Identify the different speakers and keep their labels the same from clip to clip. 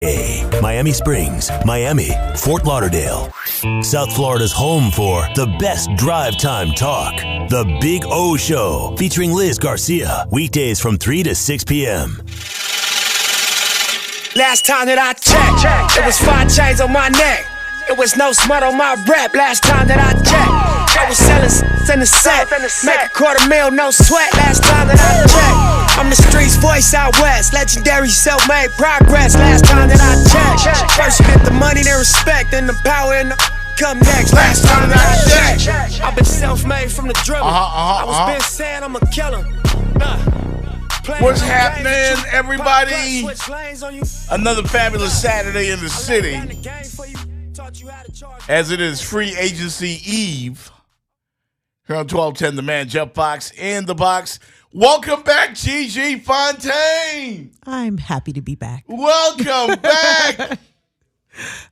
Speaker 1: Miami Springs, Miami, Fort Lauderdale. South Florida's home for the best drive time talk. The Big O Show, featuring Liz Garcia. Weekdays from 3 to 6 p.m.
Speaker 2: Last time that I checked, it was 5 chains on my neck. It was no smut on my rap. Last time that I checked, I was selling in the set. Make $250,000, no sweat. Last time that I checked, I'm the streets voice out west. Legendary self-made progress. Last time that I checked, first you get the money, then respect, then the power and the come next. Last time that I checked, I've been self-made from the dribble. I was been saying I'm a killer.
Speaker 3: What's happening, everybody? Another fabulous Saturday in the city. As it is free agency eve. Here on 1210, the man, Jeff Fox, in the box. Welcome back, Gigi Fontaine.
Speaker 4: I'm happy to be back.
Speaker 3: Welcome back.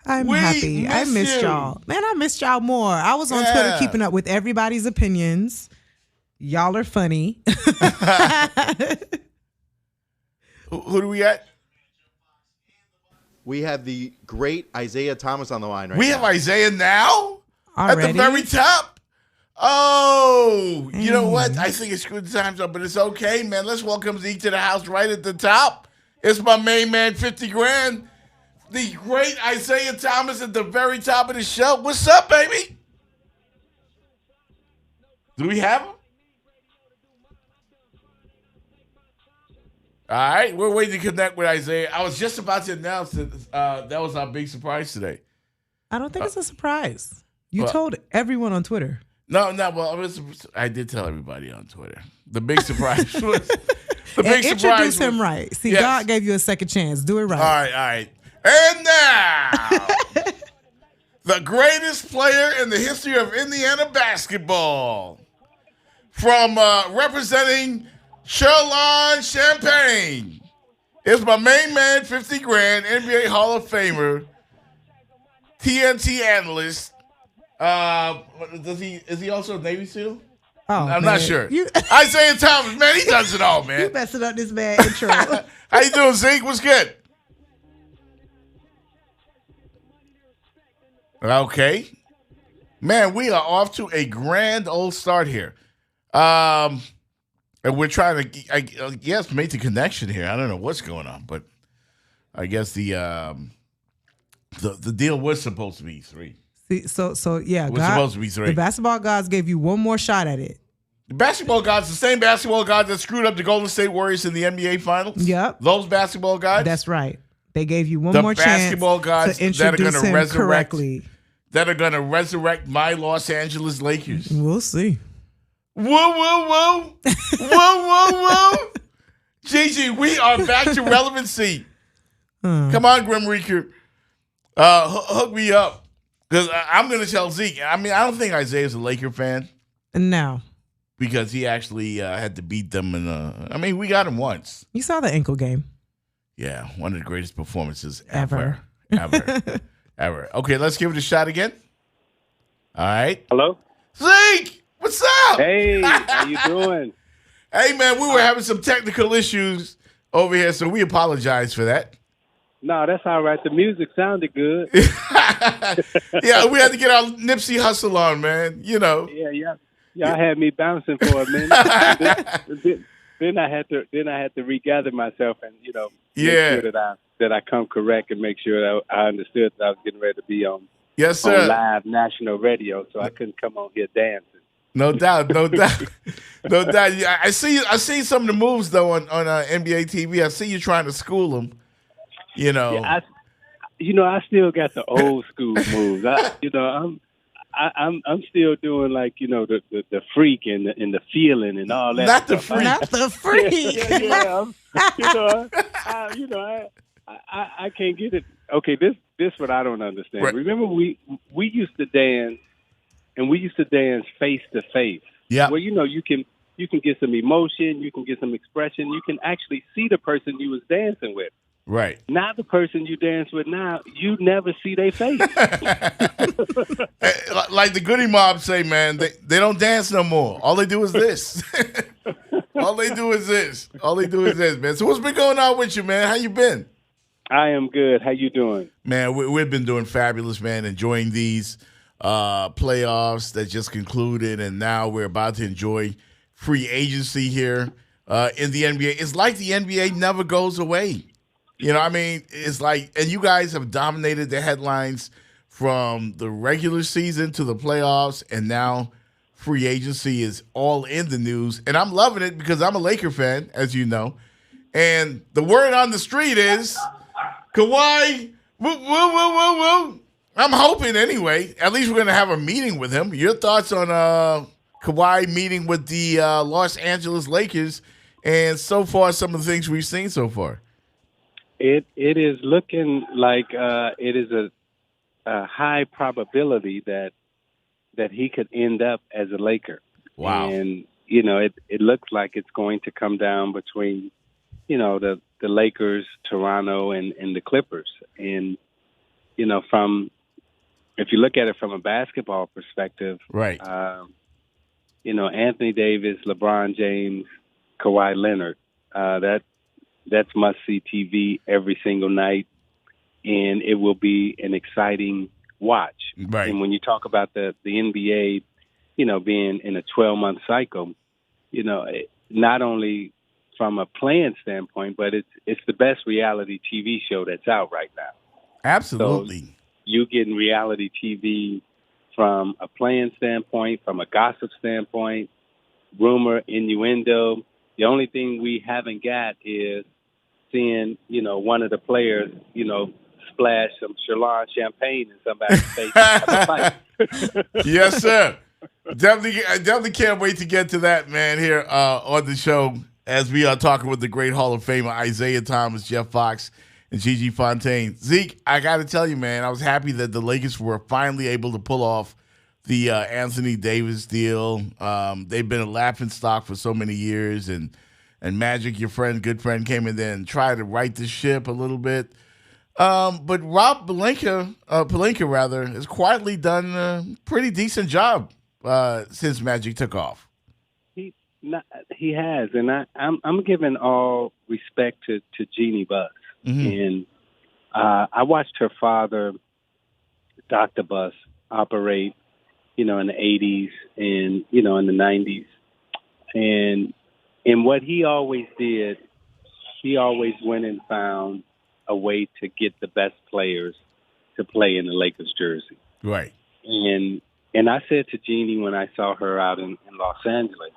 Speaker 4: I'm happy. I missed y'all. Man, I missed y'all more. I was on Twitter keeping up with everybody's opinions. Y'all are funny.
Speaker 3: Who do we got?
Speaker 5: We have the great Isaiah Thomas on the line right now.
Speaker 3: We have Isaiah now?
Speaker 4: Already?
Speaker 3: At the very top? Oh, you know what? I think it's good times up, but it's okay, man. Let's welcome Zeke to the house right at the top. It's my main man, 50 grand. The great Isaiah Thomas at the very top of the show. What's up, baby? Do we have him? All right, we're waiting to connect with Isaiah. I was just about to announce that that was our big surprise today.
Speaker 4: I don't think it's a surprise. You told everyone on Twitter.
Speaker 3: No. Well, I did tell everybody on Twitter. The big surprise was the big surprise.
Speaker 4: Introduce him right. See, yes. God gave you a second chance. Do it right.
Speaker 3: All right. And now, the greatest player in the history of Indiana basketball, from representing Charlotte Champagne, is my main man, 50 grand, NBA Hall of Famer, TNT analyst. Is he also a Navy SEAL?
Speaker 4: Oh,
Speaker 3: I'm not sure. Isaiah Thomas, man, he does it all, man.
Speaker 4: You messing up this man intro.
Speaker 3: How you doing, Zeke? What's good? Okay. Man, we are off to a grand old start here. And we're trying to, I guess, make the connection here. I don't know what's going on, but I guess the deal was supposed to be 3.
Speaker 4: See, so yeah,
Speaker 3: it was supposed to be 3.
Speaker 4: The basketball gods gave you one more shot at it.
Speaker 3: The basketball gods, the same basketball gods that screwed up the Golden State Warriors in the NBA Finals.
Speaker 4: Yep.
Speaker 3: Those basketball gods.
Speaker 4: That's right. They gave you one more chance
Speaker 3: basketball gods
Speaker 4: to introduce
Speaker 3: that are
Speaker 4: him correctly.
Speaker 3: That are going to resurrect my Los Angeles Lakers.
Speaker 4: We'll see.
Speaker 3: Whoa. Whoa. Gigi, we are back to relevancy. Come on, Grim Reaper. Hook me up. Because I'm going to tell Zeke. I mean, I don't think Isaiah's a Laker fan.
Speaker 4: No.
Speaker 3: Because he actually had to beat them. We got him once.
Speaker 4: You saw the ankle game.
Speaker 3: Yeah, one of the greatest performances ever. Okay, let's give it a shot again. All right.
Speaker 6: Hello?
Speaker 3: Zeke, what's up?
Speaker 6: Hey, how you doing?
Speaker 3: Hey, man, we were having some technical issues over here, so we apologize for that.
Speaker 6: No, that's all right. The music sounded good.
Speaker 3: Yeah, we had to get our Nipsey Hussle on, man. You know.
Speaker 6: Yeah. Y'all had me bouncing for a minute. Then I had to regather myself and make sure that I come correct and make sure that I understood that I was getting ready to be on on live national radio, so I couldn't come on here dancing.
Speaker 3: No doubt. Yeah, I see some of the moves though on NBA TV. I see you trying to school them. You know.
Speaker 6: Yeah, I still got the old school moves. I'm still doing the freak and the feeling and all that.
Speaker 3: Not the freak.
Speaker 4: Not the freak.
Speaker 6: I can't get it. Okay, this what I don't understand.
Speaker 3: Right.
Speaker 6: Remember we used to dance, and we used to dance face to face.
Speaker 3: Yeah.
Speaker 6: Well, you can get some emotion, you can get some expression, you can actually see the person you was dancing with.
Speaker 3: Right.
Speaker 6: Now the person you dance with now, you never see their face.
Speaker 3: Like the Goody Mob say, man, they don't dance no more. All they do is this. All they do is this, man. So what's been going on with you, man? How you been?
Speaker 6: I am good. How you doing?
Speaker 3: Man, we've been doing fabulous, man. Enjoying these playoffs that just concluded, and now we're about to enjoy free agency here in the NBA. It's like the NBA never goes away. You know what I mean? It's like, and you guys have dominated the headlines from the regular season to the playoffs, and now free agency is all in the news. And I'm loving it because I'm a Laker fan, as you know. And the word on the street is Kawhi, woo, woo, woo, woo, woo. I'm hoping anyway. At least we're going to have a meeting with him. Your thoughts on Kawhi meeting with the Los Angeles Lakers, and so far some of the things we've seen so far?
Speaker 6: It is looking like it is a high probability that he could end up as a Laker.
Speaker 3: Wow.
Speaker 6: And, it looks like it's going to come down between, the Lakers, Toronto, and the Clippers. And, if you look at it from a basketball perspective,
Speaker 3: right.
Speaker 6: Anthony Davis, LeBron James, Kawhi Leonard, that's must-see TV every single night, and it will be an exciting watch.
Speaker 3: Right.
Speaker 6: And when you talk about the NBA, being in a 12-month cycle, not only from a playing standpoint, but it's the best reality TV show that's out right now.
Speaker 3: Absolutely.
Speaker 6: So you getting reality TV from a playing standpoint, from a gossip standpoint, rumor, innuendo. The only thing we haven't got is seeing, one of the players, splash some Chelan champagne in somebody's face.
Speaker 3: Yes, sir. I definitely can't wait to get to that, man, here on the show as we are talking with the great Hall of Famer Isaiah Thomas, Jeff Fox, and Gigi Fontaine. Zeke, I got to tell you, man, I was happy that the Lakers were finally able to pull off the Anthony Davis deal. They've been a laughingstock for so many years, and Magic, your good friend, came in there and tried to right the ship a little bit. But Rob Pelinka, has quietly done a pretty decent job since Magic took off.
Speaker 6: He has, and I'm giving all respect to Jeannie Buss.
Speaker 3: Mm-hmm.
Speaker 6: And I watched her father, Dr. Buss, operate, in the 80s and, in the 90s. And what he always did, he always went and found a way to get the best players to play in the Lakers jersey.
Speaker 3: Right.
Speaker 6: And I said to Jeannie when I saw her out in Los Angeles,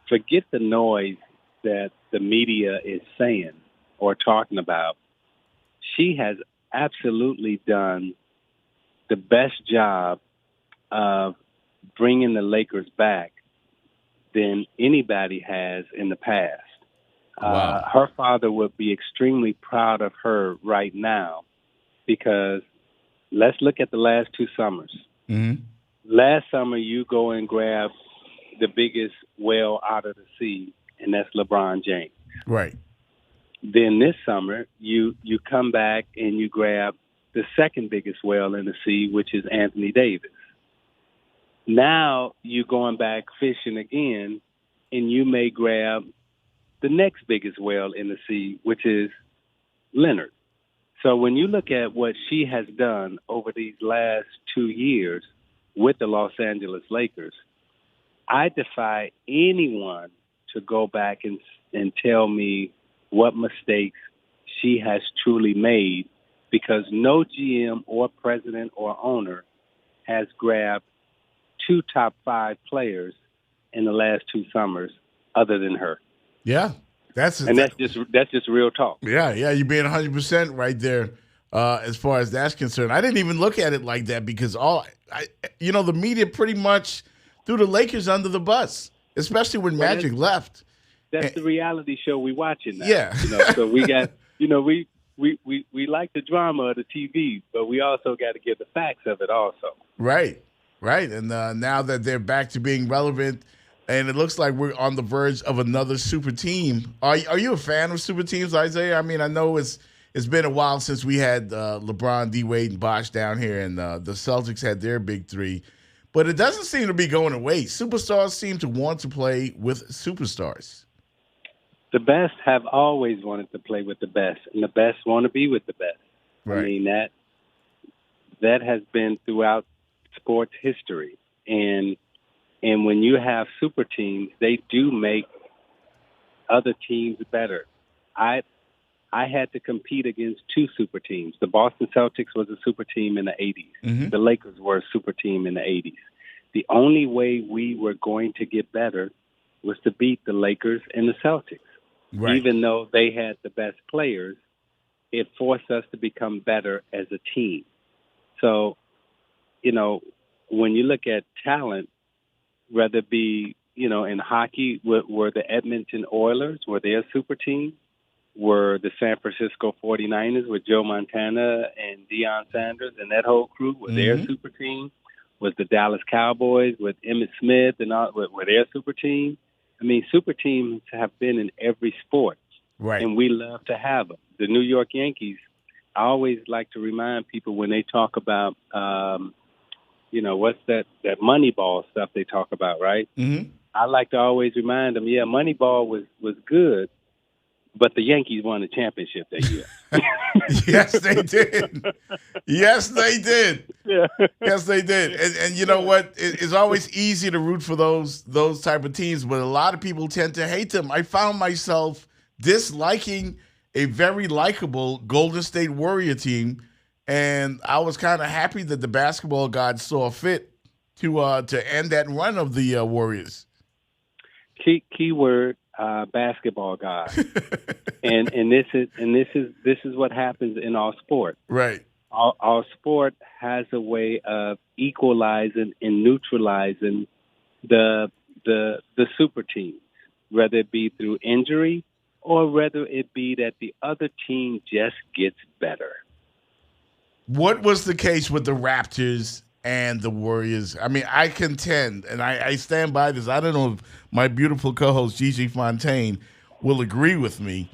Speaker 6: forget the noise that the media is saying or talking about. She has absolutely done the best job of bringing the Lakers back than anybody has in the past.
Speaker 3: Wow.
Speaker 6: Her father would be extremely proud of her right now because let's look at the last 2 summers.
Speaker 3: Mm-hmm.
Speaker 6: Last summer, you go and grab the biggest whale out of the sea, and that's LeBron James.
Speaker 3: Right.
Speaker 6: Then this summer, you come back and you grab the second biggest whale in the sea, which is Anthony Davis. Now you're going back fishing again, and you may grab the next biggest whale in the sea, which is Leonard. So when you look at what she has done over these last 2 years with the Los Angeles Lakers, I defy anyone to go back and tell me what mistakes she has truly made, because no GM or president or owner has grabbed 2 top 5 players in the last 2 summers other than her.
Speaker 3: Yeah. That's
Speaker 6: just real talk.
Speaker 3: Yeah, you're being 100% right there as far as that's concerned. I didn't even look at it like that because the media pretty much threw the Lakers under the bus, especially when Magic left.
Speaker 6: That's the reality show we watching now.
Speaker 3: Yeah.
Speaker 6: So we got, we like the drama of the TV, but we also got to give the facts of it also.
Speaker 3: Right. And now that they're back to being relevant, and it looks like we're on the verge of another super team. Are you a fan of super teams, Isaiah? I mean, I know it's been a while since we had LeBron, D-Wade, and Bosh down here, and the Celtics had their big 3. But it doesn't seem to be going away. Superstars seem to want to play with superstars.
Speaker 6: The best have always wanted to play with the best, and the best want to be with the best.
Speaker 3: Right.
Speaker 6: I mean, that has been throughout sports history. And when you have super teams, they do make other teams better. I had to compete against two super teams. The Boston Celtics was a super team in the 80s.
Speaker 3: Mm-hmm.
Speaker 6: The Lakers were a super team in the 80s. The only way we were going to get better was to beat the Lakers and the Celtics.
Speaker 3: Right.
Speaker 6: Even though they had the best players, it forced us to become better as a team. So, when you look at talent, whether it be, in hockey, were the Edmonton Oilers, were they a super team? Were the San Francisco 49ers with Joe Montana and Deion Sanders and that whole crew, were they a super team? Was the Dallas Cowboys with Emmitt Smith and all, were they a super team? I mean, super teams have been in every sport,
Speaker 3: right?
Speaker 6: And we love to have them. The New York Yankees, I always like to remind people when they talk about, what's that Moneyball stuff they talk about, right?
Speaker 3: Mm-hmm.
Speaker 6: I like to always remind them, Moneyball was good, but the Yankees won the championship that year.
Speaker 3: Yes, they did. Yes, they did.
Speaker 6: Yeah.
Speaker 3: Yes, they did. And you know what? It's always easy to root for those type of teams, but a lot of people tend to hate them. I found myself disliking a very likable Golden State Warrior team, and I was kind of happy that the basketball gods saw fit to end that run of the Warriors.
Speaker 6: Keyword. Basketball guy, and this is what happens in our sport.
Speaker 3: Right.
Speaker 6: Our sport has a way of equalizing and neutralizing the super teams, whether it be through injury or whether it be that the other team just gets better.
Speaker 3: What was the case with the Raptors and the Warriors? I mean, I contend, and I stand by this. I don't know if my beautiful co-host Gigi Fontaine will agree with me,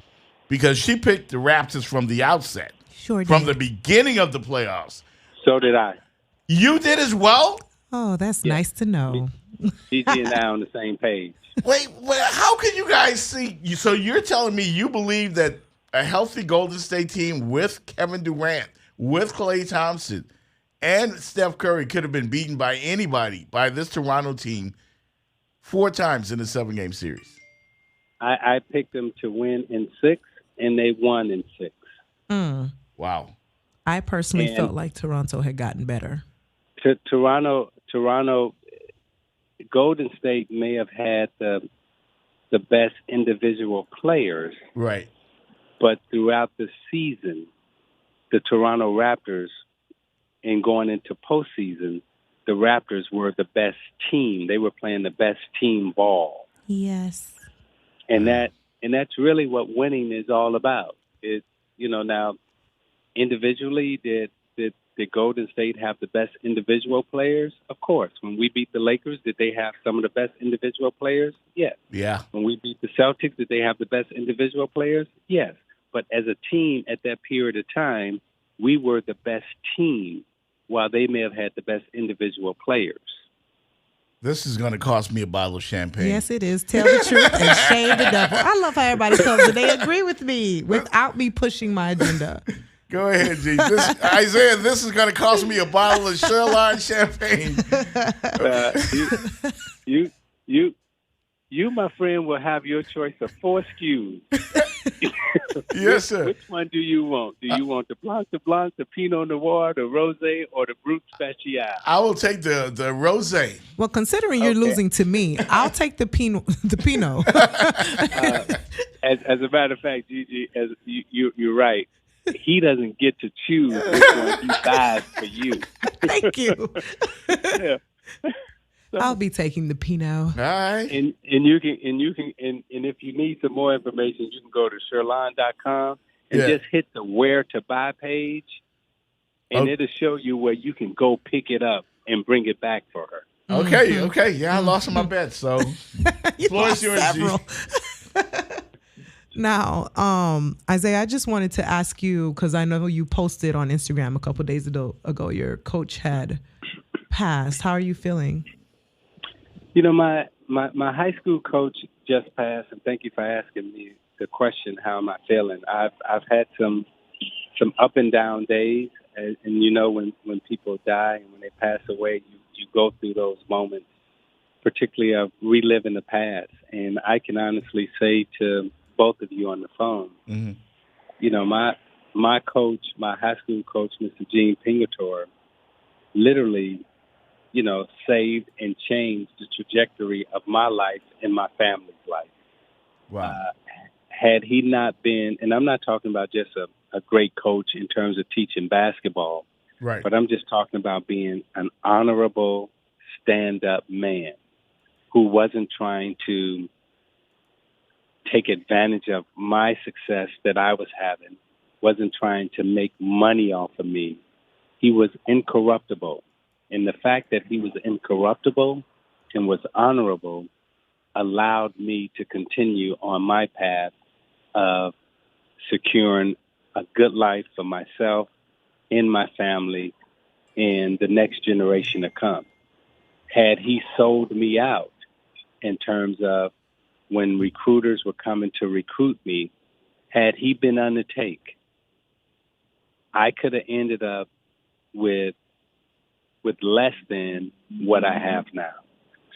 Speaker 3: because she picked the Raptors from the outset.
Speaker 4: Sure did.
Speaker 3: From the beginning of the playoffs.
Speaker 6: So did I.
Speaker 3: You did as well?
Speaker 4: Oh, that's nice to know.
Speaker 6: Gigi and I on the same page.
Speaker 3: Wait, how can you guys see? So you're telling me you believe that a healthy Golden State team with Kevin Durant, with Klay Thompson, and Steph Curry could have been beaten by anybody, by this Toronto team, 4 times in a 7-game series?
Speaker 6: I picked them to win in 6, and they won in 6.
Speaker 3: Wow.
Speaker 4: I personally felt like Toronto had gotten better.
Speaker 6: Toronto, Golden State may have had the best individual players.
Speaker 3: Right.
Speaker 6: But throughout the season, the Toronto Raptors, and going into postseason, the Raptors were the best team. They were playing the best team ball.
Speaker 4: Yes.
Speaker 6: And that's really what winning is all about. Now individually, did Golden State have the best individual players? Of course. When we beat the Lakers, did they have some of the best individual players? Yes.
Speaker 3: Yeah.
Speaker 6: When we beat the Celtics, did they have the best individual players? Yes. But as a team at that period of time, we were the best team, while they may have had the best individual players.
Speaker 3: This is going to cost me a bottle of champagne.
Speaker 4: Yes, it is. Tell the truth and shame the devil. I love how everybody comes and they agree with me without me pushing my agenda.
Speaker 3: Go ahead, G. Isaiah, this is going to cost me a bottle of Sherlock champagne.
Speaker 6: You, my friend, will have your choice of 4 SKUs.
Speaker 3: Yes, sir.
Speaker 6: Which one do you want? Do you want the Blanc, the Pinot Noir, the Rosé, or the Brut Special?
Speaker 3: I will take the Rosé.
Speaker 4: Well, considering you're losing to me, I'll take the Pinot.
Speaker 6: As a matter of fact, Gigi, you're right. He doesn't get to choose which one he buys for you.
Speaker 4: Thank you.
Speaker 6: Yeah. So,
Speaker 4: I'll be taking the Pinot.
Speaker 3: All right.
Speaker 6: And if you need some more information, you can go to Sherlon.com and just hit the where to buy page, and it'll show you where you can go pick it up and bring it back for her.
Speaker 3: Okay. Yeah, I lost my bet, so floor is yours, G.
Speaker 4: Now, Isaiah, I just wanted to ask you, because I know you posted on Instagram a couple of days ago your coach had passed. How are you feeling?
Speaker 6: You know, my high school coach just passed, and thank you for asking me. the question, how am I feeling? I've had some up and down days, and you know, when people die and when they pass away, you go through those moments, particularly of reliving the past. And I can honestly say to both of you on the phone, you know, my coach, my high school coach, Mr. Gene Pingator, literally, you know, saved and changed the trajectory of my life and my family's life.
Speaker 3: Wow.
Speaker 6: Had he not been, and I'm not talking about just a great coach in terms of teaching basketball,
Speaker 3: right?
Speaker 6: But I'm just talking about being an honorable, stand-up man who wasn't trying to take advantage of my success that I was having, wasn't trying to make money off of me. He was incorruptible. And the fact that he was incorruptible and was honorable allowed me to continue on my path of securing a good life for myself and my family and the next generation to come. Had he sold me out in terms of when recruiters were coming to recruit me, had he been on the take, I could have ended up with less than what I have now.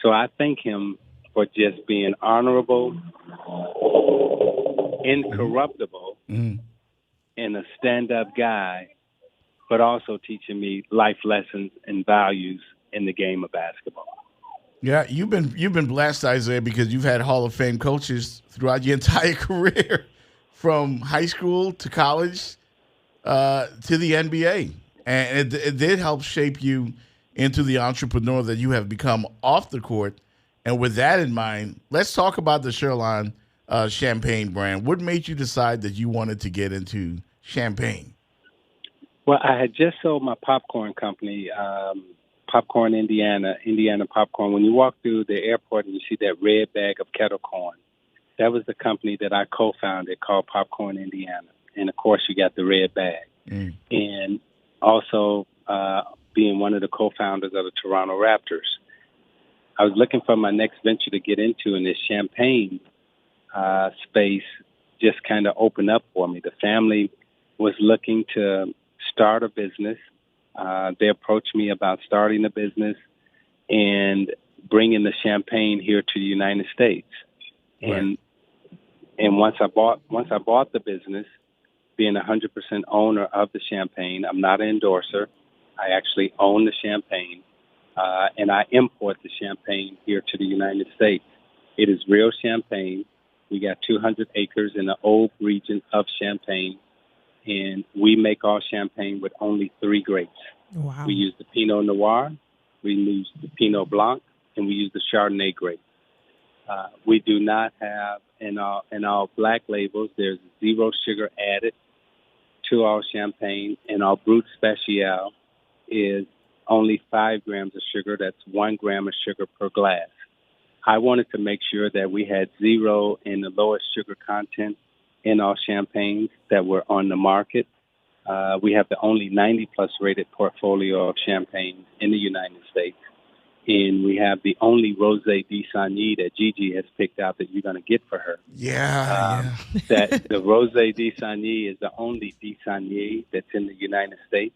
Speaker 6: So I thank him for just being honorable, incorruptible, and a stand-up guy, but also teaching me life lessons and values in the game of basketball.
Speaker 3: Yeah, you've been blessed, Isaiah, because you've had Hall of Fame coaches throughout your entire career, from high school to college to the NBA, and it did help shape you into the entrepreneur that you have become off the court. And with that in mind, let's talk about the Shoreline Champagne brand. What made you decide that you wanted to get into champagne?
Speaker 6: Well, I had just sold my popcorn company, Popcorn Indiana Popcorn. When you walk through the airport and you see that red bag of kettle corn, that was the company that I co-founded called Popcorn Indiana. And, of course, you got the red bag. And also being one of the co-founders of the Toronto Raptors. I was looking for my next venture to get into, and this champagne space just kind of opened up for me. The family was looking to start a business. They approached me about starting a business and bringing the champagne here to the United States. Right. And once I bought the business, being 100% owner of the champagne, I'm not an endorser. I actually own the champagne. And I import the champagne here to the United States. It is real champagne. We got 200 acres in the old region of Champagne, and we make our champagne with only 3 grapes.
Speaker 4: Wow.
Speaker 6: We use the Pinot Noir, we use the Pinot Blanc, and we use the Chardonnay grape. We do not have, in our black labels, there's 0 sugar added to our champagne, and our Brut Spécial is only 5 grams of sugar. That's 1 gram of sugar per glass. I wanted to make sure that we had 0 in the lowest sugar content in our champagnes that were on the market. We have the only 90-plus rated portfolio of champagnes in the United States. And we have the only Rosé d'Issagny that Gigi has picked out that you're going to get for her.
Speaker 3: Yeah.
Speaker 6: That the Rosé d'Issagny is the only d'Issagny that's in the United States.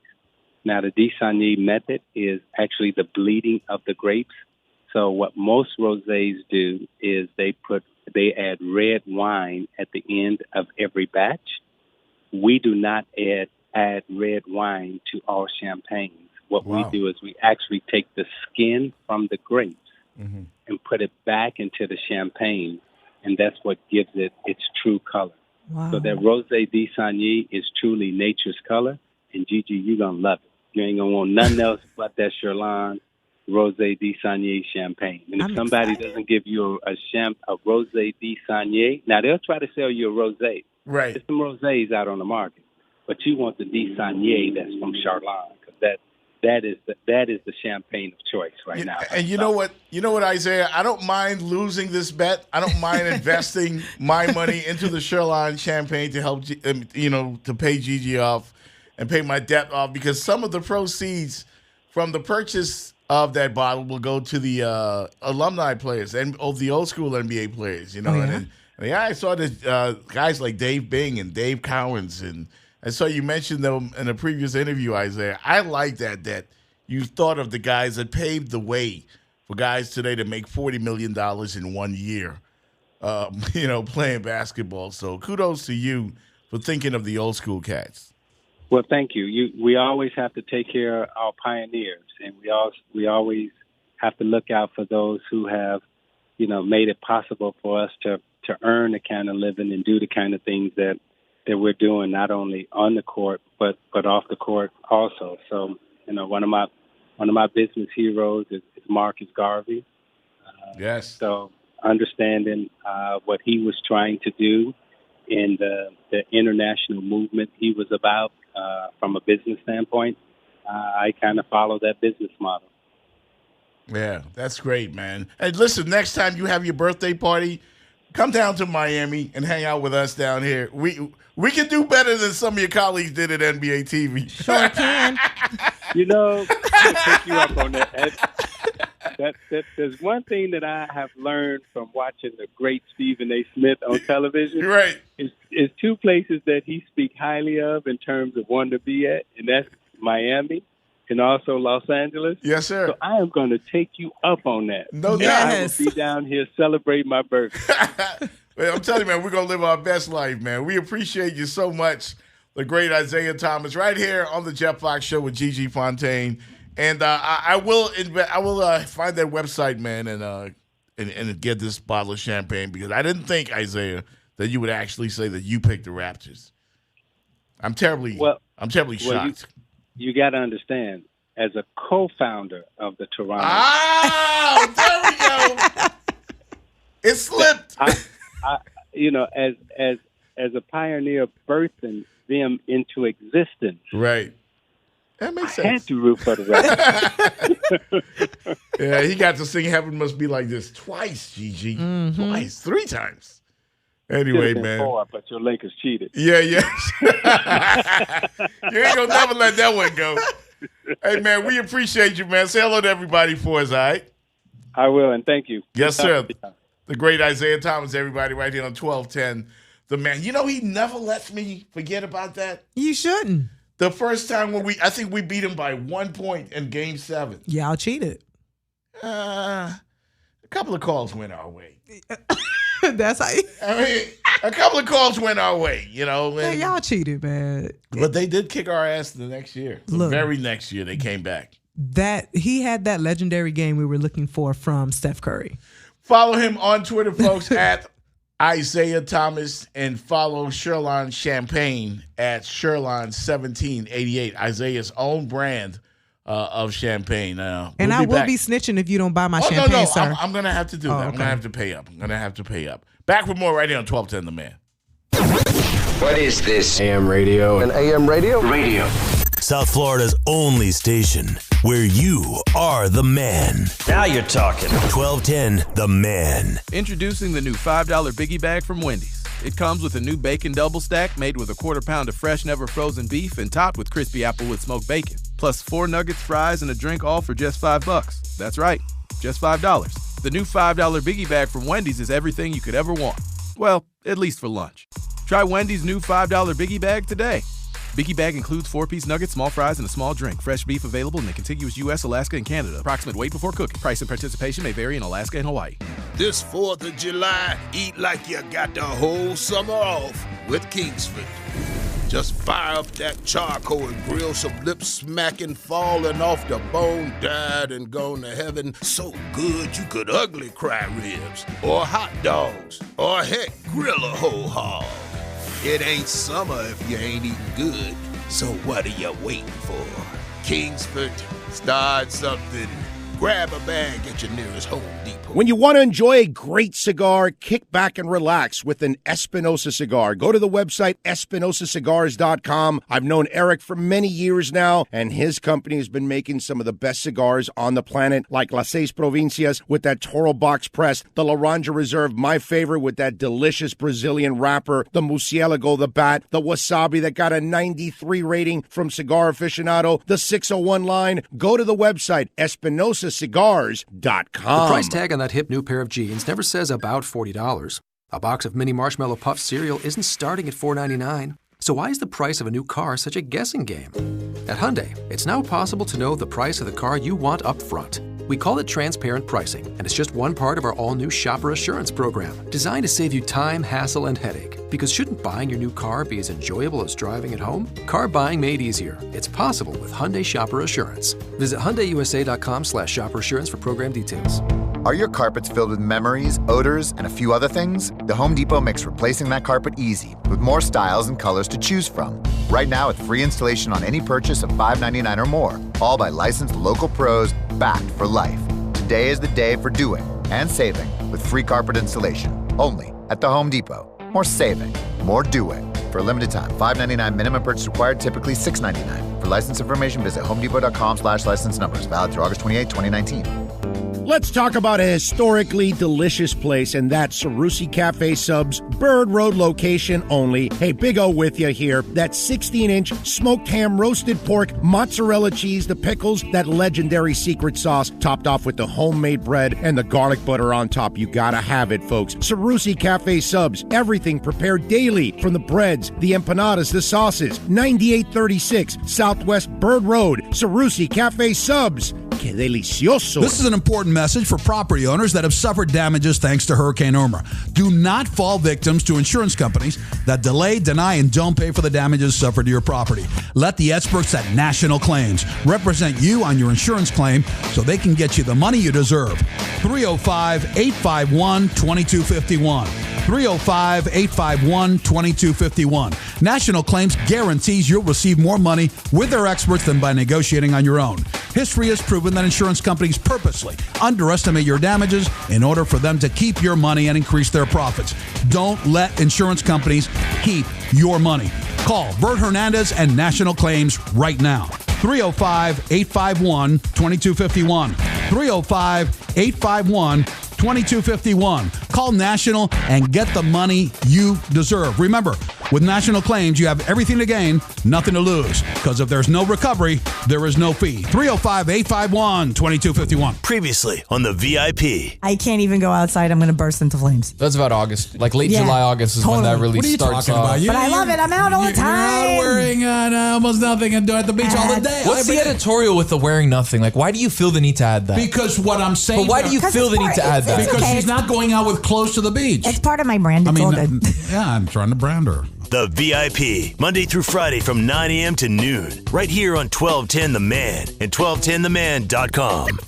Speaker 6: Now, the d'Issagny method is actually the bleeding of the grapes. So what most rosés do is they add red wine at the end of every batch. We do not add red wine to our champagnes. What we do is we actually take the skin from the grapes and put it back into the champagne, and that's what gives it its true color. Wow. So that Rosé d'Issagny is truly nature's color, and Gigi, you're going to love it. You ain't going to want nothing else but that Shoreline Rosé d'Issagny champagne. And if somebody doesn't give you a Rosé d'Issagny, now they'll try to sell you a rosé.
Speaker 3: Right.
Speaker 6: There's some rosés out on the market, but you want the d'Issagny that's from Shoreline, because that is the champagne of choice right now.
Speaker 3: And you know what, Isaiah? I don't mind losing this bet. I don't mind investing my money into the Shoreline champagne to help, to pay Gigi off and pay my debt off, because some of the proceeds from the purchase of that bottle will go to the alumni players and the old school NBA players, Yeah, I saw this guys like Dave Bing and Dave Cowens, and I saw you mentioned them in a previous interview, Isaiah. I like that you thought of the guys that paved the way for guys today to make $40 million in 1 year, playing basketball. So kudos to you for thinking of the old school cats.
Speaker 6: Well, thank you. We always have to take care of our pioneers, and we always have to look out for those who have, made it possible for us to earn the kind of living and do the kind of things that we're doing, not only on the court but off the court also. So, one of my business heroes is Marcus Garvey.
Speaker 3: Yes.
Speaker 6: So understanding what he was trying to do in the international movement he was about from a business standpoint, I kind of follow that business model.
Speaker 3: Yeah, that's great, man. And listen, next time you have your birthday party, come down to Miami and hang out with us down here. We can do better than some of your colleagues did at NBA TV.
Speaker 4: Sure can.
Speaker 6: I'll take you up on that. There's one thing that I have learned from watching the great Stephen A. Smith on television.
Speaker 3: Right.
Speaker 6: Is two places that he speaks highly of in terms of wanting to be at, and that's Miami and also Los Angeles.
Speaker 3: Yes, sir.
Speaker 6: So I am going to take you up on that.
Speaker 3: No doubt.
Speaker 4: Yes.
Speaker 6: I will be down here celebrating my birthday.
Speaker 3: Well, I'm telling you, man, we're going to live our best life, man. We appreciate you so much, the great Isaiah Thomas, right here on the Jeff Fox Show with Gigi Fontaine. And I will find that website, man, and get this bottle of champagne, because I didn't think, Isaiah, that you would actually say that you picked the Raptors. I'm terribly shocked.
Speaker 6: You got to understand, as a co-founder of the Toronto.
Speaker 3: Oh, there we go. It slipped.
Speaker 6: As a pioneer birthing them into existence.
Speaker 3: Right. That makes sense.
Speaker 6: I had to root for the Raptors.
Speaker 3: Yeah, he got to sing "Heaven Must Be Like This" twice, Gigi.
Speaker 4: Mm-hmm.
Speaker 3: Twice, 3 times. Anyway, man.
Speaker 6: 4, but your Lakers cheated.
Speaker 3: Yeah. You ain't gonna never let that one go. Hey, man, we appreciate you, man. Say hello to everybody for us, all right?
Speaker 6: I will, and thank you.
Speaker 3: Yes, sir. The great Isaiah Thomas, everybody, right here on 1210. The man. He never lets me forget about that.
Speaker 4: You shouldn't.
Speaker 3: The first time I think we beat him by 1 point in Game 7.
Speaker 4: Y'all cheated.
Speaker 3: A couple of calls went our way.
Speaker 4: That's how.
Speaker 3: A couple of calls went our way,
Speaker 4: Hey, y'all cheated, man.
Speaker 3: But they did kick our ass the next year. The very next year, they came back.
Speaker 4: That he had that legendary game we were looking for from Steph Curry.
Speaker 3: Follow him on Twitter, folks, at Isaiah Thomas, and follow Sherlon Champagne at Sherlon1788, Isaiah's own brand of champagne.
Speaker 4: And I will be snitching if you don't buy my champagne,
Speaker 3: no,
Speaker 4: sir.
Speaker 3: I'm going to have to do that.
Speaker 4: Okay.
Speaker 3: I'm going to have to pay up. Back with more right here on 1210 The Man.
Speaker 7: What is this?
Speaker 8: AM radio.
Speaker 7: An AM radio? Radio.
Speaker 1: South Florida's only station where you are the man.
Speaker 7: Now you're talking.
Speaker 1: 1210 The Man.
Speaker 8: Introducing the new $5 Biggie Bag from Wendy's. It comes with a new bacon double stack made with a quarter-pound of fresh, never frozen beef and topped with crispy applewood smoked bacon. Plus 4 nuggets, fries, and a drink, all for just $5. That's right, just $5. The new $5 Biggie Bag from Wendy's is everything you could ever want. Well, at least for lunch. Try Wendy's new $5 Biggie Bag today. Biggie Bag includes 4-piece nuggets, small fries, and a small drink. Fresh beef available in the contiguous U.S., Alaska, and Canada. Approximate weight before cooking. Price and participation may vary in Alaska and Hawaii.
Speaker 9: This 4th of July, eat like you got the whole summer off with Kingsford. Just fire up that charcoal and grill some lip-smacking, falling off the bone, died and gone to heaven. So good you could ugly cry ribs, or hot dogs, or heck, grill a whole hog. It ain't summer if you ain't eating good. So what are you waiting for? Kingsford, start something. Grab a bag at your nearest Home Depot.
Speaker 10: When you want to enjoy a great cigar, kick back and relax with an Espinosa cigar. Go to the website EspinosaCigars.com. I've known Eric for many years now, and his company has been making some of the best cigars on the planet, like Las Seis Provincias with that Toro box press, the Laranja Reserve, my favorite, with that delicious Brazilian wrapper, the Murcielago, the Bat, the Wasabi that got a 93 rating from Cigar Aficionado, the 601 line. Go to the website EspinosaCigars.com.
Speaker 11: The price tag on that hip new pair of jeans never says about $40. A box of mini Marshmallow Puff cereal isn't starting at $4.99. So why is the price of a new car such a guessing game? At Hyundai, it's now possible to know the price of the car you want up front. We call it transparent pricing, and it's just one part of our all-new Shopper Assurance program, designed to save you time, hassle, and headache. Because shouldn't buying your new car be as enjoyable as driving it home? Car buying made easier. It's possible with Hyundai Shopper Assurance. Visit HyundaiUSA.com/Shopper Assurance for program details.
Speaker 12: Are your carpets filled with memories, odors, and a few other things? The Home Depot makes replacing that carpet easy, with more styles and colors to choose from. Right now, with free installation on any purchase of $5.99 or more, all by licensed local pros, backed for life. Today is the day for doing and saving with free carpet installation, only at the Home Depot. More saving, more doing. For a limited time, $5.99 minimum purchase required, typically $6.99. For license information, visit homedepot.com/license numbers. Valid through August 28, 2019.
Speaker 10: Let's talk about a historically delicious place, and that's Cerruti Cafe Subs, Bird Road location only. Hey, Big O with you here. That 16-inch smoked ham, roasted pork, mozzarella cheese, the pickles, that legendary secret sauce, topped off with the homemade bread and the garlic butter on top. You gotta have it, folks. Cerruti Cafe Subs, everything prepared daily, from the breads, the empanadas, the sauces. 9836 Southwest Bird Road, Cerruti Cafe Subs. Que delicioso.
Speaker 13: This is an important message for property owners that have suffered damages thanks to Hurricane Irma. Do not fall victims to insurance companies that delay, deny, and don't pay for the damages suffered to your property. Let the experts at National Claims represent you on your insurance claim so they can get you the money you deserve. 305-851-2251. 305-851-2251. National Claims guarantees you'll receive more money with their experts than by negotiating on your own. History has proven that insurance companies purposely underestimate your damages in order for them to keep your money and increase their profits. Don't let insurance companies keep your money. Call Bert Hernandez and National Claims right now. 305-851-2251. 305-851-2251. Call National and get the money you deserve. Remember, with National Claims, you have everything to gain, nothing to lose. Because if there's no recovery, there is no fee. 305-851-2251.
Speaker 1: Previously on the VIP.
Speaker 14: I can't even go outside. I'm going to burst into flames.
Speaker 15: That's about August. Like late July, August is when that really starts off.
Speaker 14: But I love it. I'm out all the time.
Speaker 13: You're wearing almost nothing and at the beach all the day.
Speaker 15: What's the editorial with the wearing nothing? Like, why do you feel the need to add that?
Speaker 13: Because what I'm saying...
Speaker 15: But why do you feel the need to add that?
Speaker 13: Because she's not going out with clothes to the beach.
Speaker 14: It's part of my brand. It's all good.
Speaker 13: Yeah, I'm trying to brand her.
Speaker 1: The VIP, Monday through Friday from 9 a.m. to noon, right here on 1210 The Man and 1210theman.com.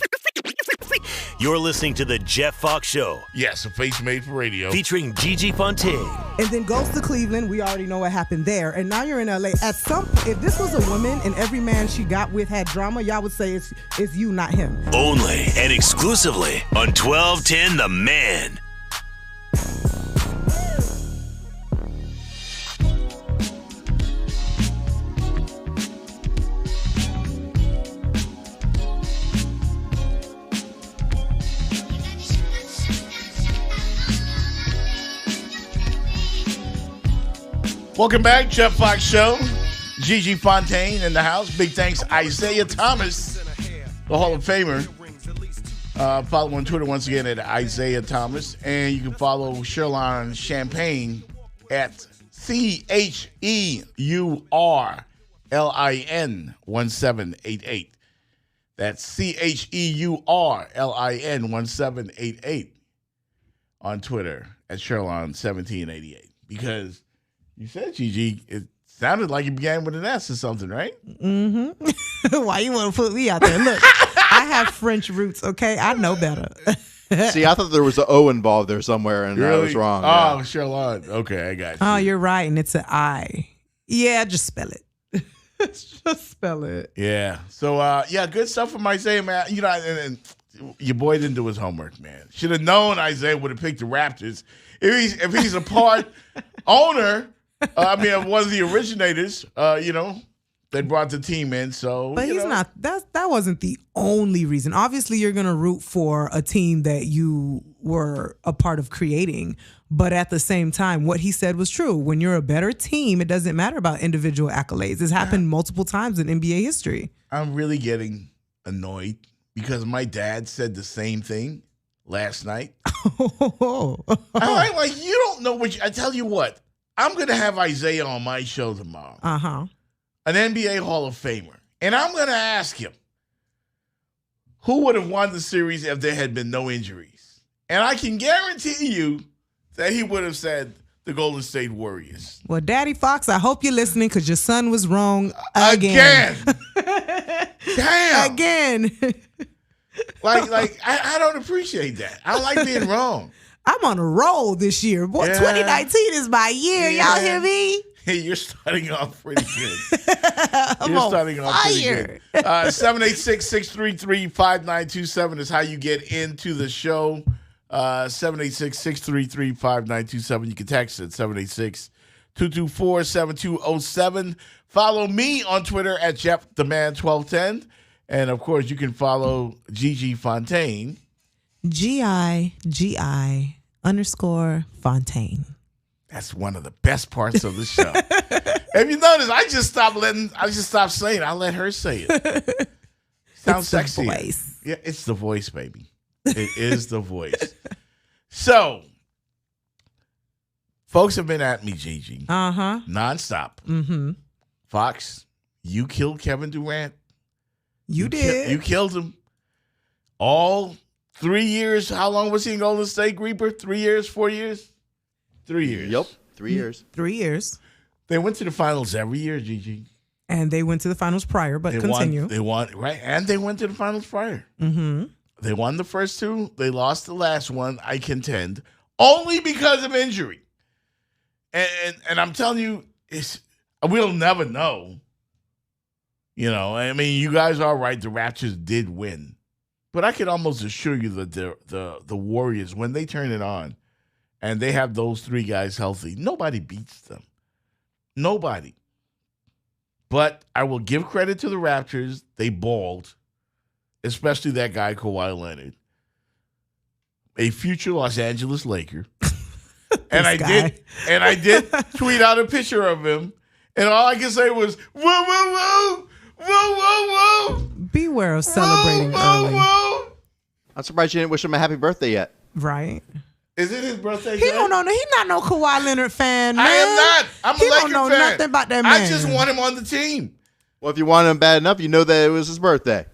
Speaker 1: You're listening to The Jeff Fox Show.
Speaker 3: Yes, a face made for radio.
Speaker 1: Featuring Gigi Fontaine.
Speaker 4: And then goes to Cleveland. We already know what happened there. And now you're in LA. If this was a woman and every man she got with had drama, y'all would say it's you, not him.
Speaker 1: Only and exclusively on 1210 The Man.
Speaker 3: Welcome back, Jeff Fox Show. Gigi Fontaine in the house. Big thanks, Isaiah Thomas, the Hall of Famer. Follow him on Twitter once again at Isaiah Thomas. And you can follow Sherlon Champagne at CHEURLIN1788. That's CHEURLIN1788 on Twitter at Sherlon1788. Because you said, Gigi, it sounded like it began with an S or something, right?
Speaker 4: Mm-hmm. Why you want to put me out there? Look, I have French roots, okay? I know better.
Speaker 5: See, I thought there was an O involved there somewhere, and I was wrong.
Speaker 3: Oh, yeah. Sherlon. Okay, I got you.
Speaker 4: Oh, you're right, and it's an I. Yeah, just spell it. Just spell it.
Speaker 3: Yeah. So, good stuff from Isaiah, man. You know, and your boy didn't do his homework, man. Should have known Isaiah would have picked the Raptors. If he's a part owner, one of the originators, that brought the team in. So,
Speaker 4: but he's not. That wasn't the only reason. Obviously, you're gonna root for a team that you were a part of creating. But at the same time, what he said was true. When you're a better team, it doesn't matter about individual accolades. It's happened multiple times in NBA history.
Speaker 3: I'm really getting annoyed because my dad said the same thing last night. I'm like, you don't know what I tell you what. I'm going to have Isaiah on my show tomorrow.
Speaker 4: Uh-huh.
Speaker 3: An NBA Hall of Famer. And I'm going to ask him, who would have won the series if there had been no injuries? And I can guarantee you that he would have said the Golden State Warriors.
Speaker 4: Well, Daddy Fox, I hope you're listening because your son was wrong again.
Speaker 3: Damn.
Speaker 4: Again.
Speaker 3: I don't appreciate that. I don't like being wrong.
Speaker 4: I'm on a roll this year. Boy, 2019 is my year. Y'all hear me?
Speaker 3: Hey, you're starting off pretty good.
Speaker 4: I'm
Speaker 3: You're
Speaker 4: on
Speaker 3: starting off pretty
Speaker 4: fire.
Speaker 3: good. 786-633-5927 is how you get into the show. 786-633-5927. You can text it 786-224-7207. Follow me on Twitter at JeffTheMan1210. And, of course, you can follow Gigi Fontaine. GIGI_Fontaine. That's one of the best parts of the show. Have you noticed? I just stopped saying it. I let her say it. Sounds sexy.
Speaker 4: The voice.
Speaker 3: Yeah, it's the voice, baby. It is the voice. So, folks have been at me, Gigi.
Speaker 4: Uh-huh.
Speaker 3: Nonstop.
Speaker 4: Mm-hmm.
Speaker 3: Fox, you killed Kevin Durant.
Speaker 4: You did.
Speaker 3: You killed him. All 3 years. How long was he in Golden State, Reaper? 3 years, 4 years? 3 years.
Speaker 5: Yep, 3 years.
Speaker 4: 3 years.
Speaker 3: They went to the finals every year, Gigi.
Speaker 4: And they went to the finals prior, but continue.
Speaker 3: They won, right? And they went to the finals prior.
Speaker 4: Mm-hmm.
Speaker 3: They won the first two. They lost the last one, I contend, only because of injury. And I'm telling you, we'll never know. You know, I mean, you guys are right. The Raptors did win. But I can almost assure you that the Warriors, when they turn it on and they have those three guys healthy, nobody beats them. Nobody. But I will give credit to the Raptors. They balled, especially that guy, Kawhi Leonard, a future Los Angeles Laker. And I did tweet out a picture of him, and all I can say was, woo, woo, woo, woo, woo, woo.
Speaker 4: Beware of celebrating early.
Speaker 5: I'm surprised you didn't wish him a happy birthday yet.
Speaker 4: Right.
Speaker 3: Is it his birthday?
Speaker 4: He don't know. He's not no Kawhi Leonard fan, man.
Speaker 3: I am not. I'm a Laker fan.
Speaker 4: He don't know nothing about that man.
Speaker 3: I just want him on the team.
Speaker 5: Well, if you want him bad enough, you know that it was his birthday.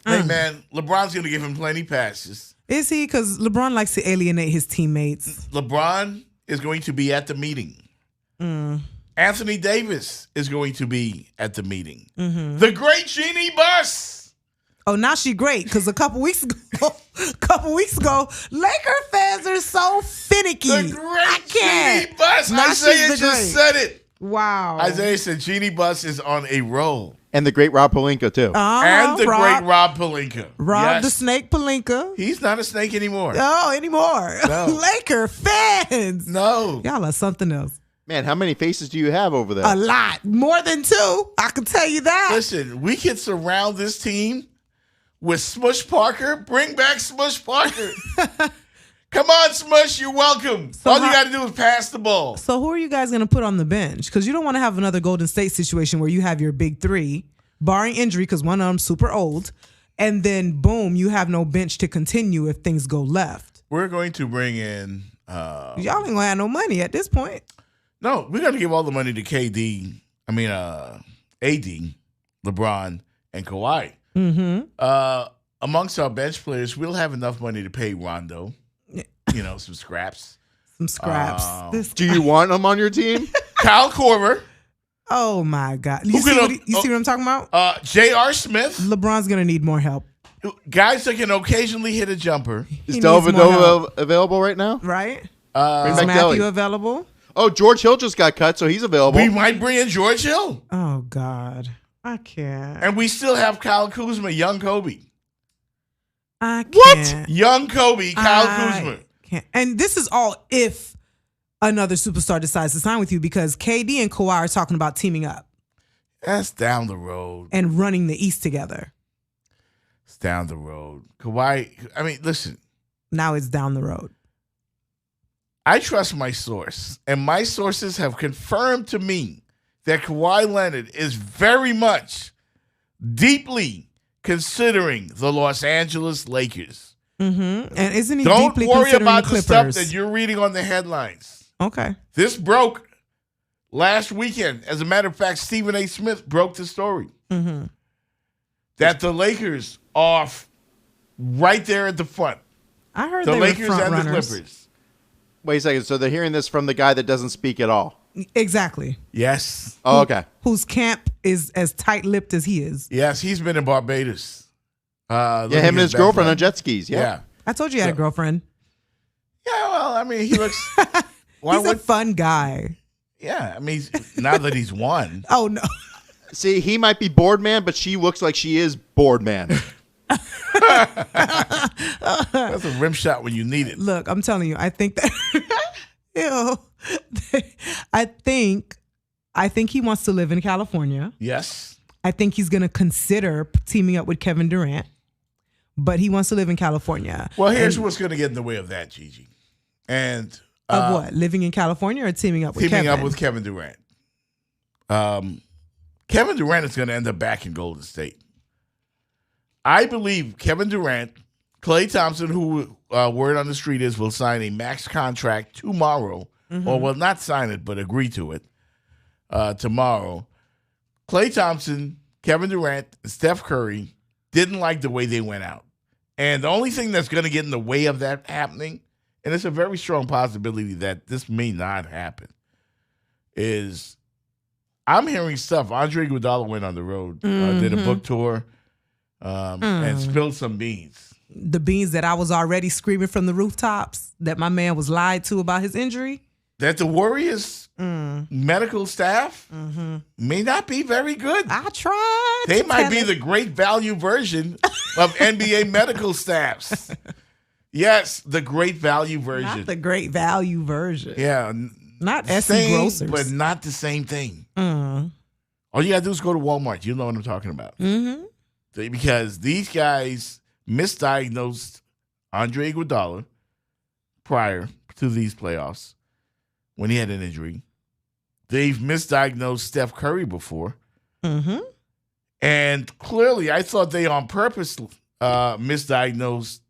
Speaker 3: Hey, man, LeBron's going to give him plenty passes.
Speaker 4: Is he? Because LeBron likes to alienate his teammates.
Speaker 3: LeBron is going to be at the meeting. Anthony Davis is going to be at the meeting.
Speaker 4: Mm-hmm.
Speaker 3: The great Jeannie Buss.
Speaker 4: Oh, now she great because a couple weeks ago, Laker fans are so finicky.
Speaker 3: The great Jeannie Buss.
Speaker 4: Now
Speaker 3: Isaiah just said it.
Speaker 4: Wow.
Speaker 3: Isaiah said Jeannie Buss is on a roll.
Speaker 5: And the great Rob Pelinka, too.
Speaker 3: And the great Rob Pelinka.
Speaker 4: Rob the Snake Pelinka.
Speaker 3: He's not a snake anymore.
Speaker 4: Oh, anymore.
Speaker 3: No.
Speaker 4: Laker fans.
Speaker 3: No.
Speaker 4: Y'all are something else.
Speaker 5: Man, how many faces do you have over there?
Speaker 4: A lot. More than two. I can tell you that.
Speaker 3: Listen, we can surround this team with Smush Parker. Bring back Smush Parker. Come on, Smush. You're welcome.
Speaker 4: So
Speaker 3: all you got to do is pass the ball.
Speaker 4: So who are you guys going to put on the bench? Because you don't want to have another Golden State situation where you have your big three, barring injury because one of them's super old, and then, boom, you have no bench to continue if things go left.
Speaker 3: We're going to bring in...
Speaker 4: Y'all ain't going to have no money at this point.
Speaker 3: No, we're going to give all the money to AD, LeBron, and Kawhi.
Speaker 4: Mm-hmm.
Speaker 3: Amongst our bench players, we'll have enough money to pay Rondo. Some scraps.
Speaker 5: Do you want him on your team?
Speaker 3: Kyle Korver.
Speaker 4: Oh, my God. You see what I'm talking about?
Speaker 3: J.R. Smith.
Speaker 4: LeBron's going to need more help.
Speaker 3: Guys that can occasionally hit a jumper.
Speaker 5: Is Delvin available right now?
Speaker 4: Right. Is
Speaker 5: Matthew
Speaker 4: available?
Speaker 5: Oh, George Hill just got cut, so he's available.
Speaker 3: We might bring in George Hill.
Speaker 4: Oh, God. I can't.
Speaker 3: And we still have Kyle Kuzma, young Kobe.
Speaker 4: I can't.
Speaker 3: What? Young Kobe, Kyle Kuzma.
Speaker 4: Can't. And this is all if another superstar decides to sign with you because KD and Kawhi are talking about teaming up.
Speaker 3: That's down the road.
Speaker 4: And running the East together.
Speaker 3: It's down the road. Kawhi, listen.
Speaker 4: Now it's down the road.
Speaker 3: I trust my source, and my sources have confirmed to me that Kawhi Leonard is very much, deeply considering the Los Angeles Lakers.
Speaker 4: Mm-hmm. And isn't he
Speaker 3: Don't
Speaker 4: deeply
Speaker 3: worry
Speaker 4: considering
Speaker 3: about
Speaker 4: the
Speaker 3: the
Speaker 4: Clippers?
Speaker 3: stuff that you're reading on the headlines.
Speaker 4: Okay.
Speaker 3: This broke last weekend. As a matter of fact, Stephen A. Smith broke the story that the Lakers are right there at the front.
Speaker 4: I heard
Speaker 3: the
Speaker 4: they
Speaker 3: Lakers
Speaker 4: were front
Speaker 3: and
Speaker 4: runners.
Speaker 3: the Clippers.
Speaker 5: Wait a second. So they're hearing this from the guy that doesn't speak at all.
Speaker 4: Exactly.
Speaker 3: Yes.
Speaker 5: Oh, okay.
Speaker 4: Whose camp is as tight-lipped as he is.
Speaker 3: Yes, he's been in Barbados.
Speaker 5: Yeah, him and his girlfriend on jet skis. Yeah.
Speaker 4: I told you he had a girlfriend.
Speaker 3: Yeah, well, I mean, he looks.
Speaker 4: He's a fun guy.
Speaker 3: Yeah, I mean, now that he's won.
Speaker 4: Oh, no.
Speaker 5: See, he might be board man, but she looks like she is board man.
Speaker 3: That's a rim shot when you need it.
Speaker 4: Look, I'm telling you, I think that. I think he wants to live in California.
Speaker 3: Yes.
Speaker 4: I think he's going to consider teaming up with Kevin Durant, but he wants to live in California.
Speaker 3: Well, here's what's going to get in the way of that, Gigi. And
Speaker 4: of what? Living in California or teaming up with Kevin?
Speaker 3: Teaming up with Kevin Durant. Kevin Durant is going to end up back in Golden State. I believe Kevin Durant, Klay Thompson, who word on the street is will sign a max contract tomorrow, or will not sign it, but agree to it tomorrow. Klay Thompson, Kevin Durant, and Steph Curry didn't like the way they went out. And the only thing that's going to get in the way of that happening, and it's a very strong possibility that this may not happen, is I'm hearing stuff. Andre Iguodala went on the road, did a book tour, and spilled some beans.
Speaker 4: The beans that I was already screaming from the rooftops that my man was lied to about his injury.
Speaker 3: That the Warriors medical staff may not be very good.
Speaker 4: I tried.
Speaker 3: They might be the great value version of NBA medical staffs. Yes, the great value version.
Speaker 4: Not the great value version.
Speaker 3: Yeah.
Speaker 4: Not S.E. Grocers.
Speaker 3: But not the same thing. All you got to do is go to Walmart. You know what I'm talking about. Because these guys misdiagnosed Andre Iguodala prior to these playoffs when he had an injury. They've misdiagnosed Steph Curry before. And clearly, I thought they on purpose misdiagnosed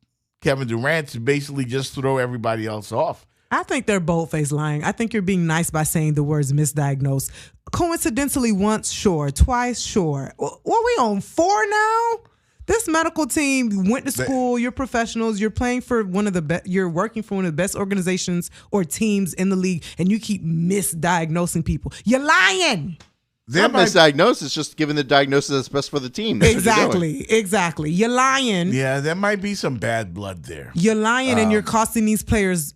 Speaker 3: Kevin Durant to basically just throw everybody else off.
Speaker 4: I think they're bold-faced lying. I think you're being nice by saying the words misdiagnosed. Coincidentally, once, sure. Twice, sure. What, we on 4 now? This medical team went to school. You're professionals. You're playing for one of the you're working for one of the best organizations or teams in the league, and you keep misdiagnosing people. You're lying.
Speaker 5: Not misdiagnosed. It's just giving the diagnosis that's best for the team. That's
Speaker 4: Exactly. You're lying.
Speaker 3: Yeah, there might be some bad blood there.
Speaker 4: You're lying, and you're costing these players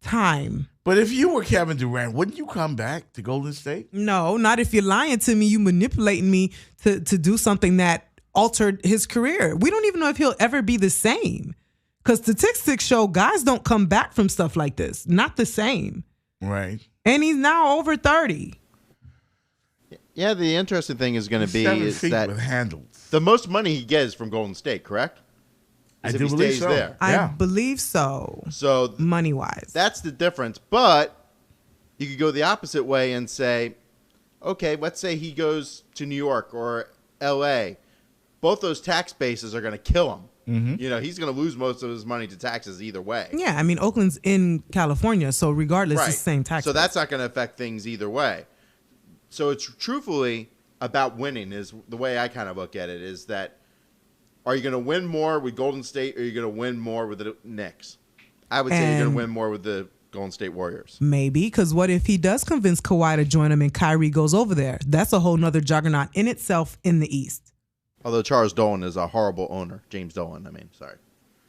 Speaker 4: time.
Speaker 3: But if you were Kevin Durant, wouldn't you come back to Golden State?
Speaker 4: No, not if you're lying to me. You manipulating me to do something that altered his career. We don't even know if he'll ever be the same. Because statistics show guys don't come back from stuff like this. Not the same.
Speaker 3: Right.
Speaker 4: And he's now over 30.
Speaker 5: Yeah, the interesting thing is going to be
Speaker 3: 7
Speaker 5: is
Speaker 3: feet
Speaker 5: that
Speaker 3: with handles.
Speaker 5: the most money he gets from Golden State, correct?
Speaker 3: I
Speaker 5: If
Speaker 3: do
Speaker 5: he
Speaker 3: believe
Speaker 5: stays
Speaker 3: so.
Speaker 5: there.
Speaker 4: I believe so.
Speaker 5: So
Speaker 4: money-wise.
Speaker 5: That's the difference. But you could go the opposite way and say, okay, let's say he goes to New York or L.A. Both those tax bases are going to kill him. You know, he's going to lose most of his money to taxes either way.
Speaker 4: Yeah, I mean, Oakland's in California, so regardless, it's the same tax.
Speaker 5: So that's not going to affect things either way. So it's truthfully about winning is the way I kind of look at it, is that are you going to win more with Golden State or are you going to win more with the Knicks? I would say you're going to win more with the Golden State Warriors.
Speaker 4: Maybe, because what if he does convince Kawhi to join him and Kyrie goes over there? That's a whole nother juggernaut in itself in the East.
Speaker 5: Although Charles Dolan is a horrible owner. James Dolan, sorry.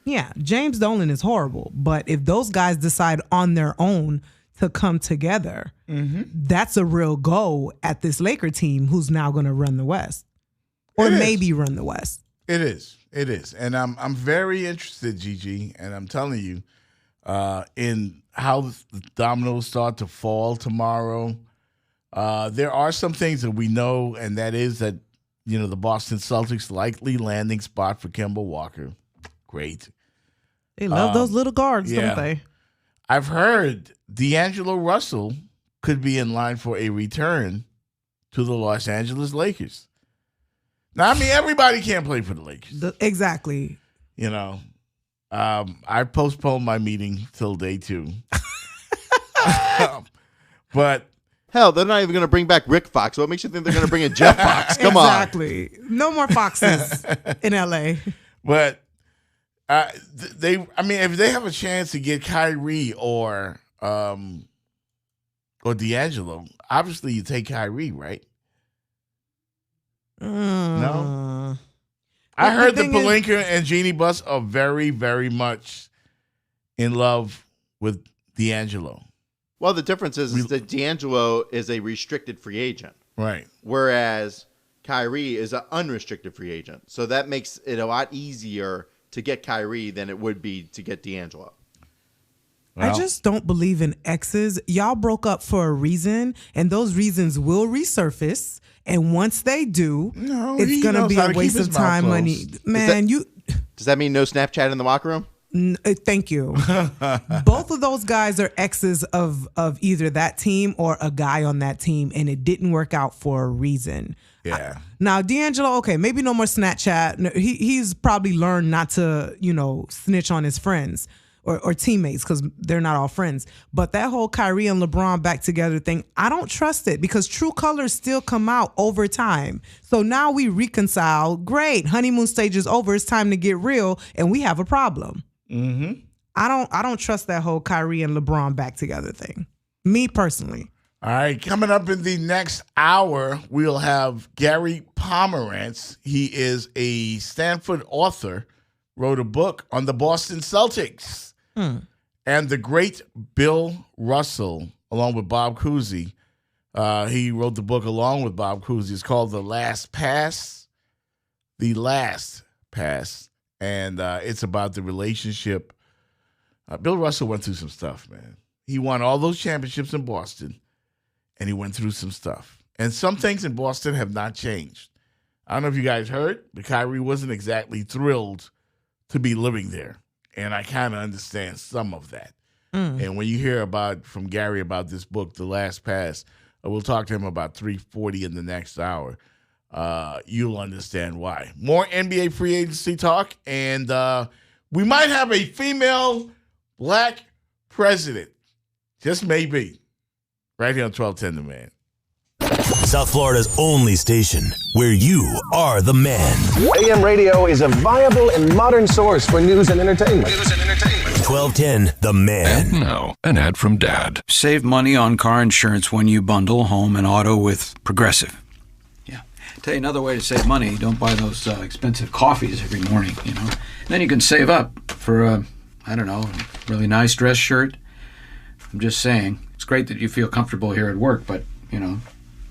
Speaker 4: Yeah, James Dolan is horrible. But if those guys decide on their own to come together, that's a real go at this Laker team who's now going to run the West. Or maybe run the West.
Speaker 3: It is. And I'm very interested, Gigi, and I'm telling you, in how the dominoes start to fall tomorrow. There are some things that we know, and that is that, you know, the Boston Celtics likely landing spot for Kemba Walker. Great.
Speaker 4: They love those little guards, don't they?
Speaker 3: I've heard D'Angelo Russell could be in line for a return to the Los Angeles Lakers. Now, I mean, everybody can't play for the Lakers.
Speaker 4: Exactly.
Speaker 3: You know, I postponed my meeting till day 2. But
Speaker 5: hell, they're not even going to bring back Rick Fox. What makes you think they're going to bring in Jeff Fox? Come on.
Speaker 4: Exactly. No more Foxes in LA.
Speaker 3: But if they have a chance to get Kyrie or D'Angelo, obviously you take Kyrie, right? No. I heard that Pelinka and Jeannie Buss are very, very much in love with D'Angelo.
Speaker 5: Well, the difference is that D'Angelo is a restricted free agent.
Speaker 3: Right.
Speaker 5: Whereas Kyrie is an unrestricted free agent. So that makes it a lot easier to get Kyrie than it would be to get D'Angelo.
Speaker 4: Well, I just don't believe in exes. Y'all broke up for a reason, and those reasons will resurface. And once they do, it's going to be a waste of time, money. Man,
Speaker 5: Does that mean no Snapchat in the locker room?
Speaker 4: Thank you. Both of those guys are exes of either that team or a guy on that team, and it didn't work out for a reason.
Speaker 3: Yeah.
Speaker 4: Now, D'Angelo, okay, maybe no more Snapchat. He's probably learned not to, snitch on his friends or teammates because they're not all friends. But that whole Kyrie and LeBron back together thing, I don't trust it because true colors still come out over time. So now we reconcile. Great. Honeymoon stage is over. It's time to get real, and we have a problem.
Speaker 3: Mm-hmm.
Speaker 4: I don't trust that whole Kyrie and LeBron back together thing. Me personally.
Speaker 3: All right, coming up in the next hour, we'll have Gary Pomerantz. He is a Stanford author, wrote a book on the Boston Celtics. And the great Bill Russell, along with Bob Cousy. He wrote the book along with Bob Cousy. It's called The Last Pass. The Last Pass. And it's about the relationship. Bill Russell went through some stuff, man. He won all those championships in Boston, and he went through some stuff. And some things in Boston have not changed. I don't know if you guys heard, but Kyrie wasn't exactly thrilled to be living there. And I kind of understand some of that. And when you hear from Gary about this book, The Last Pass, we'll talk to him about 3:40 in the next hour. You'll understand why. More NBA free agency talk, and we might have a female black president. Just maybe. Right here on 1210 The Man.
Speaker 1: South Florida's only station where you are the man.
Speaker 16: AM radio is a viable and modern source for news and entertainment.
Speaker 1: 1210 The Man.
Speaker 17: And now, an ad from Dad. Save money on car insurance when you bundle home and auto with Progressive. Yeah. Tell you another way to save money. Don't buy those expensive coffees every morning, Then you can save up for a really nice dress shirt. I'm just saying. It's great that you feel comfortable here at work, but,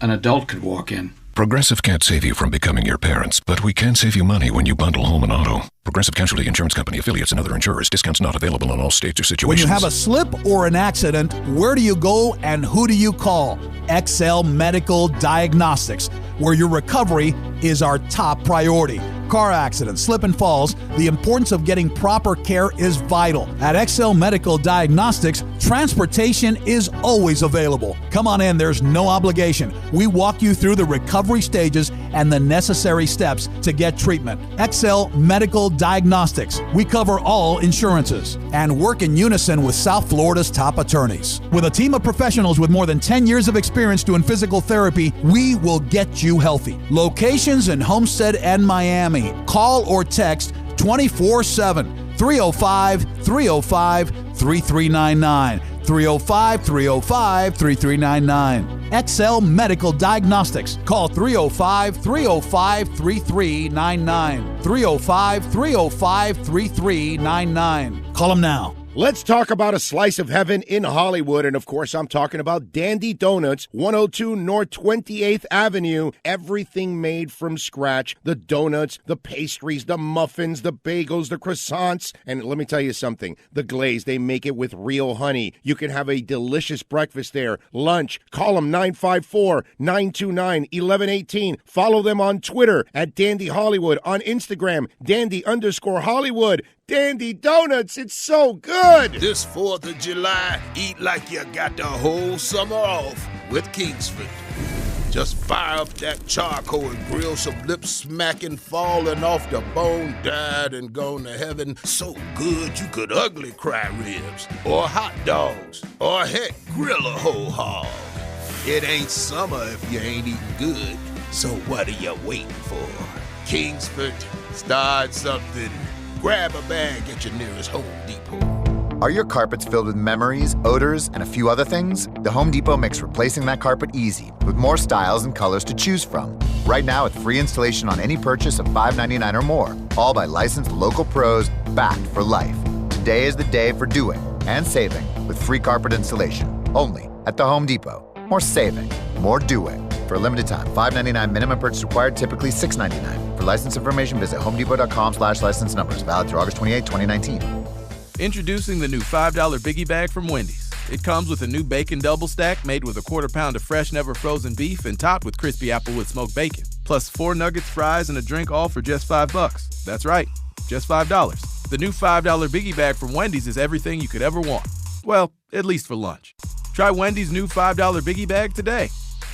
Speaker 17: an adult could walk in.
Speaker 18: Progressive can't save you from becoming your parents, but we can save you money when you bundle home and auto. Progressive Casualty Insurance Company, affiliates, and other insurers. Discounts not available in all states or situations.
Speaker 13: When you have a slip or an accident, where do you go and who do you call? XL Medical Diagnostics, where your recovery is our top priority. Car accidents, slip and falls, the importance of getting proper care is vital. At XL Medical Diagnostics, transportation is always available. Come on in, there's no obligation. We walk you through the recovery stages and the necessary steps to get treatment. XL Medical Diagnostics. We cover all insurances and work in unison with South Florida's top attorneys. With a team of professionals with more than 10 years of experience doing physical therapy, we will get you healthy. Locations in Homestead and Miami. Call or text 24/7 305-305-3399. 305-305-3399. XL Medical Diagnostics. Call 305-305-3399. 305-305-3399. Call them now.
Speaker 10: Let's talk about a slice of heaven in Hollywood. And of course, I'm talking about Dandy Donuts, 102 North 28th Avenue. Everything made from scratch. The donuts, the pastries, the muffins, the bagels, the croissants. And let me tell you something. The glaze, they make it with real honey. You can have a delicious breakfast there. Lunch. Call them 954-929-1118. Follow them on Twitter at Dandy Hollywood. On Instagram, Dandy_Hollywood. Dandy Donuts, it's so good!
Speaker 9: This 4th of July, eat like you got the whole summer off with Kingsford. Just fire up that charcoal and grill some lip smacking, falling off the bone, died and gone to heaven. So good you could ugly cry ribs, or hot dogs, or heck, grill a whole hog. It ain't summer if you ain't eating good. So what are you waiting for? Kingsford, start something. Grab a bag at your nearest Home Depot.
Speaker 12: Are your carpets filled with memories, odors, and a few other things? The Home Depot makes replacing that carpet easy with more styles and colors to choose from. Right now, with free installation on any purchase of $5.99 or more, all by licensed local pros backed for life. Today is the day for doing and saving with free carpet installation. Only at the Home Depot. More saving, more doing. For a limited time, $5.99 minimum purchase required, typically $6.99. For license information, visit homedepot.com/license numbers. Valid through August 28, 2019.
Speaker 8: Introducing the new $5 Biggie Bag from Wendy's. It comes with a new bacon double stack made with a quarter-pound of fresh, never frozen beef and topped with crispy Applewood smoked bacon. Plus 4 nuggets, fries, and a drink, all for just $5. That's right, just $5. The new $5 Biggie Bag from Wendy's is everything you could ever want. Well, at least for lunch. Try Wendy's new $5 Biggie Bag today.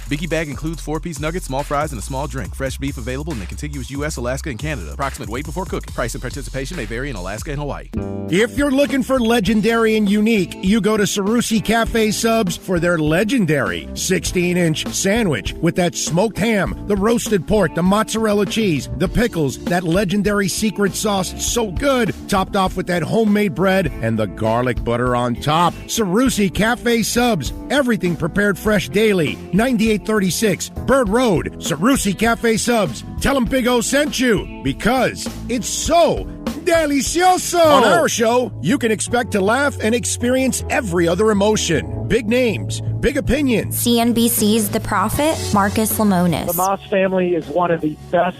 Speaker 8: Biggie Bag includes 4-piece nuggets, small fries, and a small drink. Fresh beef available in the contiguous U.S., Alaska, and Canada. Approximate weight before cooking. Price and participation may vary in Alaska and Hawaii.
Speaker 10: If you're looking for legendary and unique, you go to Cerruti Cafe Subs for their legendary 16-inch sandwich with that smoked ham, the roasted pork, the mozzarella cheese, the pickles, that legendary secret sauce, so good, topped off with that homemade bread and the garlic butter on top. Cerruti Cafe Subs, everything prepared fresh daily. 9836 Bird Road, Cerruti Cafe Subs. Tell them Big O sent you, because it's so delicioso. On our show, you can expect to laugh and experience every other emotion. Big names, big opinions.
Speaker 19: CNBC's The Prophet, Marcus Lemonis.
Speaker 20: The Moss family is one of the best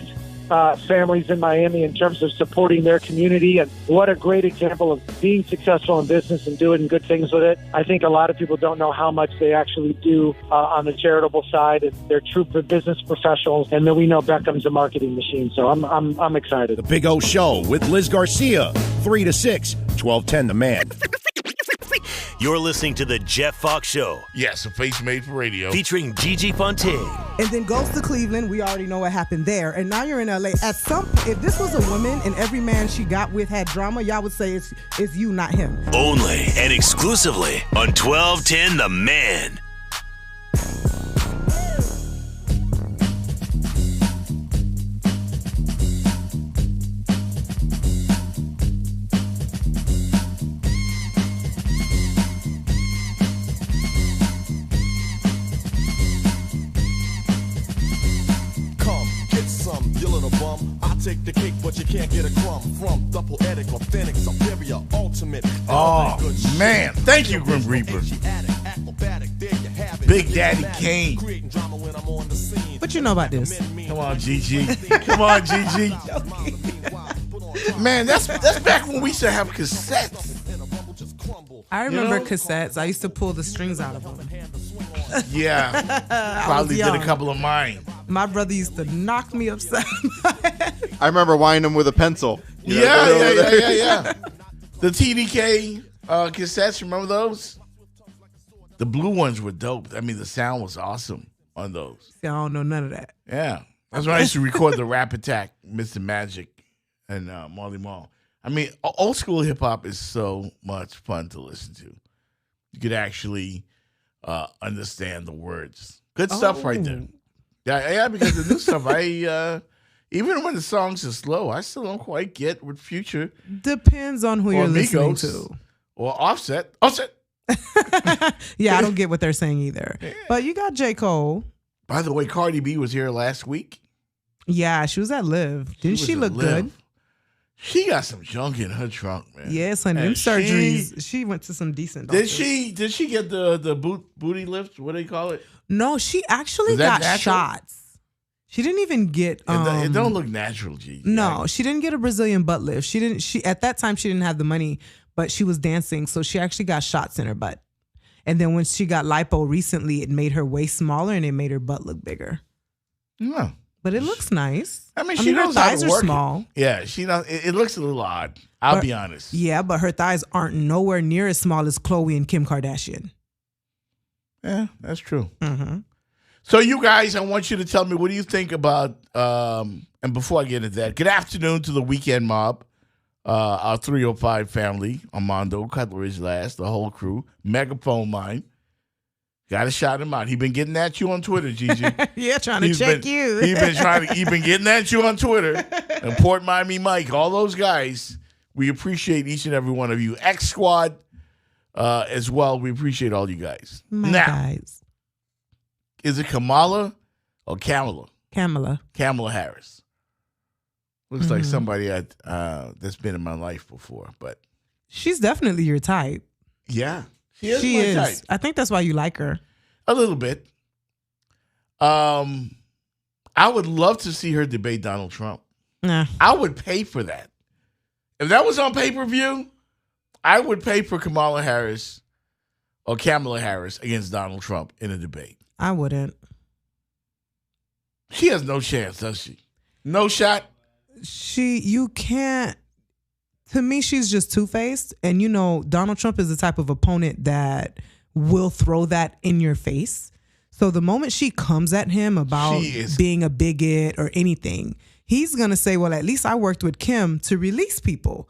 Speaker 20: families in Miami in terms of supporting their community, and what a great example of being successful in business and doing good things with it. I think a lot of people don't know how much they actually do on the charitable side, and they're true business professionals, and then we know Beckham's a marketing machine, so I'm excited.
Speaker 10: The Big O Show with Liz Garcia, 3 to 6, 1210 The Man.
Speaker 1: You're listening to The Jeff Fox Show.
Speaker 3: Yes, a face made for radio.
Speaker 1: Featuring Gigi Fontaine.
Speaker 4: And then goes to Cleveland. We already know what happened there. And now you're in LA. If this was a woman and every man she got with had drama, y'all would say it's you, not him.
Speaker 1: Only and exclusively on 1210 The Man.
Speaker 21: Take the cake, but you can't get a crumb from the poetic, authentic, superior, ultimate.
Speaker 3: Oh, man. Thank you, Grim Reaper. Big Daddy Kane.
Speaker 4: What you know about this?
Speaker 3: Come on, Gigi. Come on, Gigi. Man, that's back when we used to have cassettes.
Speaker 4: I remember cassettes. I used to pull the strings out of them.
Speaker 3: Yeah. Probably did a couple of mine.
Speaker 4: My brother used to knock me upside my head.
Speaker 5: I remember winding them with a pencil.
Speaker 3: Yeah. The TDK cassettes, remember those? The blue ones were dope. I mean, the sound was awesome on those.
Speaker 4: See, I don't know none of that.
Speaker 3: Yeah. That's when I used to record the Rap Attack, Mr. Magic, and Marley Marl. I mean, old school hip hop is so much fun to listen to. You could actually understand the words. Good stuff right there. Yeah, because the new stuff, even when the songs are slow, I still don't quite get what Future.
Speaker 4: Depends on who you're listening to.
Speaker 3: Or Offset.
Speaker 4: Yeah, I don't get what they're saying either. Yeah. But you got J. Cole.
Speaker 3: By the way, Cardi B was here last week.
Speaker 4: Yeah, she was at Live. Didn't she look good?
Speaker 3: She got some junk in her trunk, man.
Speaker 4: Yes, honey. Them surgeries. She went to some decent doctors.
Speaker 3: Did she get the booty lift? What do they call it?
Speaker 4: No, she actually got shots. She didn't even get.
Speaker 3: It don't look natural, G.
Speaker 4: No, she didn't get a Brazilian butt lift. She didn't. She at that time she didn't have the money, but she was dancing, so she actually got shots in her butt. And then when she got lipo recently, it made her waist smaller and it made her butt look bigger.
Speaker 3: No.
Speaker 4: But it looks nice.
Speaker 3: I mean, she knows
Speaker 4: her thighs
Speaker 3: how to work
Speaker 4: are small.
Speaker 3: Yeah, she knows. It looks a little odd. I'll be honest.
Speaker 4: Yeah, but her thighs aren't nowhere near as small as Khloe and Kim Kardashian.
Speaker 3: Yeah, that's true.
Speaker 4: Mm-hmm.
Speaker 3: So you guys, I want you to tell me, what do you think about, and before I get into that, good afternoon to the Weekend Mob, our 305 family, Armando, Cutlery's Last, the whole crew, Megaphone Line. Got to shout him out. He been getting at you on Twitter, Gigi.
Speaker 4: Yeah, trying to check you.
Speaker 3: He been getting at you on Twitter. And Port Miami Mike, all those guys. We appreciate each and every one of you. X Squad as well. We appreciate all you guys.
Speaker 4: Guys.
Speaker 3: Is it Kamala or Kamala?
Speaker 4: Kamala
Speaker 3: Harris. Looks like somebody that's been in my life before, but
Speaker 4: she's definitely your type.
Speaker 3: Yeah. She is my type.
Speaker 4: I think that's why you like her.
Speaker 3: A little bit. I would love to see her debate Donald Trump.
Speaker 4: Nah.
Speaker 3: I would pay for that. If that was on pay-per-view, I would pay for Kamala Harris or Kamala Harris against Donald Trump in a debate.
Speaker 4: I wouldn't.
Speaker 3: She has no chance, does she? No shot?
Speaker 4: You can't. To me, she's just two-faced. And, Donald Trump is the type of opponent that will throw that in your face. So the moment she comes at him about being a bigot or anything, he's going to say, well, at least I worked with Kim to release people.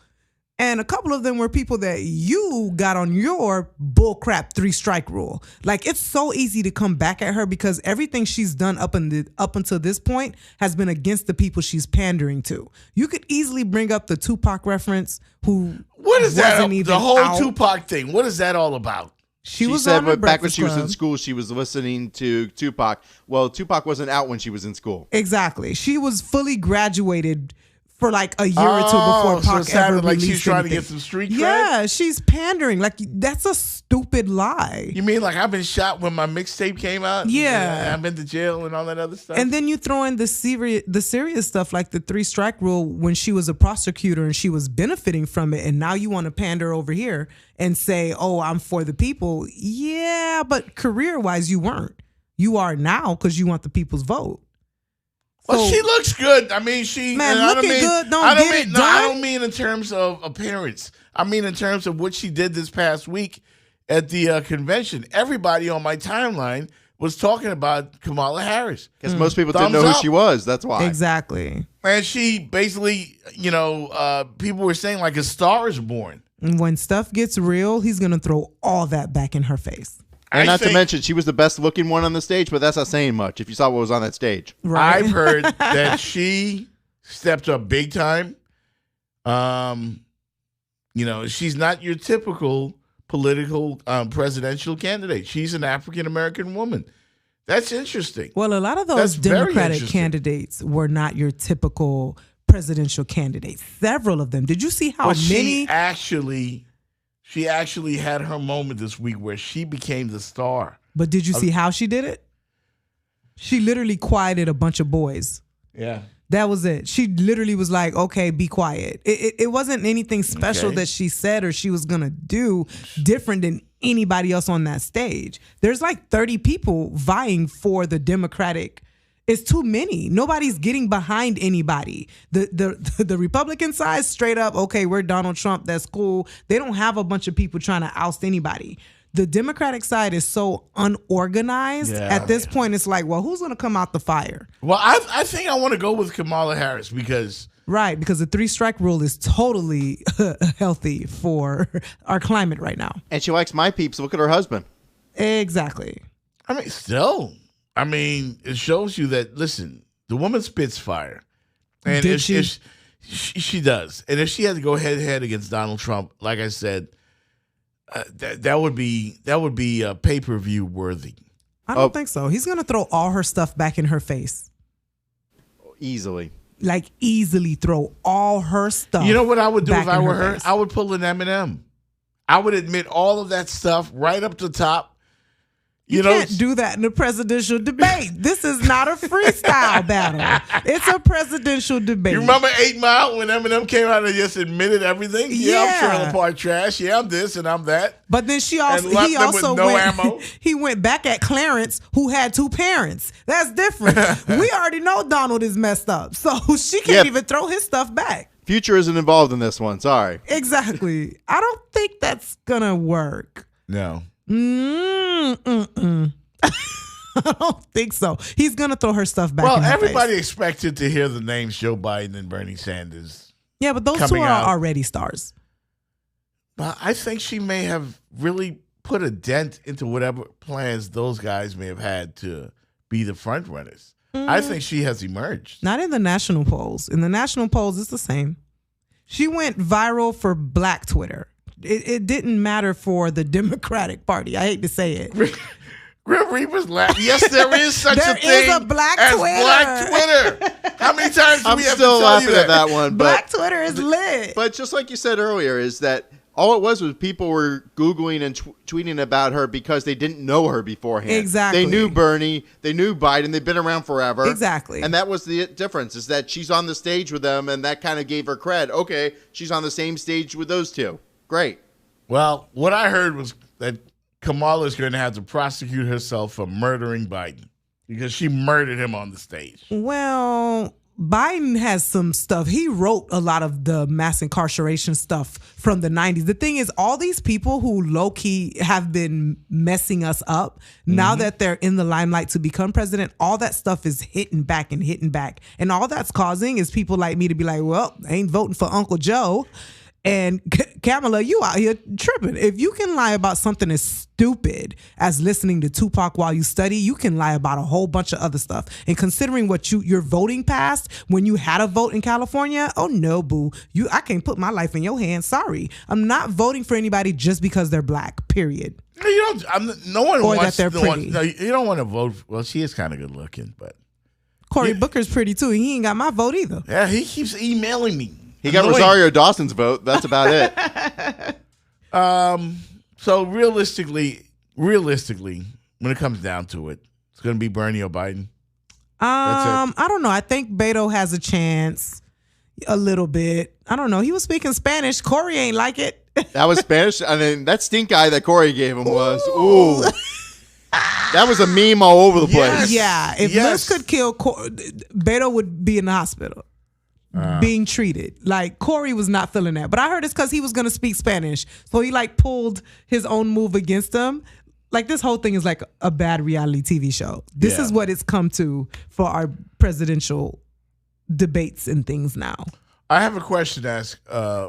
Speaker 4: And a couple of them were people that you got on your bullcrap 3-strike rule. Like, it's so easy to come back at her because everything she's done up until this point has been against the people she's pandering to. You could easily bring up the Tupac reference,
Speaker 3: what is that? The whole Tupac thing. What is that all about?
Speaker 5: She said back when she was in school, she was listening to Tupac. Well, Tupac wasn't out when she was in school.
Speaker 4: Exactly. She was fully graduated for like a year or two before Pac ever
Speaker 3: like
Speaker 4: released
Speaker 3: she's trying
Speaker 4: anything.
Speaker 3: to get some street cred?
Speaker 4: Yeah, she's pandering. Like, that's a stupid lie.
Speaker 3: You mean like I've been shot when my mixtape came out?
Speaker 4: Yeah.
Speaker 3: I've been to jail and all that other stuff?
Speaker 4: And then you throw in the serious stuff like the 3-strike rule when she was a prosecutor and she was benefiting from it, and now you want to pander over here and say, oh, I'm for the people. Yeah, but career-wise, you weren't. You are now because you want the people's vote.
Speaker 3: Well, she looks good. I mean,
Speaker 4: looking good don't get it done.
Speaker 3: I don't mean in terms of appearance. I mean in terms of what she did this past week at the convention. Everybody on my timeline was talking about Kamala Harris.
Speaker 5: Because most people didn't know who she was. That's why.
Speaker 4: Exactly.
Speaker 3: And she basically, people were saying like a star is born.
Speaker 4: When stuff gets real, he's going to throw all that back in her face.
Speaker 5: And not to mention, she was the best looking one on the stage, but that's not saying much if you saw what was on that stage.
Speaker 4: Right.
Speaker 3: I've heard that she stepped up big time. She's not your typical political presidential candidate. She's an African-American woman. That's interesting.
Speaker 4: Well, a lot of those Democratic candidates were not your typical presidential candidates. Several of them. Did you see how many?
Speaker 3: She actually had her moment this week where she became the star.
Speaker 4: But did you see how she did it? She literally quieted a bunch of boys.
Speaker 3: Yeah.
Speaker 4: That was it. She literally was like, okay, be quiet. It wasn't anything special that she said or she was going to do different than anybody else on that stage. There's like 30 people vying for the Democratic. It's too many. Nobody's getting behind anybody. The Republican side, straight up, okay, we're Donald Trump. That's cool. They don't have a bunch of people trying to oust anybody. The Democratic side is so unorganized. At this point, it's like, well, who's going to come out the fire?
Speaker 3: Well, I think I want to go with Kamala Harris because...
Speaker 4: Right, because the 3-strike rule is totally healthy for our climate right now.
Speaker 5: And she likes my peeps. Look at her husband.
Speaker 4: Exactly.
Speaker 3: I mean, still... it shows you that, listen, the woman spits fire. And if she does. And if she had to go head-to-head against Donald Trump, like I said, that would be pay-per-view worthy.
Speaker 4: I don't think so. He's going to throw all her stuff back in her face.
Speaker 5: Easily.
Speaker 4: Like, easily throw all her stuff.
Speaker 3: You know what I would do if I were her?
Speaker 4: Face.
Speaker 3: I would pull an Eminem. I would admit all of that stuff right up the top.
Speaker 4: You can't do that in a presidential debate. This is not a freestyle battle. It's a presidential debate.
Speaker 3: You remember 8 Mile when Eminem came out and just admitted everything? Yeah, I'm trailer park trash. Yeah, I'm this and I'm that.
Speaker 4: But then he also went back at Clarence, who had 2 parents. That's different. We already know Donald is messed up, so she can't even throw his stuff back.
Speaker 5: Future isn't involved in this one. Sorry.
Speaker 4: Exactly. I don't think that's gonna work.
Speaker 3: No.
Speaker 4: I don't think so. He's going to throw her stuff back
Speaker 3: Well,
Speaker 4: in her
Speaker 3: everybody
Speaker 4: face.
Speaker 3: expected to hear the names Joe Biden and Bernie Sanders.
Speaker 4: Yeah, but those two
Speaker 3: coming
Speaker 4: are
Speaker 3: out.
Speaker 4: already stars.
Speaker 3: But I think she may have really put a dent into whatever plans those guys may have had to be the front runners. I think she has emerged.
Speaker 4: Not in the national polls. In the national polls, it's the same. She went viral for Black Twitter. It didn't matter for the Democratic Party. I hate to say it.
Speaker 3: Grim Reaper's laughing. Yes, there is such a thing
Speaker 4: There is a Black
Speaker 3: as
Speaker 4: Twitter.
Speaker 3: Black Twitter. How many times do
Speaker 5: I'm
Speaker 3: we have
Speaker 5: still
Speaker 3: to tell
Speaker 5: laughing
Speaker 3: you
Speaker 5: at that one.
Speaker 4: Black Twitter is lit.
Speaker 5: But just like you said earlier, is that all it was people were Googling and tweeting about her because they didn't know her beforehand.
Speaker 4: Exactly.
Speaker 5: They knew Bernie. They knew Biden. They've been around forever.
Speaker 4: Exactly.
Speaker 5: And that was the difference, is that she's on the stage with them, and that kind of gave her cred. Okay, she's on the same stage with those two. Great.
Speaker 3: Well, what I heard was that Kamala is going to have to prosecute herself for murdering Biden because she murdered him on the stage.
Speaker 4: Well, Biden has some stuff. He wrote a lot of the mass incarceration stuff from the 90s. The thing is, all these people who low-key have been messing us up, now that they're in the limelight to become president, all that stuff is hitting back and hitting back. And all that's causing is people like me to be like, well, I ain't voting for Uncle Joe. And Kamala, you out here tripping. If you can lie about something as stupid as listening to Tupac while you study, you can lie about a whole bunch of other stuff. And considering what you're voting past when you had a vote in California, oh no, boo. I can't put my life in your hands. Sorry. I'm not voting for anybody just because they're black, period.
Speaker 3: No, you don't. No one
Speaker 4: Or
Speaker 3: wants
Speaker 4: that they're pretty.
Speaker 3: No, you don't want to vote. Well, she is kind of good looking, but
Speaker 4: Cory Booker's pretty too. He ain't got my vote either.
Speaker 3: yeah, he keeps emailing me.
Speaker 5: He got Rosario Dawson's vote. That's about it.
Speaker 3: So realistically, when it comes down to it, it's going to be Bernie or Biden.
Speaker 4: I don't know. I think Beto has a chance a little bit. I don't know. He was speaking Spanish. Cory ain't like it.
Speaker 5: That was Spanish. I mean, that stink eye that Cory gave him was, ooh. That was a meme all over the place.
Speaker 4: Yeah. If Liz could kill Beto would be in the hospital. Being treated. Like, Cory was not feeling that. But I heard it's because he was going to speak Spanish. So he pulled his own move against him. Like, this whole thing is like a bad reality TV show. This is what it's come to for our presidential debates and things now.
Speaker 3: I have a question to ask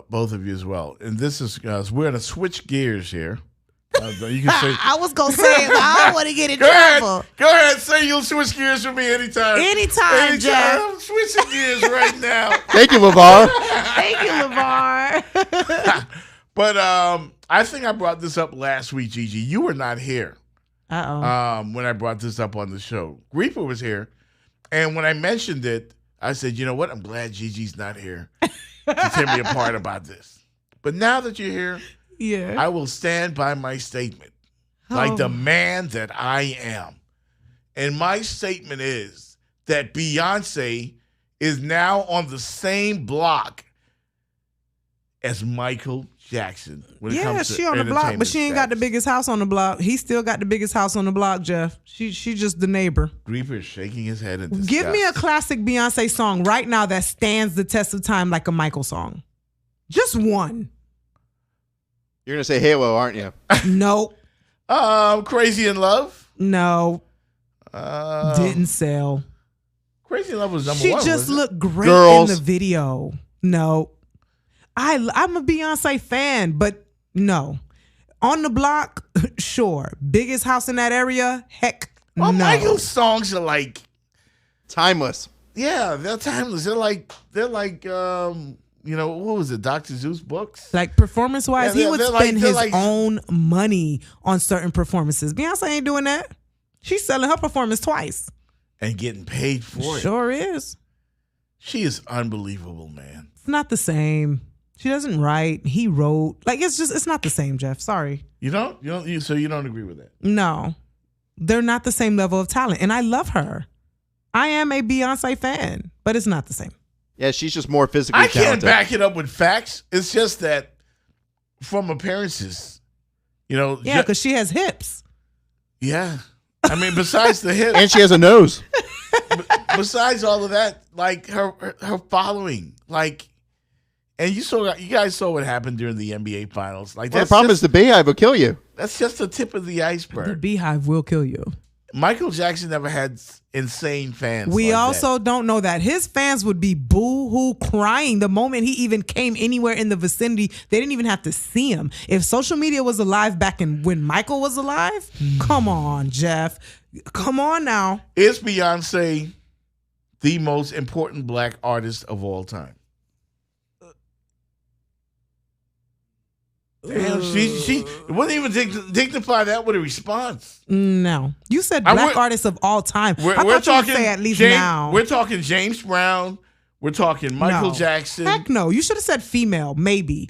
Speaker 3: both of you as well. And this is, we're going to switch gears here. You can say,
Speaker 4: I was going to say it, but I don't want to get in
Speaker 3: go
Speaker 4: trouble.
Speaker 3: Ahead, go ahead. Say you'll switch gears with me anytime.
Speaker 4: Anytime, Jeff.
Speaker 3: I'm switching gears right now.
Speaker 5: Thank you, LeVar.
Speaker 4: Thank you, LeVar.
Speaker 3: But I think I brought this up last week, Gigi. You were not here. When I brought this up on the show. Reaper was here. And when I mentioned it, I said, you know what? I'm glad Gigi's not here to tear me apart about this. But now that you're here, I will stand by my statement like the man that I am. And my statement is that Beyonce is now on the same block as Michael Jackson. When it comes to
Speaker 4: she on the block, but she ain't got the biggest house on the block. He still got the biggest house on the block, Jeff. She just the neighbor.
Speaker 3: Reaper is shaking his head in disgust.
Speaker 4: Give me a classic Beyonce song right now that stands the test of time like a Michael song. Just one.
Speaker 5: You're going to say Halo, aren't you?
Speaker 4: Nope.
Speaker 3: Crazy in Love?
Speaker 4: No. Didn't sell.
Speaker 3: Crazy in Love was number
Speaker 4: she
Speaker 3: one.
Speaker 4: She just looked great
Speaker 5: Girls.
Speaker 4: in the video. No. I'm a Beyonce fan, but no. On the block, sure. Biggest house in that area? Heck no.
Speaker 3: Michael's songs are like
Speaker 5: timeless.
Speaker 3: Yeah, they're timeless. They're like what was it? Dr. Zeus books?
Speaker 4: Like performance-wise, he would spend his
Speaker 3: like,
Speaker 4: own money on certain performances. Beyonce ain't doing that. She's selling her performance twice.
Speaker 3: And getting paid for it.
Speaker 4: Sure is.
Speaker 3: She is unbelievable, man.
Speaker 4: It's not the same. She doesn't write. He wrote. Like, it's not the same, Jeff. Sorry.
Speaker 3: You don't? So you don't agree with that?
Speaker 4: No. They're not the same level of talent. And I love her. I am a Beyonce fan, but it's not the same.
Speaker 5: Yeah, she's just more physically talented.
Speaker 3: I can't back it up with facts. It's just that from appearances,
Speaker 4: Yeah, because she has hips.
Speaker 3: Yeah. I mean, besides the hips.
Speaker 5: And she has a nose.
Speaker 3: Besides all of that, like her following, like, and you guys saw what happened during the NBA finals. Like,
Speaker 5: the problem is the Beehive will kill you.
Speaker 3: That's just the tip of the iceberg.
Speaker 4: The Beehive will kill you.
Speaker 3: Michael Jackson never had insane fans.
Speaker 4: We
Speaker 3: like
Speaker 4: also
Speaker 3: that.
Speaker 4: don't know that his fans would be boo-hoo crying the moment he even came anywhere in the vicinity. They didn't even have to see him. If social media was alive back when Michael was alive, come on, Jeff. Come on now.
Speaker 3: Is Beyonce the most important black artist of all time? Damn, she wouldn't even dignify that with a response.
Speaker 4: No. You said black artists of all time. I thought
Speaker 3: We're
Speaker 4: you
Speaker 3: talking
Speaker 4: would say at least
Speaker 3: James,
Speaker 4: now.
Speaker 3: We're talking James Brown. We're talking Michael
Speaker 4: No.
Speaker 3: Jackson.
Speaker 4: Heck no. You should have said female, maybe.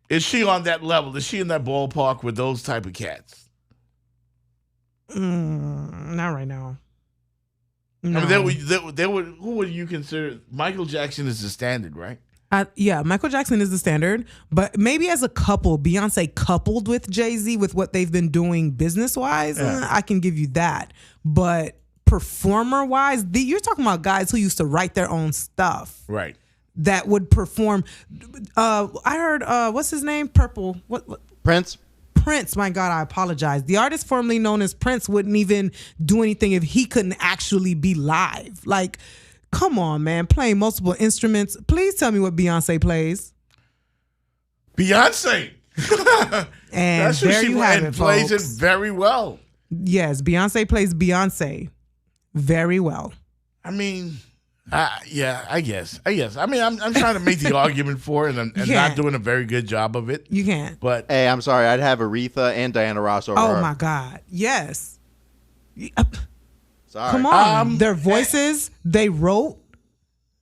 Speaker 3: Is she on that level? Is she in that ballpark with those type of cats?
Speaker 4: Not right now. No.
Speaker 3: I mean, they would. Who would you consider? Michael Jackson is the standard, right?
Speaker 4: Yeah, Michael Jackson is the standard, but maybe as a couple, Beyonce coupled with Jay-Z with what they've been doing business-wise, I can give you that. But performer-wise, you're talking about guys who used to write their own stuff.
Speaker 3: Right.
Speaker 4: That would perform. I heard, what's his name? Purple. What?
Speaker 5: Prince.
Speaker 4: Prince, my God, I apologize. The artist formerly known as Prince wouldn't even do anything if he couldn't actually be live. Like, come on, man, playing multiple instruments. Please tell me what Beyonce plays.
Speaker 3: Beyonce.
Speaker 4: And
Speaker 3: that's what
Speaker 4: there
Speaker 3: she
Speaker 4: you have it,
Speaker 3: plays
Speaker 4: folks.
Speaker 3: it very well.
Speaker 4: Yes, Beyonce plays Beyonce very well.
Speaker 3: I mean, yeah, I guess. I mean, I'm trying to make the argument for it and not doing a very good job of it.
Speaker 4: You can't.
Speaker 3: But
Speaker 5: hey, I'm sorry. I'd have Aretha and Diana Ross over her.
Speaker 4: Oh my God, yes.
Speaker 5: Sorry.
Speaker 4: Come on, their voices they wrote.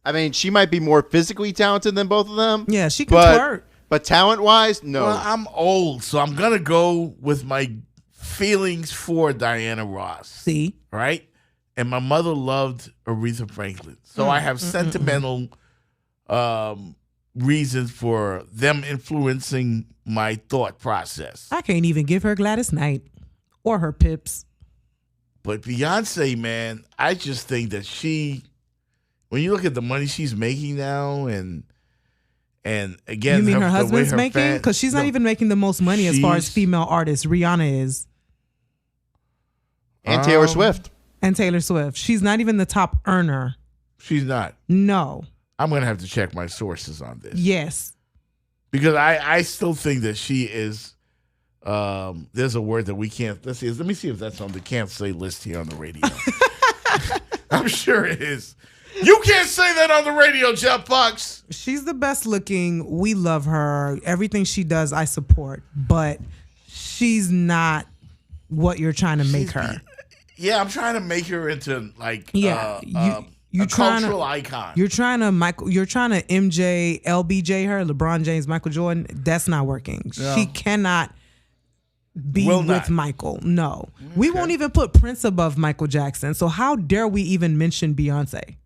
Speaker 5: I mean, she might be more physically talented than both of them.
Speaker 4: Yeah, she can twerk.
Speaker 5: But talent-wise, no.
Speaker 3: Well, I'm old, so I'm gonna go with my feelings for Diana Ross.
Speaker 4: See,
Speaker 3: right? And my mother loved Aretha Franklin, so I have sentimental reasons for them influencing my thought process.
Speaker 4: I can't even give her Gladys Knight or her Pips.
Speaker 3: But Beyonce, man, I just think that when you look at the money she's making now, and again,
Speaker 4: You mean her husband's making? Because she's not
Speaker 3: No.
Speaker 4: even making the most money as far as female artists. Rihanna is.
Speaker 5: And Taylor Swift.
Speaker 4: And Taylor Swift. She's not even the top earner.
Speaker 3: She's not.
Speaker 4: No.
Speaker 3: I'm going to have to check my sources on this.
Speaker 4: Yes.
Speaker 3: Because I still think that she is, there's a word that we can't, let me see if that's on the can't say list here on the radio. I'm sure it is. You can't say that on the radio, Jeff Fox.
Speaker 4: She's the best looking. We love her. Everything she does, I support. But she's not what you're trying to make her.
Speaker 3: Yeah, I'm trying to make her into like
Speaker 4: you
Speaker 3: a cultural icon.
Speaker 4: You're trying to MJ, LBJ her, LeBron James, Michael Jordan. That's not working.
Speaker 3: No.
Speaker 4: She cannot be
Speaker 3: Will
Speaker 4: with
Speaker 3: not.
Speaker 4: Michael. No. We won't even put Prince above Michael Jackson. So how dare we even mention Beyonce?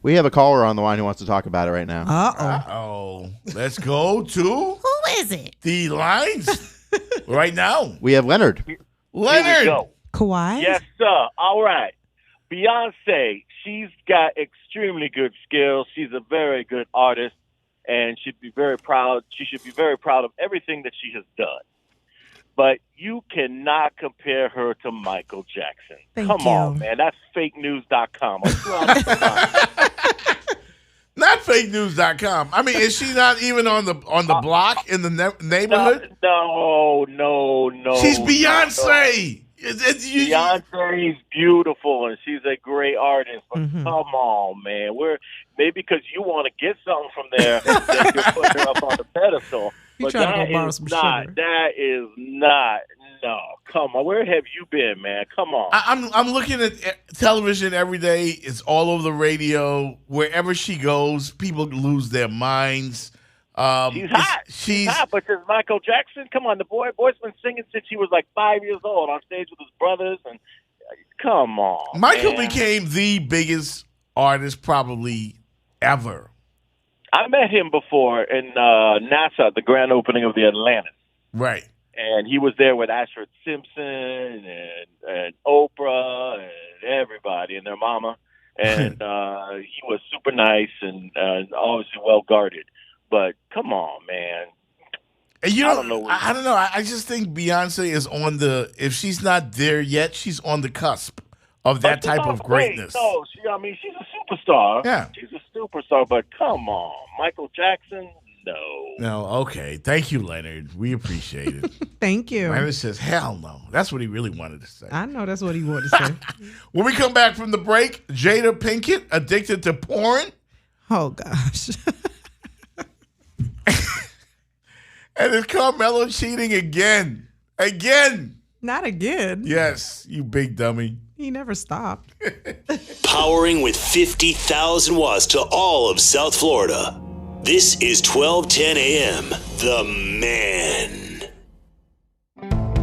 Speaker 5: We have a caller on the line who wants to talk about it right now.
Speaker 3: Uh-oh. Let's go to
Speaker 14: Who is it?
Speaker 3: the lines right now.
Speaker 5: We have Leonard.
Speaker 3: Leonard.
Speaker 2: Here we go.
Speaker 4: Kawhi?
Speaker 2: Yes, sir. All right. Beyonce, she's got extremely good skills. She's a very good artist, and she'd be very proud. She should be very proud of everything that she has done. But you cannot compare her to Michael Jackson. Come on, man. That's fakenews.com.
Speaker 3: Not fakenews.com. I mean, is she not even on the block in the neighborhood?
Speaker 2: No.
Speaker 3: She's Beyonce.
Speaker 2: Beyonce is beautiful, and she's a great artist. But come on, man. Maybe because you want to get something from there, that you're putting her up on the pedestal. But that is not. No, come on. Where have you been, man? Come on.
Speaker 3: I'm looking at television every day. It's all over the radio. Wherever she goes, people lose their minds.
Speaker 2: She's hot. She's hot, but there's Michael Jackson. Come on, the boy's been singing since he was like 5 years old on stage with his brothers. And come on,
Speaker 3: Michael
Speaker 2: man.
Speaker 3: became the biggest artist probably ever.
Speaker 2: I met him before in NASA at the grand opening of the Atlantis.
Speaker 3: Right.
Speaker 2: And he was there with Ashford Simpson and Oprah and everybody and their mama. And he was super nice and obviously well guarded. But come on, man.
Speaker 3: And I don't know. I just think Beyonce is on if she's not there yet, she's on the cusp of that type of greatness.
Speaker 2: No, she's a superstar.
Speaker 3: Yeah.
Speaker 2: She's a superstar, but come on. Michael Jackson, no.
Speaker 3: No, okay. Thank you, Leonard. We appreciate it.
Speaker 4: Thank you.
Speaker 3: Leonard says, hell no. That's what he really wanted to say.
Speaker 4: I know that's what he wanted to say.
Speaker 3: When we come back from the break, Jada Pinkett, addicted to porn.
Speaker 4: Oh, gosh.
Speaker 3: And is Carmelo cheating again? Again.
Speaker 4: Not again.
Speaker 3: Yes, you big dummy.
Speaker 4: He never stopped.
Speaker 1: Powering with 50,000 watts to all of South Florida. This is 1210 AM, The Man.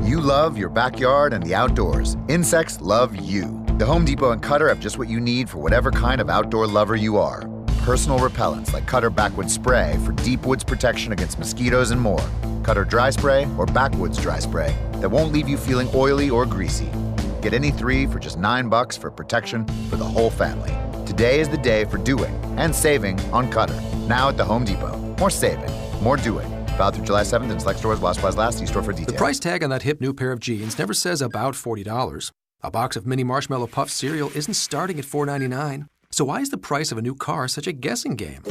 Speaker 12: You love your backyard and the outdoors. Insects love you. The Home Depot and Cutter have just what you need for whatever kind of outdoor lover you are. Personal repellents like Cutter Backwoods Spray for deep woods protection against mosquitoes and more. Cutter Dry Spray or Backwoods Dry Spray that won't leave you feeling oily or greasy. Get any 3 for just $9 for protection for the whole family. Today is the day for doing and saving on Cutter. Now at the Home Depot. More saving, more doing. Valid through July 7th in select stores while supplies last. See store for details.
Speaker 11: The price tag on that hip new pair of jeans never says about $40. A box of mini Marshmallow Puff cereal isn't starting at $4.99. So why is the price of a new car such a guessing game?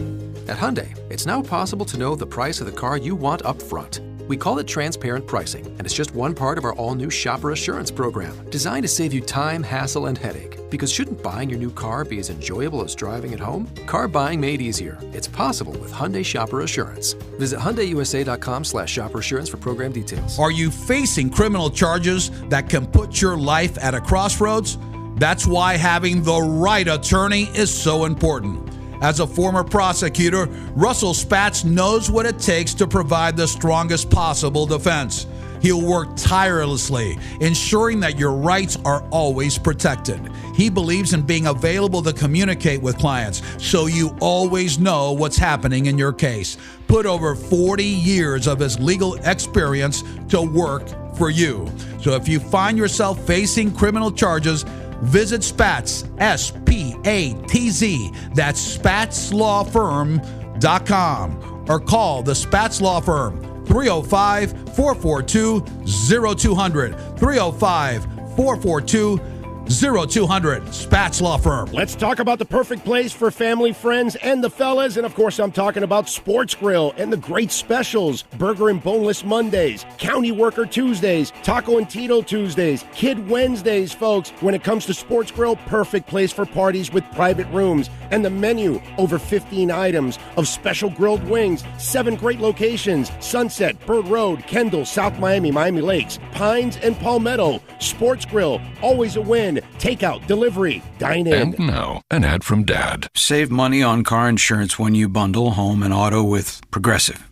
Speaker 11: At Hyundai, it's now possible to know the price of the car you want up front. We call it transparent pricing, and it's just one part of our all-new Shopper Assurance program, designed to save you time, hassle, and headache. Because shouldn't buying your new car be as enjoyable as driving it home? Car buying made easier. It's possible with Hyundai Shopper Assurance. Visit HyundaiUSA.com/Shopper Assurance for program details.
Speaker 13: Are you facing criminal charges that can put your life at a crossroads? That's why having the right attorney is so important. As a former prosecutor, Russell Spatz knows what it takes to provide the strongest possible defense. He'll work tirelessly, ensuring that your rights are always protected. He believes in being available to communicate with clients, so you always know what's happening in your case. Put over 40 years of his legal experience to work for you. So if you find yourself facing criminal charges, visit Spatz, S-P-A-T-Z, that's SpatzLawFirm.com, or call the Spatz Law Firm, 305-442-0200, 305-442-0200, Spatz Law Firm.
Speaker 10: Let's talk about the perfect place for family, friends, and the fellas. And of course, I'm talking about Sports Grill and the great specials. Burger and Boneless Mondays, County Worker Tuesdays, Taco and Tito Tuesdays, Kid Wednesdays, folks. When it comes to Sports Grill, perfect place for parties with private rooms. And the menu, over 15 items of special grilled wings, 7 great locations: Sunset, Bird Road, Kendall, South Miami, Miami Lakes, Pines, and Palmetto. Sports Grill, always a win. Takeout, delivery, dine in.
Speaker 18: And now, an ad from Dad.
Speaker 17: Save money on car insurance when you bundle home and auto with Progressive.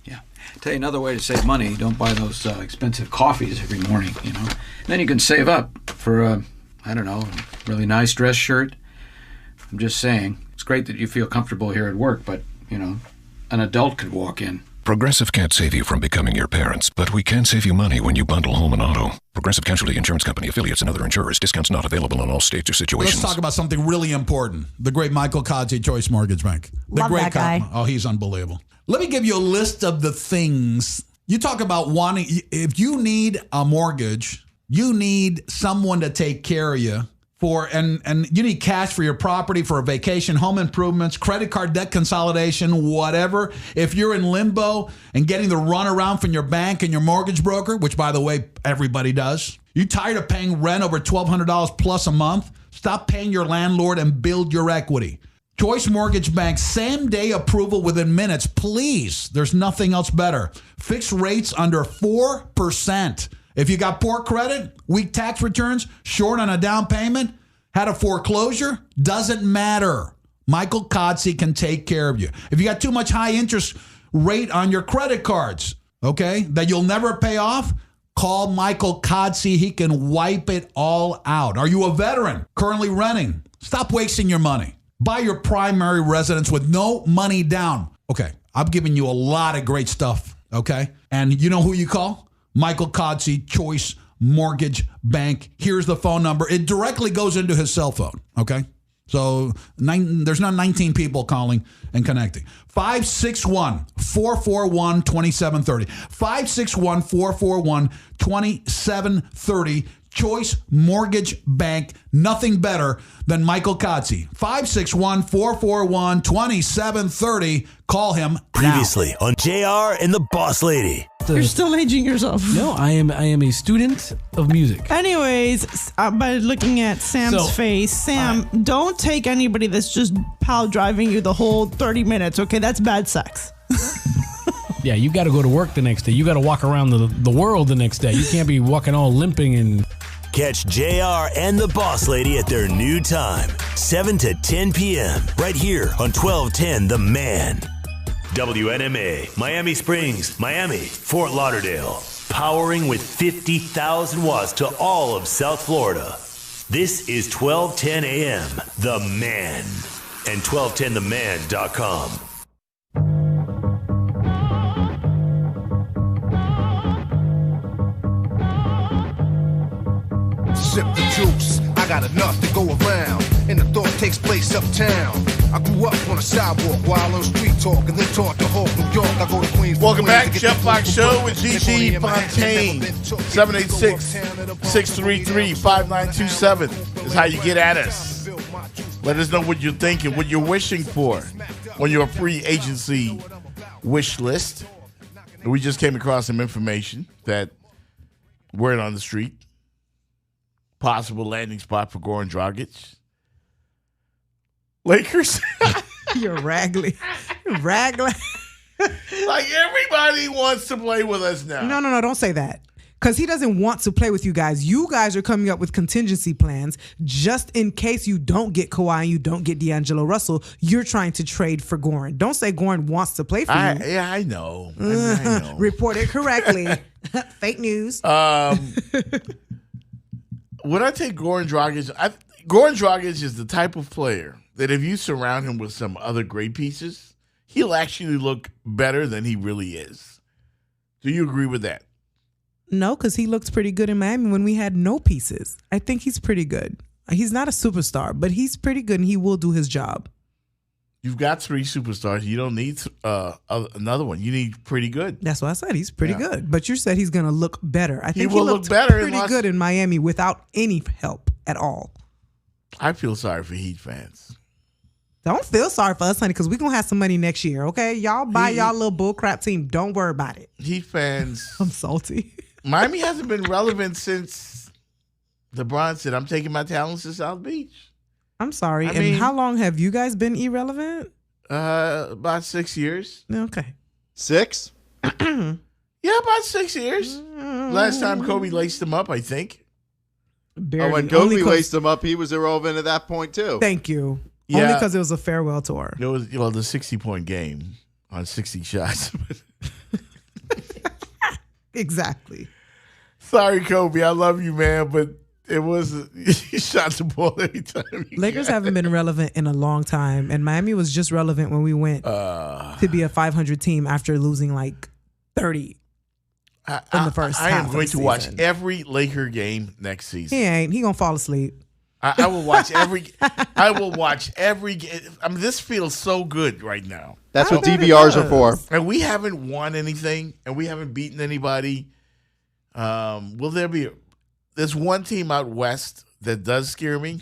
Speaker 17: Yeah. Tell you another way to save money: don't buy those expensive coffees every morning, you know. Then you can save up for a really nice dress shirt. I'm just saying, it's great that you feel comfortable here at work, but, an adult could walk in.
Speaker 18: Progressive can't save you from becoming your parents, but we can save you money when you bundle home and auto. Progressive Casualty Insurance Company, affiliates, and other insurers. Discounts not available in all states or situations.
Speaker 13: Let's talk about something really important. The great Michael Kodzie, Choice Mortgage Bank.
Speaker 14: Love that guy.
Speaker 13: Oh, he's unbelievable. Let me give you a list of the things. You talk about wanting, if you need a mortgage, you need someone to take care of you. And you need cash for your property, for a vacation, home improvements, credit card debt consolidation, whatever. If you're in limbo and getting the runaround from your bank and your mortgage broker, which, by the way, everybody does. You tired of paying rent over $1,200 plus a month? Stop paying your landlord and build your equity. Choice Mortgage Bank, same-day approval within minutes. Please, there's nothing else better. Fixed rates under 4%. If you got poor credit, weak tax returns, short on a down payment, had a foreclosure, doesn't matter. Michael Kodzie can take care of you. If you got too much high interest rate on your credit cards, okay, that you'll never pay off, call Michael Kodzie. He can wipe it all out. Are you a veteran currently renting? Stop wasting your money. Buy your primary residence with no money down. Okay, I'm giving you a lot of great stuff, okay? And you know who you call? Michael Kodzie, Choice Mortgage Bank. Here's the phone number. It directly goes into his cell phone, okay? So there's not 19 people calling and connecting. 561-441-2730. 561-441-2730. Choice Mortgage Bank. Nothing better than Michael Kotze. 561-441-2730. Call him
Speaker 1: Previously on JR and the Boss Lady.
Speaker 6: You're still aging yourself.
Speaker 22: No, I am a student of music.
Speaker 6: Anyways, by looking at Sam's face, Sam, don't take anybody that's just pal driving you the whole 30 minutes, okay? That's bad sex.
Speaker 22: Yeah, you got to go to work the next day. You got to walk around the world the next day. You can't be walking all limping and...
Speaker 1: Catch JR and the Boss Lady at their new time, 7 to 10 p.m. right here on 1210 The Man. WNMA, Miami Springs, Miami, Fort Lauderdale. Powering with 50,000 watts to all of South Florida. This is 1210 AM, The Man. And 1210theman.com.
Speaker 21: Sip the juice, I got enough to go around, and the thought takes place uptown. I grew up on a sidewalk while on street talk, and then taught to Hawk, New York. I go to Queens.
Speaker 3: Welcome back, Jeff Fox Show with Gigi Fontaine. 786-633-5927 is how you get at us. Let us know what you're thinking, what you're wishing for on your free agency wish list. We just came across some information that word on the street. Possible landing spot for Goran Dragic. Lakers.
Speaker 4: You're raggly. Like
Speaker 3: everybody wants to play with us now.
Speaker 4: No, don't say that. Because he doesn't want to play with you guys. You guys are coming up with contingency plans just in case you don't get Kawhi and you don't get D'Angelo Russell. You're trying to trade for Goran. Don't say Goran wants to play for you.
Speaker 3: Yeah, I know. I know.
Speaker 4: Report it correctly. Fake news.
Speaker 3: Would I take Goran Dragic? Goran Dragic is the type of player that if you surround him with some other great pieces, he'll actually look better than he really is. Do you agree with that?
Speaker 4: No, because he looked pretty good in Miami when we had no pieces. I think he's pretty good. He's not a superstar, but he's pretty good and he will do his job.
Speaker 3: You've got 3 superstars. You don't need another one. You need pretty good.
Speaker 4: That's what I said. He's pretty good. But you said he's going to look better. I think
Speaker 3: he will
Speaker 4: looked
Speaker 3: look better
Speaker 4: pretty good in Miami without any help at all.
Speaker 3: I feel sorry for Heat fans.
Speaker 4: Don't feel sorry for us, honey, because we're going to have some money next year, okay? Y'all buy y'all little bullcrap team. Don't worry about it.
Speaker 3: Heat fans.
Speaker 4: I'm salty.
Speaker 3: Miami hasn't been relevant since LeBron said, I'm taking my talents to South Beach.
Speaker 4: I'm sorry. I mean, how long have you guys been irrelevant?
Speaker 3: About 6 years.
Speaker 4: Okay.
Speaker 5: 6?
Speaker 3: Yeah, about 6 years. Last time Kobe laced him up, I think.
Speaker 4: Barely.
Speaker 5: When Kobe laced him up, he was irrelevant at that point, too.
Speaker 4: Thank you.
Speaker 3: Yeah.
Speaker 4: Only because it was a farewell tour.
Speaker 3: It was the 60-point game on 60 shots.
Speaker 4: Exactly.
Speaker 3: Sorry, Kobe. I love you, man, but it was he shot the ball every time.
Speaker 4: Lakers haven't been relevant in a long time, and Miami was just relevant when we went to be a 500 team after losing like 30 in the first half.
Speaker 3: I am going to watch every Laker game next season.
Speaker 4: He ain't. He gonna fall asleep.
Speaker 3: I will watch every. I will watch every game. I mean, this feels so good right now.
Speaker 5: That's what DVRs are for.
Speaker 3: And we haven't won anything, and we haven't beaten anybody. Will there be? There's one team out west that does scare me,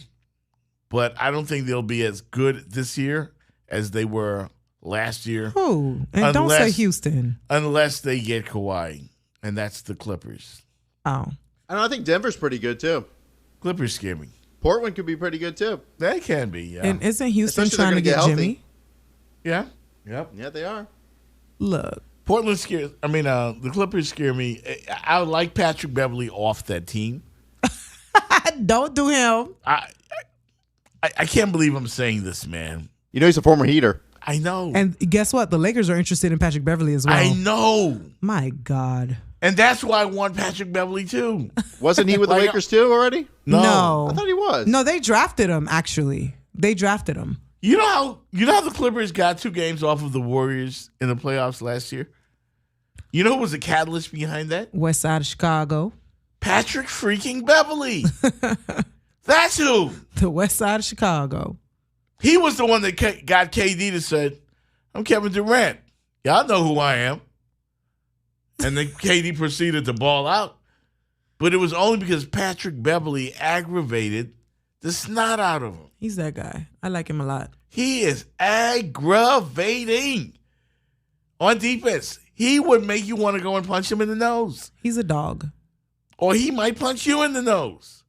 Speaker 3: but I don't think they'll be as good this year as they were last year.
Speaker 4: Who? And don't say Houston.
Speaker 3: Unless they get Kawhi, and that's the Clippers.
Speaker 4: Oh.
Speaker 5: I think Denver's pretty good, too.
Speaker 3: Clippers scare me.
Speaker 5: Portland could be pretty good, too.
Speaker 3: They can be, yeah.
Speaker 4: And isn't Houston
Speaker 5: Especially
Speaker 4: trying to get
Speaker 5: healthy.
Speaker 4: Jimmy?
Speaker 3: Yeah. Yep.
Speaker 5: Yeah, they are.
Speaker 4: Look.
Speaker 3: Portland scares. I mean, the Clippers scare me. I would like Patrick Beverly off that team.
Speaker 4: Don't do him.
Speaker 3: I can't believe I'm saying this, man.
Speaker 5: You know he's a former Heater.
Speaker 3: I know.
Speaker 4: And guess what? The Lakers are interested in Patrick Beverly as well.
Speaker 3: I know.
Speaker 4: My God.
Speaker 3: And that's why I want Patrick Beverly too.
Speaker 5: Wasn't he with the Lakers too already?
Speaker 3: No.
Speaker 5: I thought he was.
Speaker 4: No, they drafted him, actually. They drafted him.
Speaker 3: You know how the Clippers got 2 games off of the Warriors in the playoffs last year? You know who was the catalyst behind that?
Speaker 4: West Side of Chicago.
Speaker 3: Patrick freaking Beverly. That's who.
Speaker 4: The West Side of Chicago.
Speaker 3: He was the one that got KD to say, I'm Kevin Durant. Y'all know who I am. And then KD proceeded to ball out. But it was only because Patrick Beverly aggravated the snot out of him.
Speaker 4: He's that guy. I like him a lot.
Speaker 3: He is aggravating on defense. He would make you want to go and punch him in the nose.
Speaker 4: He's a dog.
Speaker 3: Or he might punch you in the nose.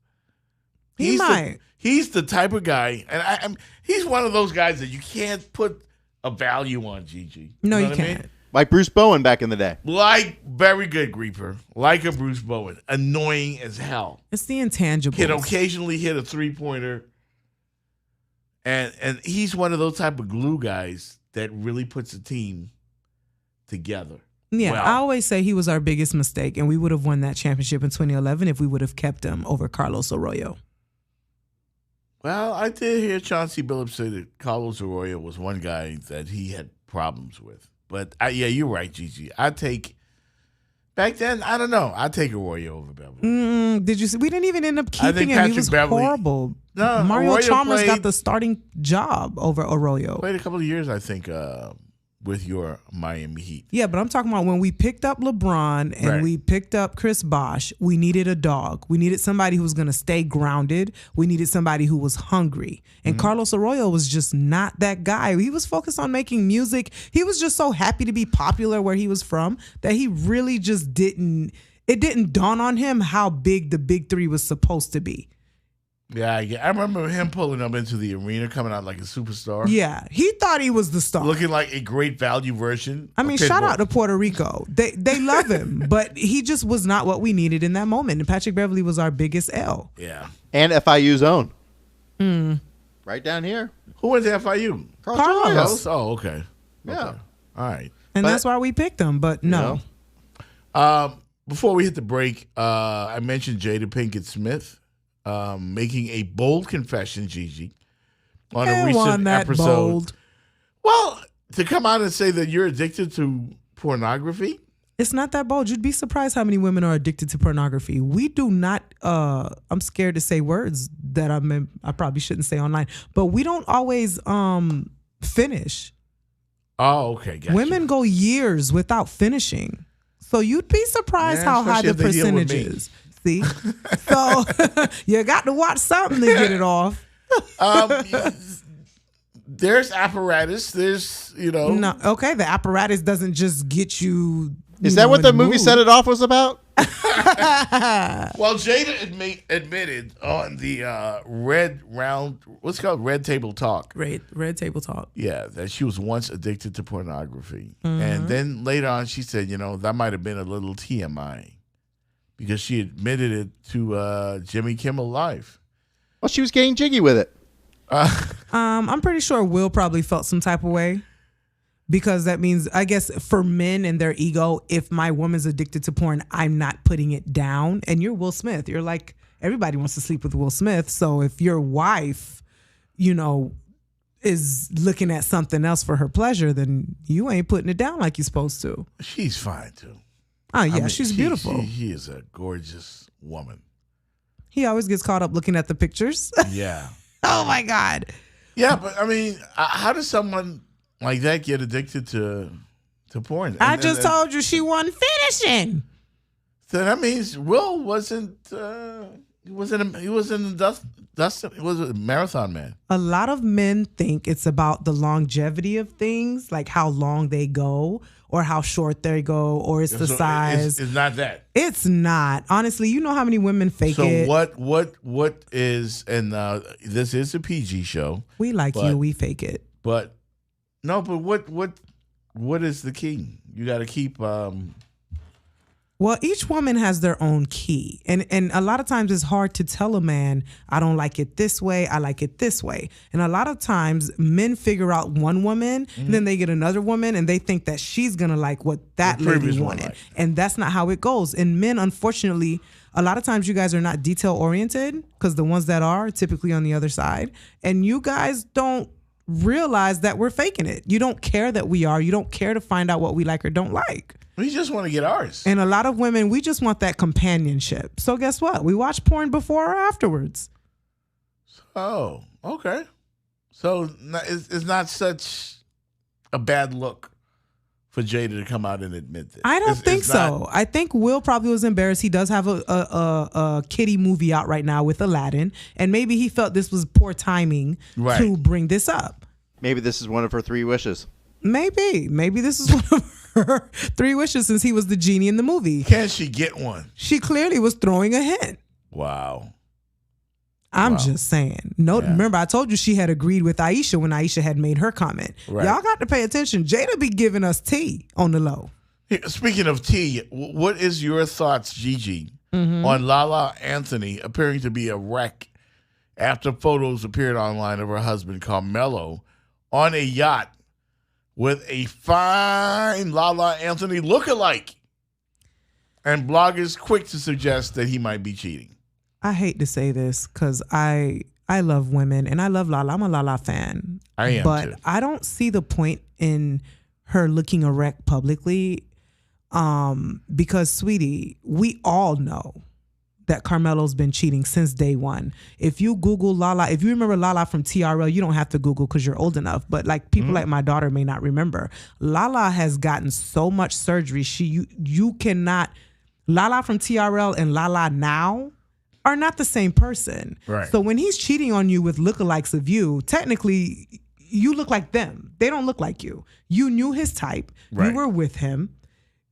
Speaker 4: He might.
Speaker 3: He's the type of guy, and he's one of those guys that you can't put a value on, Gigi.
Speaker 4: No,
Speaker 3: know
Speaker 4: you
Speaker 3: what I
Speaker 4: can't.
Speaker 3: mean?
Speaker 5: Like Bruce Bowen back in the day.
Speaker 3: Very good, Grieper. Like a Bruce Bowen. Annoying as hell.
Speaker 4: It's the intangibles.
Speaker 3: Can occasionally hit a three-pointer. And he's one of those type of glue guys that really puts a team together.
Speaker 4: Yeah,
Speaker 3: well.
Speaker 4: I always say he was our biggest mistake, and we would have won that championship in 2011 if we would have kept him over Carlos Arroyo.
Speaker 3: Well, I did hear Chauncey Billups say that Carlos Arroyo was one guy that he had problems with. But, yeah, you're right, Gigi. Back then, I don't know. I'd take Arroyo over Beverly.
Speaker 4: Did you see? We didn't even end up keeping him.
Speaker 3: Patrick
Speaker 4: He was
Speaker 3: Beverly,
Speaker 4: horrible.
Speaker 3: No,
Speaker 4: Mario
Speaker 3: Arroyo
Speaker 4: Chalmers
Speaker 3: played,
Speaker 4: got the starting job over Arroyo.
Speaker 3: Played a couple of years, I think, with your Miami Heat.
Speaker 4: Yeah, but I'm talking about when we picked up LeBron and we picked up Chris Bosh, we needed a dog. We needed somebody who was going to stay grounded. We needed somebody who was hungry. And Carlos Arroyo was just not that guy. He was focused on making music. He was just so happy to be popular where he was from that he really just didn't dawn on him how big the big three was supposed to be.
Speaker 3: Yeah, I remember him pulling up into the arena, coming out like a superstar.
Speaker 4: Yeah, he thought he was the star.
Speaker 3: Looking like a great value version.
Speaker 4: I mean, shout out to Puerto Rico. They love him, but he just was not what we needed in that moment. And Patrick Beverly was our biggest L.
Speaker 3: Yeah.
Speaker 5: And FIU's own. Right down here.
Speaker 3: Who went to FIU?
Speaker 4: Carlos.
Speaker 3: Oh, okay.
Speaker 5: Yeah.
Speaker 3: Okay. All right.
Speaker 4: And that's why we picked him, but no.
Speaker 3: Before we hit the break, I mentioned Jada Pinkett Smith making a bold confession, Gigi, on a recent episode.
Speaker 4: Bold.
Speaker 3: Well, to come out and say that you're addicted to pornography?
Speaker 4: It's not that bold. You'd be surprised how many women are addicted to pornography. We do not, I'm scared to say words that I probably shouldn't say online, but we don't always finish.
Speaker 3: Oh, okay. Gotcha.
Speaker 4: Women go years without finishing. So you'd be surprised how high the percentage is. See? So you got to watch something to get it off.
Speaker 3: There's apparatus. There's,
Speaker 4: No, okay, the apparatus doesn't just get you.
Speaker 5: Is that what the movie Set It Off was about?
Speaker 3: Well, Jada admitted on the what's it called? Red Table Talk.
Speaker 4: Red Table Talk.
Speaker 3: Yeah, that she was once addicted to pornography. And then later on she said, that might have been a little TMI because she admitted it to Jimmy Kimmel Live.
Speaker 5: Well, she was getting jiggy with it.
Speaker 4: I'm pretty sure Will probably felt some type of way. Because that means, I guess, for men and their ego, if my woman's addicted to porn, I'm not putting it down. And you're Will Smith. You're like, everybody wants to sleep with Will Smith. So if your wife, is looking at something else for her pleasure, then you ain't putting it down like you're supposed to.
Speaker 3: She's fine, too.
Speaker 4: Oh, yeah, she's beautiful.
Speaker 3: She is a gorgeous woman.
Speaker 4: He always gets caught up looking at the pictures.
Speaker 3: Yeah.
Speaker 4: Oh, my God.
Speaker 3: Yeah, but, I mean, how does someone like that get addicted to porn?
Speaker 4: I just told you she wasn't finishing.
Speaker 3: So that means Will wasn't. He was a marathon man.
Speaker 4: A lot of men think it's about the longevity of things, like how long they go, or how short they go, or it's the size.
Speaker 3: It's not that.
Speaker 4: It's not. Honestly, you know how many women fake it.
Speaker 3: So what is? And this is a PG show.
Speaker 4: We like you. We fake it.
Speaker 3: But. No, but what is the key? You got to keep.
Speaker 4: Well, each woman has their own key, and a lot of times it's hard to tell a man, I don't like it this way, I like it this way. And a lot of times men figure out one woman, and then they get another woman, and they think that she's gonna like what that lady wanted, and that's not how it goes. And men, unfortunately, a lot of times you guys are not detail oriented because the ones that are typically on the other side, and you guys don't realize that we're faking it. You don't care that we are. You don't care to find out what we like or don't like.
Speaker 3: We just want to get ours.
Speaker 4: And a lot of women, we just want that companionship. So guess what? We watch porn before or afterwards.
Speaker 3: Oh, okay. So it's not such a bad look for Jada to come out and admit this.
Speaker 4: I don't think so. I think Will probably was embarrassed. He does have a kiddie movie out right now with Aladdin, and maybe he felt this was poor timing to bring this up.
Speaker 5: Maybe this is one of her 3 wishes.
Speaker 4: Maybe this is one of her 3 wishes since he was the genie in the movie.
Speaker 3: Can she get one?
Speaker 4: She clearly was throwing a hint.
Speaker 3: Wow.
Speaker 4: I'm just saying. Remember, I told you she had agreed with Aisha when Aisha had made her comment.
Speaker 3: Right.
Speaker 4: Y'all got to pay attention. Jada be giving us tea on the low.
Speaker 3: Speaking of tea, what is your thoughts, Gigi, on Lala Anthony appearing to be a wreck after photos appeared online of her husband, Carmelo, on a yacht with a fine Lala Anthony lookalike? And bloggers quick to suggest that he might be cheating.
Speaker 4: I hate to say this because I love women and I love Lala. I'm a Lala fan.
Speaker 3: I am
Speaker 4: but
Speaker 3: too.
Speaker 4: I don't see the point in her looking a wreck publicly because, sweetie, we all know that Carmelo's been cheating since day one. If you Google Lala, if you remember Lala from TRL, you don't have to Google because you're old enough. But like people like my daughter may not remember. Lala has gotten so much surgery. You cannot. Lala from TRL and Lala now are not the same person.
Speaker 3: Right.
Speaker 4: So when he's cheating on you with lookalikes of you, technically you look like them. They don't look like you. You knew his type.
Speaker 3: Right.
Speaker 4: You were with him.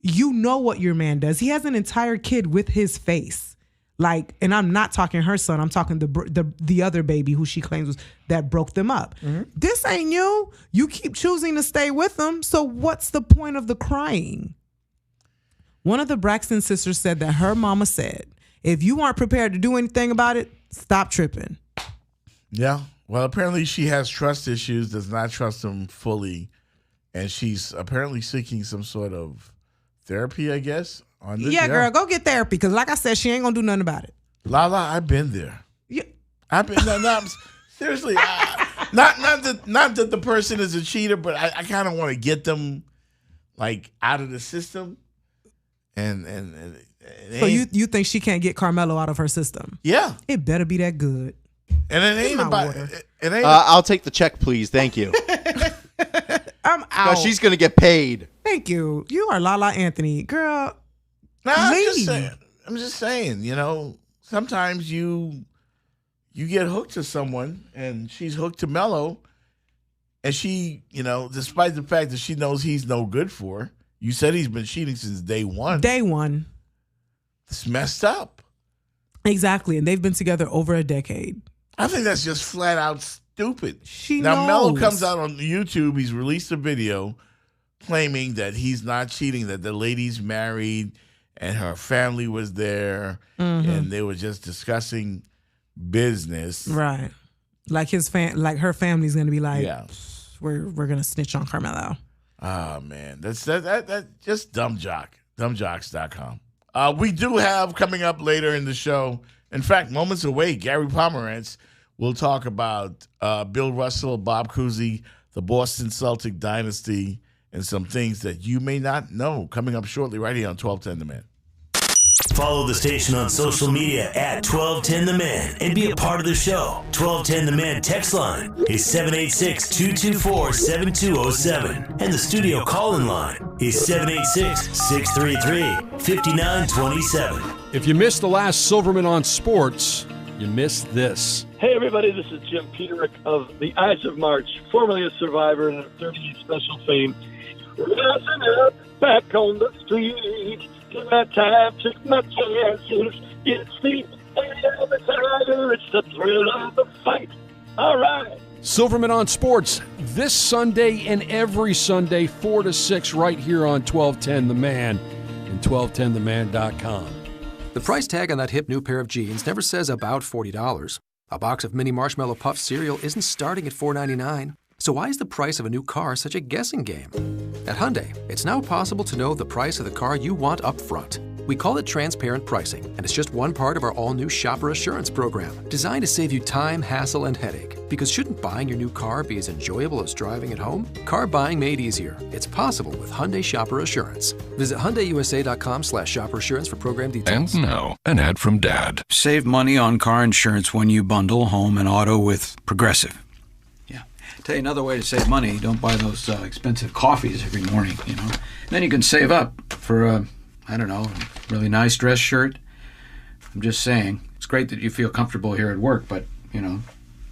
Speaker 4: You know what your man does. He has an entire kid with his face. Like, and I'm not talking her son. I'm talking the other baby who she claims was that broke them up. This ain't you. You keep choosing to stay with them. So what's the point of the crying? One of the Braxton sisters said that her mama said, if you aren't prepared to do anything about it, stop tripping.
Speaker 3: Yeah. Well, apparently she has trust issues, does not trust him fully. And she's apparently seeking some sort of therapy, I guess. On this.
Speaker 4: Yeah, girl, go get therapy. Because like I said, she ain't going to do nothing about it.
Speaker 3: Lala, I've been there.
Speaker 4: Yeah.
Speaker 3: I've been there. Seriously, not that the person is a cheater, but I kind of want to get them like out of the system. And
Speaker 4: so you think she can't get Carmelo out of her system?
Speaker 3: Yeah.
Speaker 4: It better be that good.
Speaker 3: And it ain't about it ain't
Speaker 5: I'll take the check, please. Thank you.
Speaker 4: I'm out.
Speaker 5: No, she's going to get paid.
Speaker 4: Thank you. You are Lala Anthony. Girl.
Speaker 3: No, I'm just saying, you know, sometimes you get hooked to someone and she's hooked to Mello and she, you know, despite the fact that she knows he's no good for her, you said he's been cheating since day one.
Speaker 4: Day one.
Speaker 3: It's messed up.
Speaker 4: Exactly. And they've been together over a decade.
Speaker 3: I think that's just flat out stupid.
Speaker 4: She
Speaker 3: now,
Speaker 4: knows.
Speaker 3: Mello comes out on YouTube. He's released a video claiming that he's not cheating, that the lady's married and her family was there and they were just discussing business.
Speaker 4: Right. Like her family's going to be like,
Speaker 3: yeah,
Speaker 4: we're going to snitch on Carmelo.
Speaker 3: Oh, man. That's just dumbjocks.com. We do have coming up later in the show, in fact, moments away, Gary Pomerantz will talk about Bill Russell, Bob Cousy, the Boston Celtic dynasty, and some things that you may not know coming up shortly right here on 1210 The Man.
Speaker 1: Follow the station on social media at 1210 The Man and be a part of the show. 1210 The Man text line is 786-224-7207. And the studio call-in line is 786-633-5927.
Speaker 7: If you missed the last Silverman on Sports, you missed this.
Speaker 15: Hey, everybody, this is Jim Peterick of the Ides of March, formerly a survivor and a 38 special fame. Rising up back on the street. Take my time, take my chances. It's the air of the tiger. It's the thrill of the fight. All right.
Speaker 7: Silverman on Sports this Sunday and every Sunday, 4 to 6, right here on 1210 The Man and 1210theman.com.
Speaker 11: The price tag on that hip new pair of jeans never says about $40. A box of mini marshmallow puff cereal isn't starting at $4.99. So why is the price of a new car such a guessing game? At Hyundai, it's now possible to know the price of the car you want up front. We call it transparent pricing, and it's just one part of our all-new Shopper Assurance program, designed to save you time, hassle, and headache. Because shouldn't buying your new car be as enjoyable as driving it home? Car buying made easier. It's possible with Hyundai Shopper Assurance. Visit HyundaiUSA.com/Shopper Assurance for program details.
Speaker 18: And now, an ad from Dad.
Speaker 17: Save money on car insurance when you bundle home and auto with Progressive. Tell you another way to save money, don't buy those expensive coffees every morning, you know. Then you can save up for a really nice dress shirt. I'm just saying, it's great that you feel comfortable here at work, but, you know,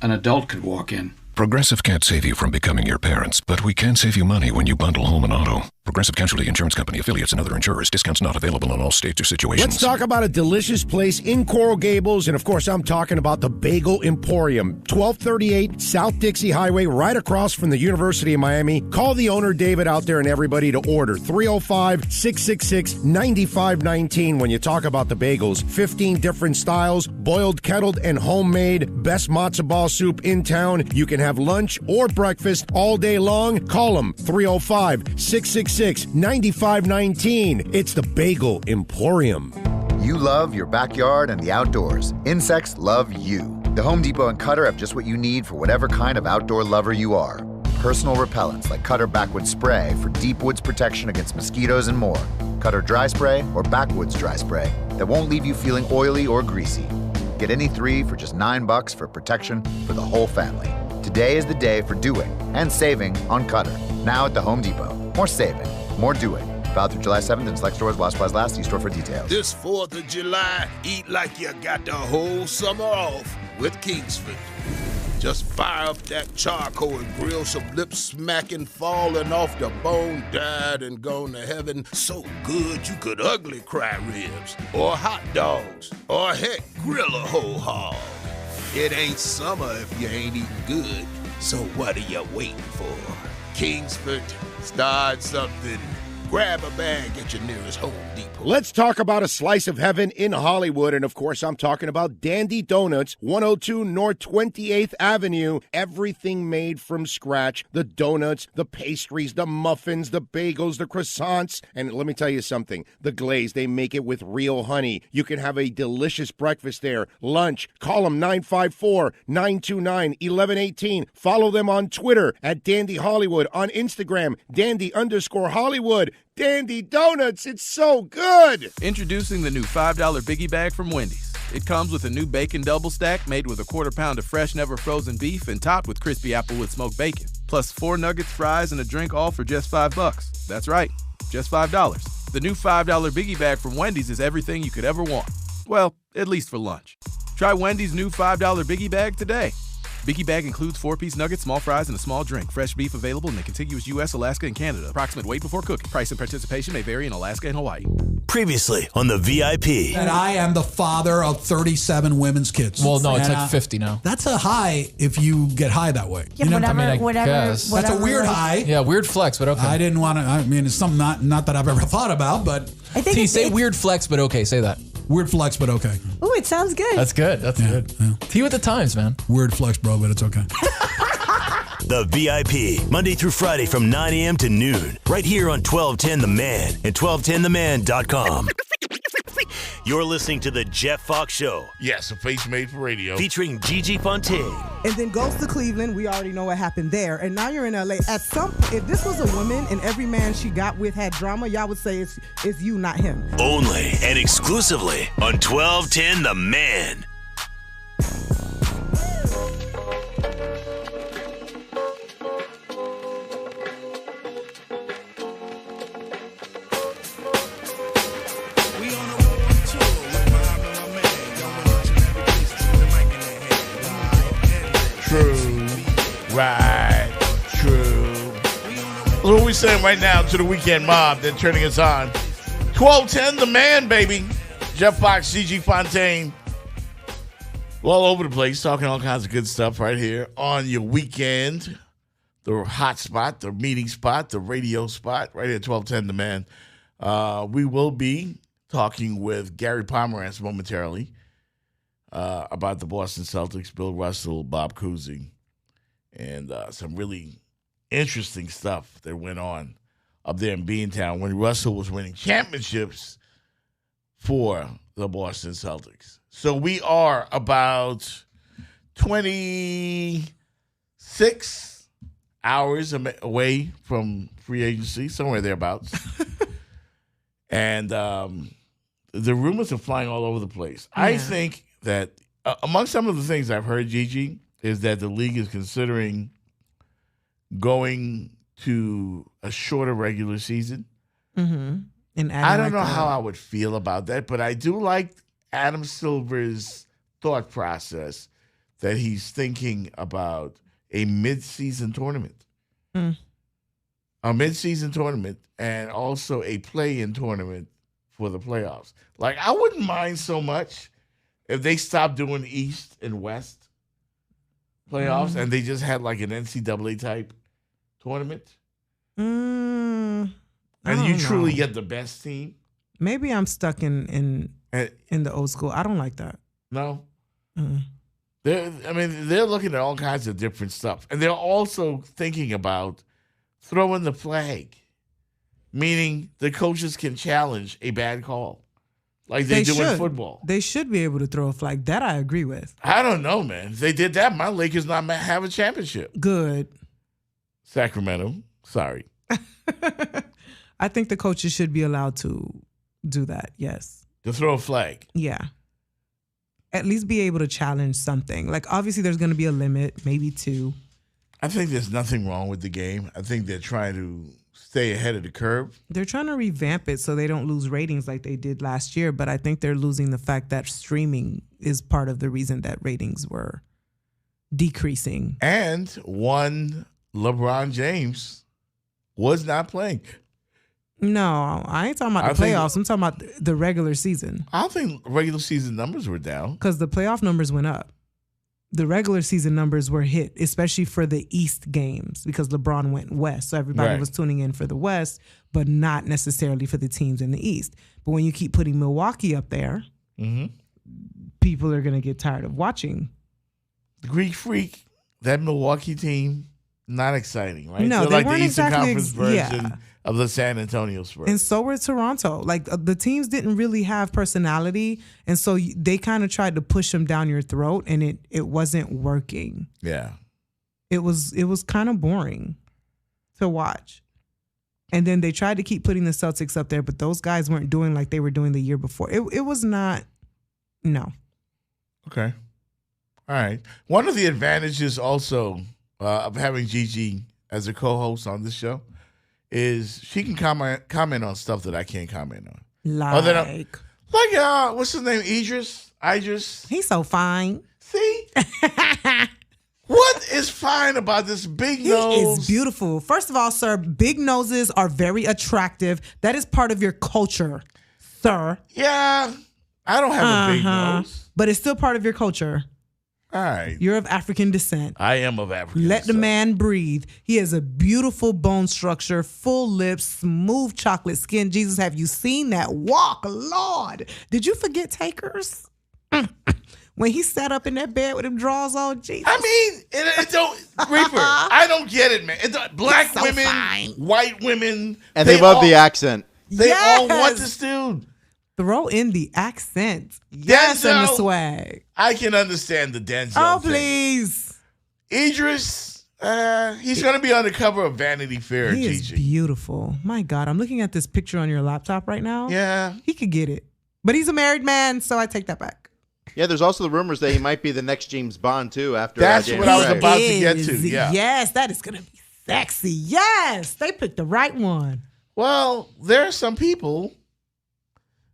Speaker 17: an adult could walk in.
Speaker 18: Progressive can't save you from becoming your parents, but we can save you money when you bundle home and auto. Progressive Casualty Insurance Company, affiliates, and other insurers. Discounts not available in all states or situations.
Speaker 10: Let's talk about a delicious place in Coral Gables, and of course, I'm talking about the Bagel Emporium, 1238 South Dixie Highway, right across from the University of Miami. Call the owner, David, out there and everybody to order 305-666-9519 when you talk about the bagels. 15 different styles, boiled, kettled, and homemade. Best matzo ball soup in town. You can have lunch or breakfast all day long. Call them 305-666-9519. It's the Bagel Emporium.
Speaker 12: You love your backyard and the outdoors. Insects love you. The Home Depot and Cutter have just what you need for whatever kind of outdoor lover you are. Personal repellents like Cutter Backwoods Spray for deep woods protection against mosquitoes and more. Cutter Dry Spray or Backwoods Dry Spray that won't leave you feeling oily or greasy. Get any 3 for just $9 for protection for the whole family. Today is the day for doing and saving on Cutter. Now at the Home Depot. More saving, more doing. Valid through July 7th in select stores while supplies last. See store for details.
Speaker 9: This 4th of July, eat like you got the whole summer off with Kingsford. Just fire up that charcoal and grill some lip smacking, falling off the bone, died and gone to heaven. So good you could ugly cry ribs, or hot dogs, or heck, grill a whole hog. It ain't summer if you ain't eating good. So what are you waiting for? Kingsford, start something. Grab a bag at your nearest Home Depot.
Speaker 10: Let's talk about a slice of heaven in Hollywood. And of course, I'm talking about Dandy Donuts, 102 North 28th Avenue. Everything made from scratch. The donuts, the pastries, the muffins, the bagels, the croissants. And let me tell you something. The glaze, they make it with real honey. You can have a delicious breakfast there. Lunch. Call them 954-929-1118. Follow them on Twitter at Dandy Hollywood. On Instagram, Dandy_Hollywood. Dandy Donuts, it's so good!
Speaker 8: Introducing the new $5 Biggie Bag from Wendy's. It comes with a new bacon double stack made with a quarter-pound of fresh, never frozen beef and topped with crispy Applewood smoked bacon. Plus 4 nuggets, fries, and a drink, all for just $5. That's right, just $5. The new $5 Biggie Bag from Wendy's is everything you could ever want. Well, at least for lunch. Try Wendy's new $5 Biggie Bag today. Biggie Bag includes 4-piece nuggets, small fries, and a small drink. Fresh beef available in the contiguous U.S., Alaska, and Canada. Approximate weight before cooking. Price and participation may vary in Alaska and Hawaii.
Speaker 1: Previously on the VIP.
Speaker 13: And I am the father of 37 women's kids.
Speaker 22: Well, no, it's
Speaker 13: And,
Speaker 22: like 50 now.
Speaker 13: That's a high if you get high that way.
Speaker 14: Yeah, whatever.
Speaker 13: That's a weird high.
Speaker 22: Yeah, weird flex, but okay.
Speaker 13: I didn't want to. I mean, it's something not that I've ever thought about, but
Speaker 14: I think
Speaker 22: T, say weird flex, but okay. Say that.
Speaker 13: Weird flex, but okay.
Speaker 14: Ooh, it sounds good.
Speaker 22: That's good. That's good.
Speaker 13: Yeah.
Speaker 22: T with the times, man.
Speaker 13: Weird flex, bro, but it's okay.
Speaker 1: The VIP, Monday through Friday from 9 a.m. to noon, right here on 1210 The Man and 1210theman.com. You're listening to The Jeff Fox Show.
Speaker 3: Yes, a face made for radio.
Speaker 1: Featuring Gigi Fontaine.
Speaker 4: And then goes to Cleveland. We already know what happened there. And now you're in LA. If this was a woman and every man she got with had drama, y'all would say it's you, not him.
Speaker 1: Only and exclusively on 1210 The Man.
Speaker 3: True. Right. True. That's what we're saying right now to the weekend mob. They're turning us on. 1210 The Man, baby. Jeff Fox, Gigi Fontaine. All over the place, talking all kinds of good stuff right here on your weekend. The hot spot, the meeting spot, the radio spot, right here at 1210 The Man. We will be talking with Gary Pomerantz momentarily about the Boston Celtics, Bill Russell, Bob Cousy, and some really interesting stuff that went on up there in Beantown when Russell was winning championships for the Boston Celtics. So we are about 26 hours away from free agency, somewhere thereabouts. And the rumors are flying all over the place. Yeah. I think that among some of the things I've heard, Gigi, is that the league is considering going to a shorter regular season.
Speaker 4: Mm-hmm. And
Speaker 3: I don't know how I would feel about that, but I do like Adam Silver's thought process that he's thinking about a mid-season tournament. A mid-season tournament and also a play-in tournament for the playoffs. Like, I wouldn't mind so much if they stopped doing East and West playoffs and they just had like an NCAA type tournament. And you truly get the best team.
Speaker 4: Maybe I'm stuck in the old school. I don't like that.
Speaker 3: No. They're looking at all kinds of different stuff. And they're also thinking about throwing the flag, meaning the coaches can challenge a bad call like they do in football.
Speaker 4: They should be able to throw a flag. That I agree with.
Speaker 3: I don't know, man. If they did that, my Lakers not have a championship.
Speaker 4: Good.
Speaker 3: Sacramento. Sorry.
Speaker 4: I think the coaches should be allowed to do that, yes.
Speaker 3: To throw a flag.
Speaker 4: Yeah. At least be able to challenge something. Like, obviously, there's going to be a limit, maybe 2.
Speaker 3: I think there's nothing wrong with the game. I think they're trying to stay ahead of the curve.
Speaker 4: They're trying to revamp it so they don't lose ratings like they did last year, but I think they're losing the fact that streaming is part of the reason that ratings were decreasing.
Speaker 3: And one LeBron James was not playing.
Speaker 4: No, I ain't talking about the playoffs. I'm talking about the regular season.
Speaker 3: I don't think regular season numbers were down.
Speaker 4: Because the playoff numbers went up. The regular season numbers were hit, especially for the East games, because LeBron went West. So everybody was tuning in for the West, but not necessarily for the teams in the East. But when you keep putting Milwaukee up there, people are going to get tired of watching.
Speaker 3: The Greek Freak, that Milwaukee team, not exciting, right?
Speaker 4: No,
Speaker 3: they're
Speaker 4: they
Speaker 3: like
Speaker 4: weren't
Speaker 3: the Eastern
Speaker 4: exactly
Speaker 3: Conference version of the San Antonio Spurs.
Speaker 4: And so were Toronto. Like, the teams didn't really have personality, and so they kind of tried to push them down your throat, and it wasn't working.
Speaker 3: Yeah.
Speaker 4: It was kind of boring to watch. And then they tried to keep putting the Celtics up there, but those guys weren't doing like they were doing the year before. It was not, no.
Speaker 3: Okay. All right. One of the advantages also of having Gigi as a co-host on this show is she can comment on stuff that I can't comment on.
Speaker 4: Like
Speaker 3: what's his name? Idris?
Speaker 4: He's so fine.
Speaker 3: See? What is fine about this big nose?
Speaker 4: He is beautiful. First of all, sir, big noses are very attractive. That is part of your culture, sir.
Speaker 3: Yeah. I don't have a big nose.
Speaker 4: But it's still part of your culture.
Speaker 3: All right.
Speaker 4: You're of African descent.
Speaker 3: I am of African
Speaker 4: Let
Speaker 3: descent.
Speaker 4: the man breathe. He has a beautiful bone structure, full lips, smooth chocolate skin. Jesus, have you seen that walk? Lord. Did you forget Takers? When he sat up in that bed with him drawers on, Jesus.
Speaker 3: I mean, it don't, Reaper, I don't get it, man. Black
Speaker 4: so
Speaker 3: women,
Speaker 4: fine.
Speaker 3: white women.
Speaker 5: And they love the accent.
Speaker 3: They all want this dude.
Speaker 4: Throw in the accent. Yes, and the swag.
Speaker 3: I can understand the Denzel
Speaker 4: Oh,
Speaker 3: thing.
Speaker 4: please.
Speaker 3: Idris, he's going to be on the cover of Vanity Fair,
Speaker 4: He is
Speaker 3: Gigi.
Speaker 4: beautiful. My God, I'm looking at this picture on your laptop right now.
Speaker 3: Yeah.
Speaker 4: He could get it. But he's a married man, so I take that back.
Speaker 5: Yeah, there's also the rumors that he might be the next James Bond, too, after
Speaker 3: That's
Speaker 5: Daniel
Speaker 3: what I was
Speaker 5: Craig.
Speaker 3: about to get to, yeah.
Speaker 4: Yes, that is going to be sexy. Yes, they picked the right one.
Speaker 3: Well, there are some people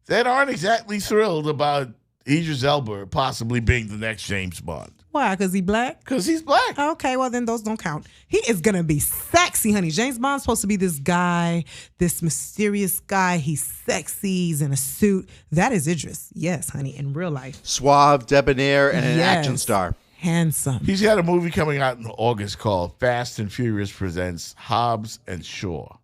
Speaker 3: that aren't exactly thrilled about Idris Elba possibly being the next James Bond.
Speaker 4: Why? Because he black?
Speaker 3: Because he's black.
Speaker 4: Okay, well, then those don't count. He is going to be sexy, honey. James Bond's supposed to be this guy, this mysterious guy. He's sexy. He's in a suit. That is Idris. Yes, honey, in real life.
Speaker 5: Suave, debonair, and an
Speaker 4: Yes.
Speaker 5: action star.
Speaker 4: Handsome.
Speaker 3: He's got a movie coming out in August called Fast and Furious Presents Hobbs and Shaw.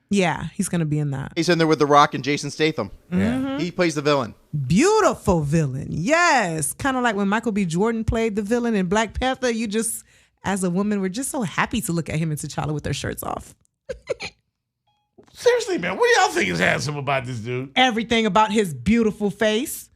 Speaker 4: Yeah, he's going to be in that.
Speaker 5: He's in there with The Rock and Jason Statham.
Speaker 3: Yeah.
Speaker 5: He plays the villain.
Speaker 4: Beautiful villain. Yes. Kind of like when Michael B. Jordan played the villain in Black Panther. You just, as a woman, were just so happy to look at him and T'Challa with their shirts off.
Speaker 3: Seriously, man, what do y'all think is handsome about this dude?
Speaker 4: Everything about his beautiful face.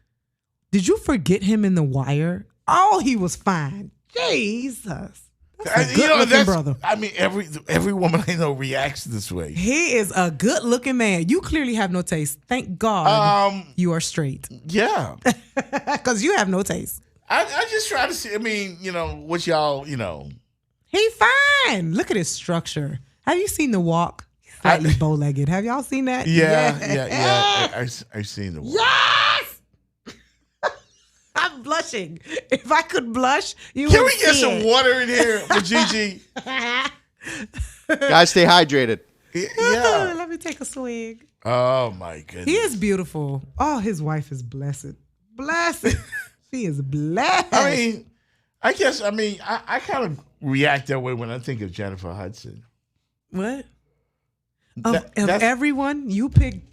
Speaker 4: Did you forget him in The Wire? Oh, he was fine. Jesus. That's a good-looking brother.
Speaker 3: I mean, every woman I know reacts this way.
Speaker 4: He is a good-looking man. You clearly have no taste. Thank God you are straight.
Speaker 3: Yeah.
Speaker 4: Because you have no taste.
Speaker 3: I just try to see, I mean, what y'all,
Speaker 4: He fine. Look at his structure. Have you seen the walk? Slightly bow-legged. Have y'all seen that?
Speaker 3: Yeah. I've seen the walk.
Speaker 4: Yes! I'm blushing. If I could blush, you
Speaker 3: Can
Speaker 4: would
Speaker 3: we get
Speaker 4: see
Speaker 3: some
Speaker 4: it.
Speaker 3: water in here for Gigi?
Speaker 5: Guys, stay hydrated.
Speaker 3: Yeah.
Speaker 4: Let me take a swig.
Speaker 3: Oh, my goodness.
Speaker 4: He is beautiful. Oh, his wife is blessed. Blessed. She is blessed.
Speaker 3: I guess, I kind of react that way when I think of Jennifer Hudson.
Speaker 4: What? Of everyone, you picked.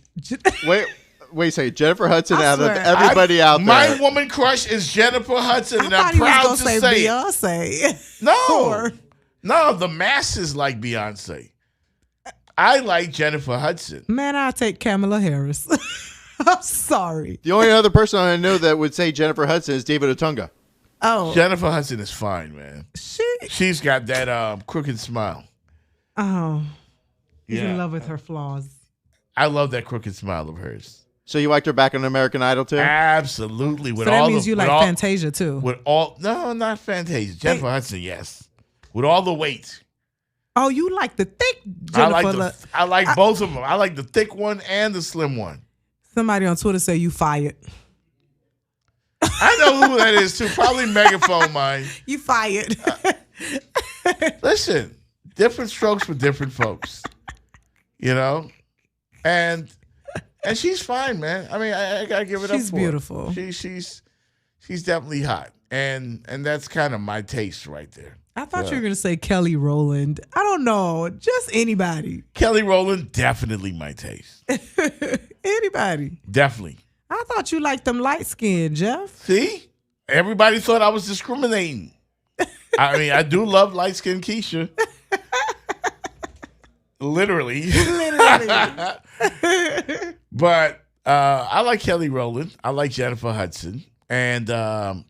Speaker 5: Wait a second. Jennifer Hudson
Speaker 4: I
Speaker 5: out of
Speaker 4: swear.
Speaker 5: everybody out there.
Speaker 3: My woman crush is Jennifer Hudson, and I'm
Speaker 4: thought he was
Speaker 3: proud
Speaker 4: gonna
Speaker 3: to
Speaker 4: say
Speaker 3: say
Speaker 4: Beyonce.
Speaker 3: No, the masses like Beyonce. I like Jennifer Hudson.
Speaker 4: Man, I'll take Kamala Harris. I'm sorry.
Speaker 5: The only other person I know that would say Jennifer Hudson is David Otunga.
Speaker 4: Oh.
Speaker 3: Jennifer Hudson is fine, man. She's got that crooked smile.
Speaker 4: Oh. He's
Speaker 3: Yeah.
Speaker 4: in love with her flaws.
Speaker 3: I love that crooked smile of hers.
Speaker 5: So you liked her back on American Idol too?
Speaker 3: Absolutely.
Speaker 4: So that means you like Fantasia too.
Speaker 3: No, not Fantasia. Jennifer Hudson, yes. With all the weight.
Speaker 4: Oh, you like the thick Jennifer.
Speaker 3: I like both of them. I like the thick one and the slim one.
Speaker 4: Somebody on Twitter say you fired.
Speaker 3: I know who that is too. Probably Megaphone Mine.
Speaker 4: You fired.
Speaker 3: Listen, different strokes for different folks. You know? And she's fine, man. I gotta give it up for her.
Speaker 4: She's beautiful.
Speaker 3: She's definitely hot. And that's kind of my taste right there.
Speaker 4: I thought you were going to say Kelly Rowland. I don't know. Just anybody.
Speaker 3: Kelly Rowland, definitely my taste.
Speaker 4: Anybody.
Speaker 3: Definitely.
Speaker 4: I thought you liked them light skinned, Jeff.
Speaker 3: See? Everybody thought I was discriminating. I do love light skinned Keisha. Literally. But I like Kelly Rowland. I like Jennifer Hudson. And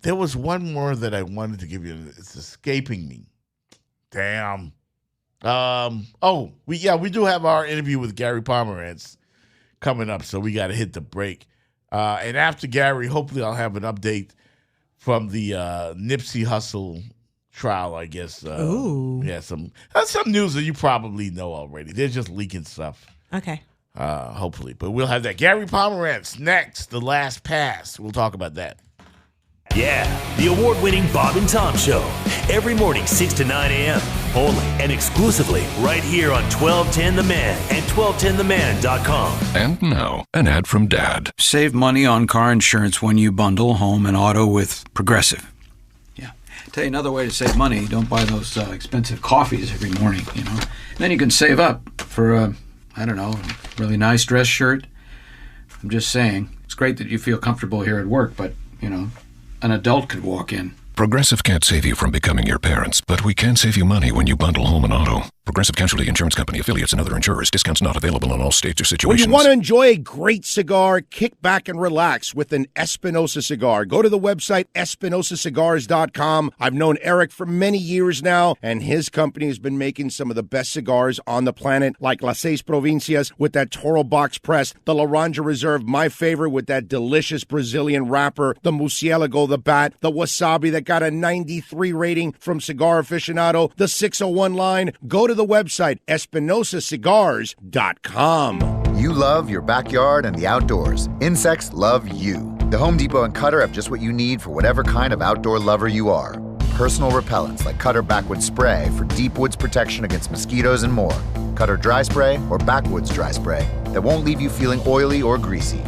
Speaker 3: there was one more that I wanted to give you. It's escaping me. Damn. We do have our interview with Gary Pomerantz coming up, so we got to hit the break. And after Gary, hopefully I'll have an update from the Nipsey Hussle trial, I guess.
Speaker 4: Ooh.
Speaker 3: Yeah, some news that you probably know already. They're just leaking stuff.
Speaker 4: Okay.
Speaker 3: Hopefully. But we'll have that. Gary Pomerantz next, The Last Pass. We'll talk about that.
Speaker 1: Yeah, the award-winning Bob and Tom Show. Every morning, 6 to 9 a.m. Only and exclusively right here on 1210 The Man and 1210theman.com.
Speaker 18: And now, an ad from Dad.
Speaker 17: Save money on car insurance when you bundle home and auto with Progressive. Yeah. Tell you another way to save money, don't buy those expensive coffees every morning, you know. Then you can save up for a really nice dress shirt. I'm just saying, it's great that you feel comfortable here at work, but, an adult could walk in.
Speaker 18: Progressive can't save you from becoming your parents, but we can save you money when you bundle home and auto. Progressive Casualty Insurance Company, affiliates, and other insurers. Discounts not available in all states or
Speaker 10: When
Speaker 18: situations.
Speaker 10: you want to enjoy a great cigar, kick back and relax with an Espinosa cigar. Go to the website EspinosaCigars.com. I've known Eric for many years now, and his company has been making some of the best cigars on the planet, like Las Seis Provincias with that Toro box press, the Laranja Reserve, my favorite, with that delicious Brazilian wrapper, the Murcielago, the bat, the Wasabi that got a 93 rating from Cigar Aficionado, the 601 line. Go to the website EspinosaCigars.com.
Speaker 12: You love your backyard and the outdoors. Insects love you. The Home Depot and Cutter have just what you need for whatever kind of outdoor lover you are. Personal repellents like Cutter Backwoods Spray for deep woods protection against mosquitoes and more. Cutter Dry Spray or Backwoods Dry Spray that won't leave you feeling oily or greasy.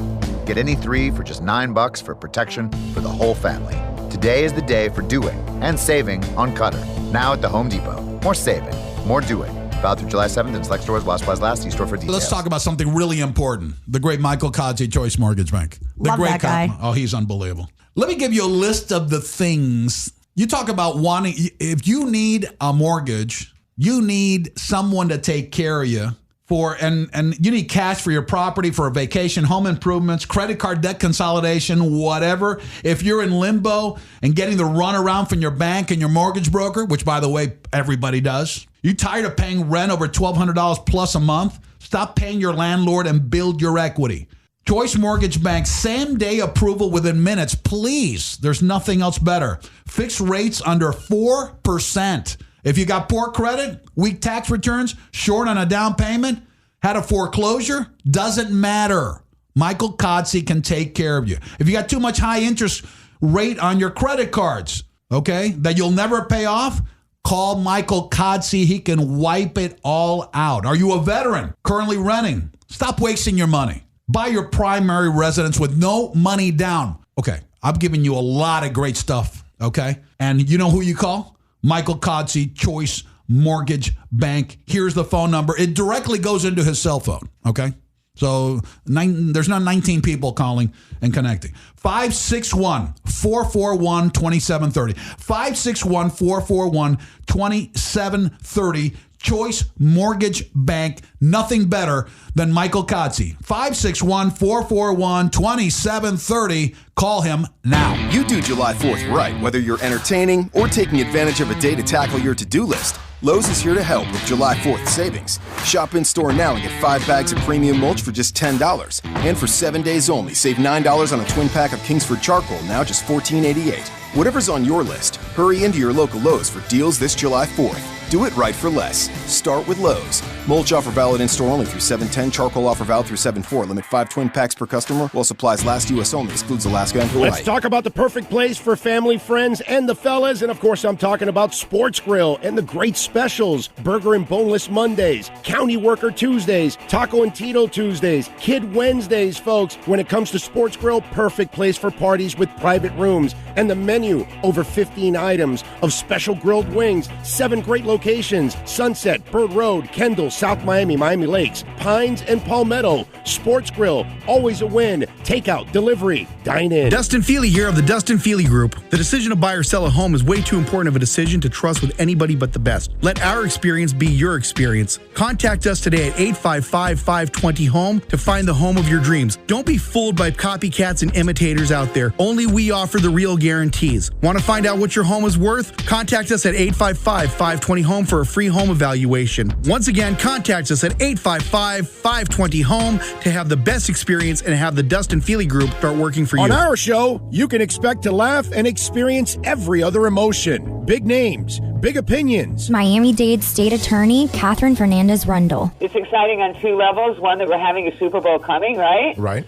Speaker 12: Get any 3 for just $9 for protection for the whole family. Today is the day for doing and saving on Cutter. Now at the Home Depot. More saving, more doing. Valid through July 7th in select stores while supplies last. See store for details.
Speaker 13: Let's talk about something really important. The great Michael Kodzi, Choice Mortgage Bank. The
Speaker 14: Love
Speaker 13: great
Speaker 14: that guy.
Speaker 13: Oh, he's unbelievable. Let me give you a list of the things. You talk about wanting, if you need a mortgage, you need someone to take care of you. And you need cash for your property, for a vacation, home improvements, credit card debt consolidation, whatever. If you're in limbo and getting the runaround from your bank and your mortgage broker, which, by the way, everybody does. You tired of paying rent over $1,200 plus a month? Stop paying your landlord and build your equity. Choice Mortgage Bank, same-day approval within minutes. Please, there's nothing else better. Fixed rates under 4%. If you got poor credit, weak tax returns, short on a down payment, had a foreclosure, doesn't matter. Michael Kodsey can take care of you. If you got too much high interest rate on your credit cards, okay, that you'll never pay off, call Michael Kodsey. He can wipe it all out. Are you a veteran currently renting? Stop wasting your money. Buy your primary residence with no money down. Okay, I'm giving you a lot of great stuff, okay? And you know who you call? Michael Kodsey, Choice Mortgage Bank. Here's the phone number. It directly goes into his cell phone, okay? So there's not 19 people calling and connecting. 561-441-2730. 561-441-2730. Choice Mortgage Bank. Nothing better than Michael Kodsey. 561-441-2730. Call him now.
Speaker 16: You do July 4th right, whether you're entertaining or taking advantage of a day to tackle your to-do list. Lowe's is here to help with July 4th savings. Shop in-store now and get 5 bags of premium mulch for just $10. And for 7 days only, save $9 on a twin pack of Kingsford charcoal, now just $14.88. Whatever's on your list, hurry into your local Lowe's for deals this July 4th. Do it right for less. Start with Lowe's. Mulch offer valid in-store only through 7/10. Charcoal offer valid through 7/4. Limit 5 twin packs per customer. While supplies last. U.S. only. Excludes Alaska and Hawaii.
Speaker 10: Let's talk about the perfect place for family, friends, and the fellas. And, of course, I'm talking about Sports Grill and the great specials. Burger and Boneless Mondays, County Worker Tuesdays, Taco and Tito Tuesdays, Kid Wednesdays, folks. When it comes to Sports Grill, perfect place for parties with private rooms. And the menu, over 15 items of special grilled wings, 7 great locations: Sunset, Bird Road, Kendall, South Miami, Miami Lakes, Pines, and Palmetto. Sports Grill, always a win. Takeout, delivery, dine in.
Speaker 19: Dustin Feely here of the Dustin Feely Group. The decision to buy or sell a home is way too important of a decision to trust with anybody but the best. Let our experience be your experience. Contact us today at 855-520-HOME to find the home of your dreams. Don't be fooled by copycats and imitators out there. Only we offer the real guarantees. Want to find out what your home is worth? Contact us at 855-520-HOME for a free home evaluation. Once again, contact us at 855-520-HOME to have the best experience and have the Dustin Feely Group start working for you.
Speaker 10: On our show, you can expect to laugh and experience every other emotion. Big names, big opinions.
Speaker 23: Miami-Dade State Attorney Catherine Fernandez-Rundle.
Speaker 24: It's exciting on 2 levels. One, that we're having a Super Bowl coming, right?
Speaker 10: Right.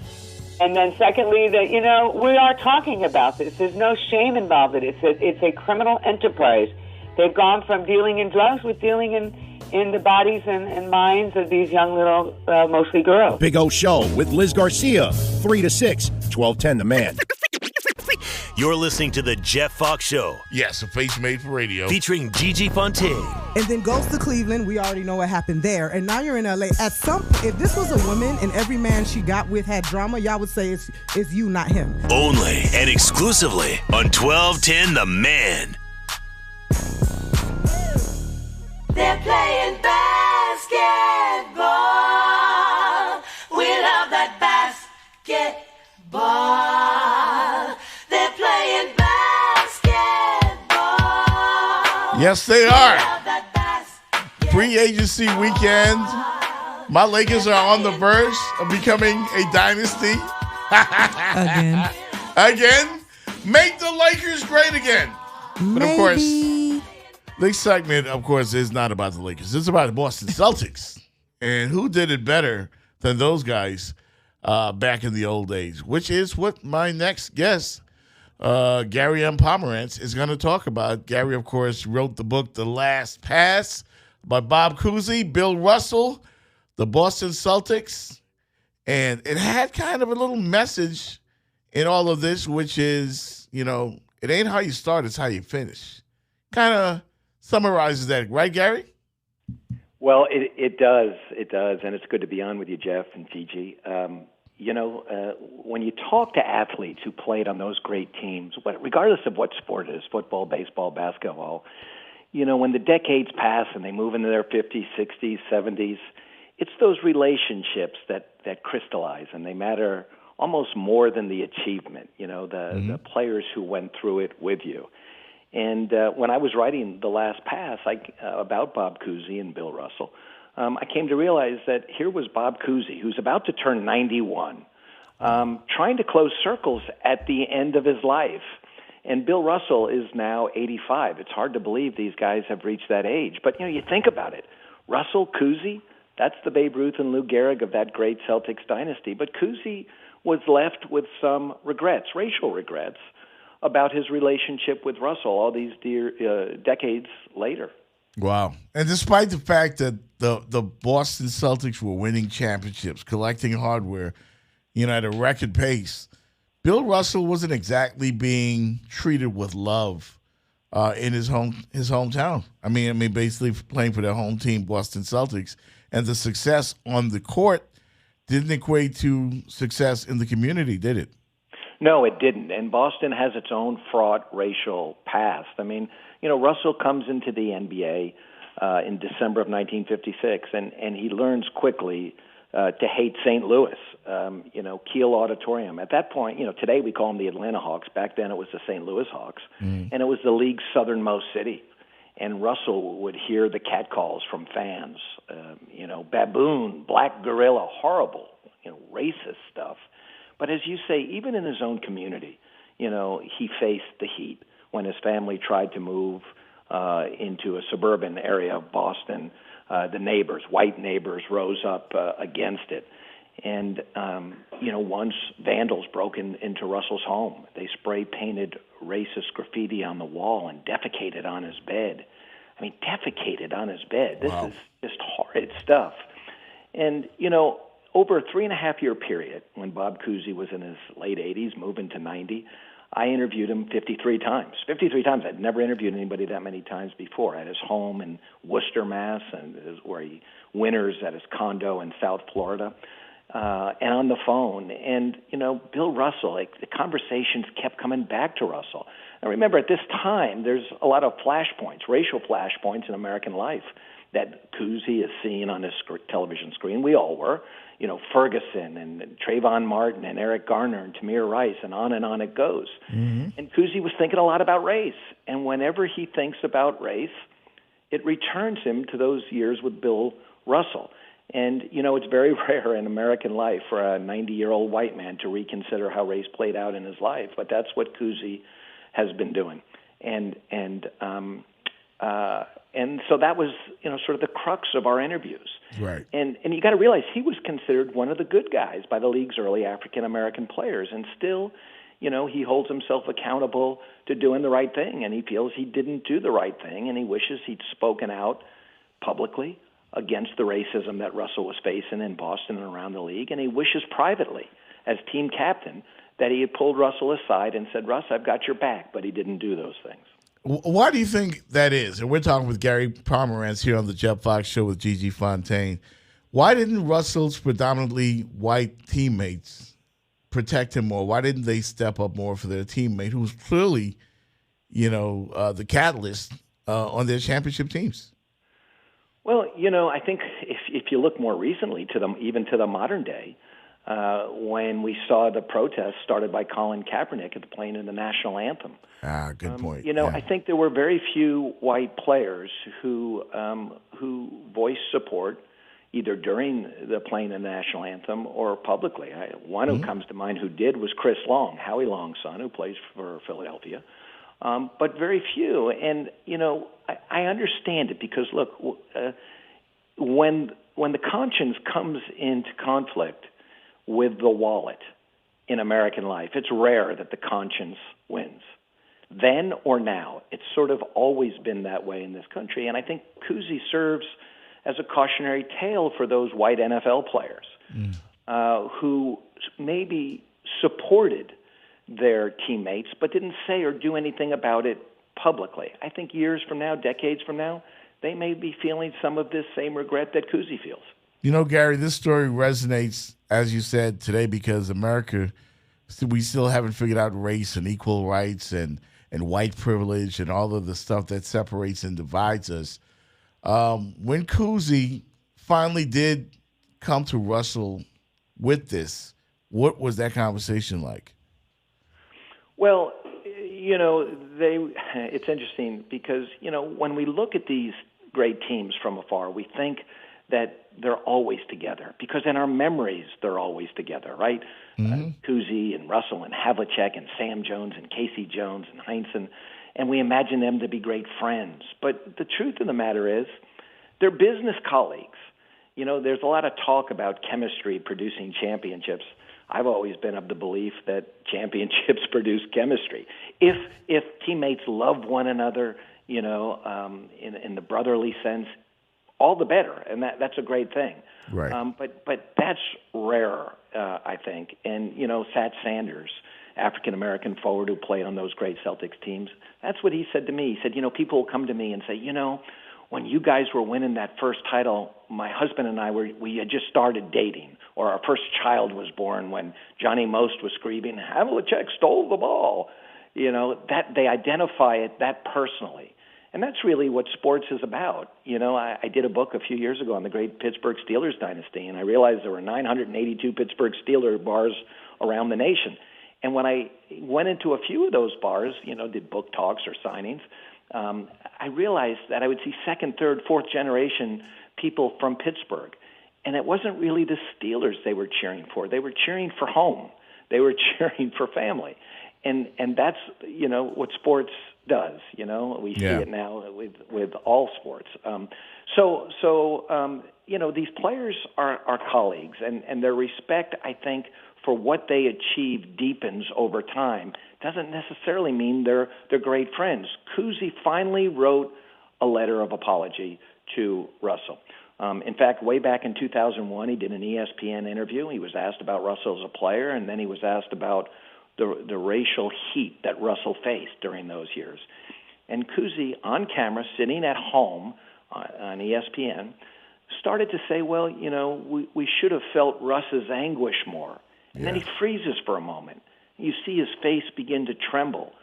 Speaker 24: And then secondly, that, we are talking about this. There's no shame involved in it. It's a criminal enterprise. They've gone from dealing in drugs with dealing in the bodies and minds of these young little, mostly girls.
Speaker 10: Big O Show with Liz Garcia, 3 to 6, 1210 The Man.
Speaker 1: You're listening to the Jeff Fox Show.
Speaker 3: Yes, a face made for radio.
Speaker 1: Featuring Gigi Fontaine.
Speaker 4: And then goes to Cleveland. We already know what happened there. And now you're in LA. If this was a woman and every man she got with had drama, y'all would say it's you, not him.
Speaker 1: Only and exclusively on 1210 The Man.
Speaker 25: They're playing basketball. We love that basketball. They're playing basketball.
Speaker 3: Yes, they are. Free agency weekend. My Lakers are on the verge of becoming a dynasty. Again. Make the Lakers great again. But of course, this segment, of course, is not about the Lakers. It's about the Boston Celtics. And who did it better than those guys back in the old days, which is what my next guest, Gary M. Pomerantz, is going to talk about. Gary, of course, wrote the book The Last Pass by Bob Cousy, Bill Russell, the Boston Celtics. And it had kind of a little message in all of this, which is, it ain't how you start, it's how you finish. Kind of summarizes that, right, Gary?
Speaker 26: Well, it does. It does. And it's good to be on with you, Jeff and Gigi. When you talk to athletes who played on those great teams, regardless of what sport it is, football, baseball, basketball, when the decades pass and they move into their 50s, 60s, 70s, it's those relationships that crystallize, and they matter almost more than the achievement, the players who went through it with you. And when I was writing The Last Pass about Bob Cousy and Bill Russell, I came to realize that here was Bob Cousy, who's about to turn 91, trying to close circles at the end of his life. And Bill Russell is now 85. It's hard to believe these guys have reached that age. But, you think about it. Russell, Cousy, that's the Babe Ruth and Lou Gehrig of that great Celtics dynasty. But Cousy was left with some regrets, racial regrets, about his relationship with Russell all these decades later.
Speaker 3: Wow. And despite the fact that the Boston Celtics were winning championships, collecting hardware, at a record pace, Bill Russell wasn't exactly being treated with love in his hometown. I mean, basically playing for their home team, Boston Celtics, and the success on the court didn't equate to success in the community, did it?
Speaker 26: No, it didn't. And Boston has its own fraught racial past. I mean, Russell comes into the NBA in December of 1956, and he learns quickly to hate St. Louis, Kiel Auditorium. At that point, today we call them the Atlanta Hawks. Back then it was the St. Louis Hawks. And it was the league's southernmost city. And Russell would hear the catcalls from fans, baboon, black gorilla, horrible, racist stuff. But as you say, even in his own community, he faced the heat when his family tried to move into a suburban area of Boston. The neighbors, white neighbors, rose up against it. And, once vandals broke into Russell's home. They spray-painted racist graffiti on the wall and defecated on his bed. I mean, defecated on his bed. This is just horrid stuff. And, over a 3.5-year period, when Bob Cousy was in his late 80s, moving to 90, I interviewed him 53 times. 53 times. I'd never interviewed anybody that many times before. At his home in Worcester, Mass., and where he winters at his condo in South Florida, and on the phone. And, Bill Russell, the conversations kept coming back to Russell. Now, remember, at this time, there's a lot of flashpoints, racial flashpoints in American life that Cousy is seeing on his television screen. We all were. Ferguson and Trayvon Martin and Eric Garner and Tamir Rice, and on it goes. Mm-hmm. And Cousy was thinking a lot about race. And whenever he thinks about race, it returns him to those years with Bill Russell. And, it's very rare in American life for a 90-year-old white man to reconsider how race played out in his life. But that's what Cousy has been doing. And so that was, sort of the crux of our interviews.
Speaker 3: Right.
Speaker 26: And you got to realize he was considered one of the good guys by the league's early African-American players. And still, he holds himself accountable to doing the right thing. And he feels he didn't do the right thing. And he wishes he'd spoken out publicly against the racism that Russell was facing in Boston and around the league. And he wishes privately, as team captain, that he had pulled Russell aside and said, Russ, I've got your back. But he didn't do those things.
Speaker 3: Why do you think that is? And we're talking with Gary Pomerantz here on the Jeff Fox Show with Gigi Fontaine. Why didn't Russell's predominantly white teammates protect him more? Why didn't they step up more for their teammate, who was clearly, the catalyst on their championship teams?
Speaker 26: Well, I think if you look more recently even to the modern day, when we saw the protests started by Colin Kaepernick at playing in the national anthem.
Speaker 3: Good point.
Speaker 26: I think there were very few white players who voiced support either during the playing in the national anthem or publicly. One who comes to mind who did was Chris Long, Howie Long's son, who plays for Philadelphia. But very few. And, I understand it because, look, when the conscience comes into conflict with the wallet in American life, it's rare that the conscience wins. Then or now, it's sort of always been that way in this country. And I think Cousy serves as a cautionary tale for those white NFL players who maybe supported their teammates but didn't say or do anything about it publicly. I think years from now, decades from now, they may be feeling some of this same regret that Cousy feels.
Speaker 3: Gary, this story resonates, as you said, today because America, we still haven't figured out race and equal rights and white privilege and all of the stuff that separates and divides us. When Cousy finally did come to Russell with this, what was that conversation like?
Speaker 26: Well, it's interesting because, when we look at these great teams from afar, we think that they're always together, because in our memories they're always together, right? Cousy and Russell and Havlicek and Sam Jones and Casey Jones and Heinsohn, and we imagine them to be great friends. But the truth of the matter is they're business colleagues. You know, there's a lot of talk about chemistry producing championships. I've always been of the belief that championships produce chemistry. If teammates love one another, you know, in the brotherly sense, all the better, and that's a great thing.
Speaker 3: Right.
Speaker 26: But that's rare, I think. And, you know, Sat Sanders, African-American forward who played on those great Celtics teams, that's what he said to me. He said, you know, people will come to me and say, you know, when you guys were winning that first title, my husband and I we had just started dating, or our first child was born when Johnny Most was screaming, Havlicek stole the ball. You know, that they identify it that personally. And that's really what sports is about. You know, I did a book a few years ago on the great Pittsburgh Steelers dynasty, and I realized there were 982 Pittsburgh Steelers bars around the nation. And when I went into a few of those bars, you know, did book talks or signings, I realized that I would see second, third, fourth generation people from Pittsburgh. And it wasn't really the Steelers they were cheering for. They were cheering for home. They were cheering for family. And that's, you know, what sports does. You know, we see it now with all sports. You know, these players are colleagues, and their respect, I think, for what they achieve deepens over time. Doesn't necessarily mean they're great friends. Cousy finally wrote a letter of apology to Russell. In fact, way back in 2001, he did an ESPN interview. He was asked about Russell as a player, and then he was asked about the racial heat that Russell faced during those years. And Cousy, on camera, sitting at home on ESPN, started to say, well, you know, we should have felt Russ's anguish more. And then he freezes for a moment. You see his face begin to tremble,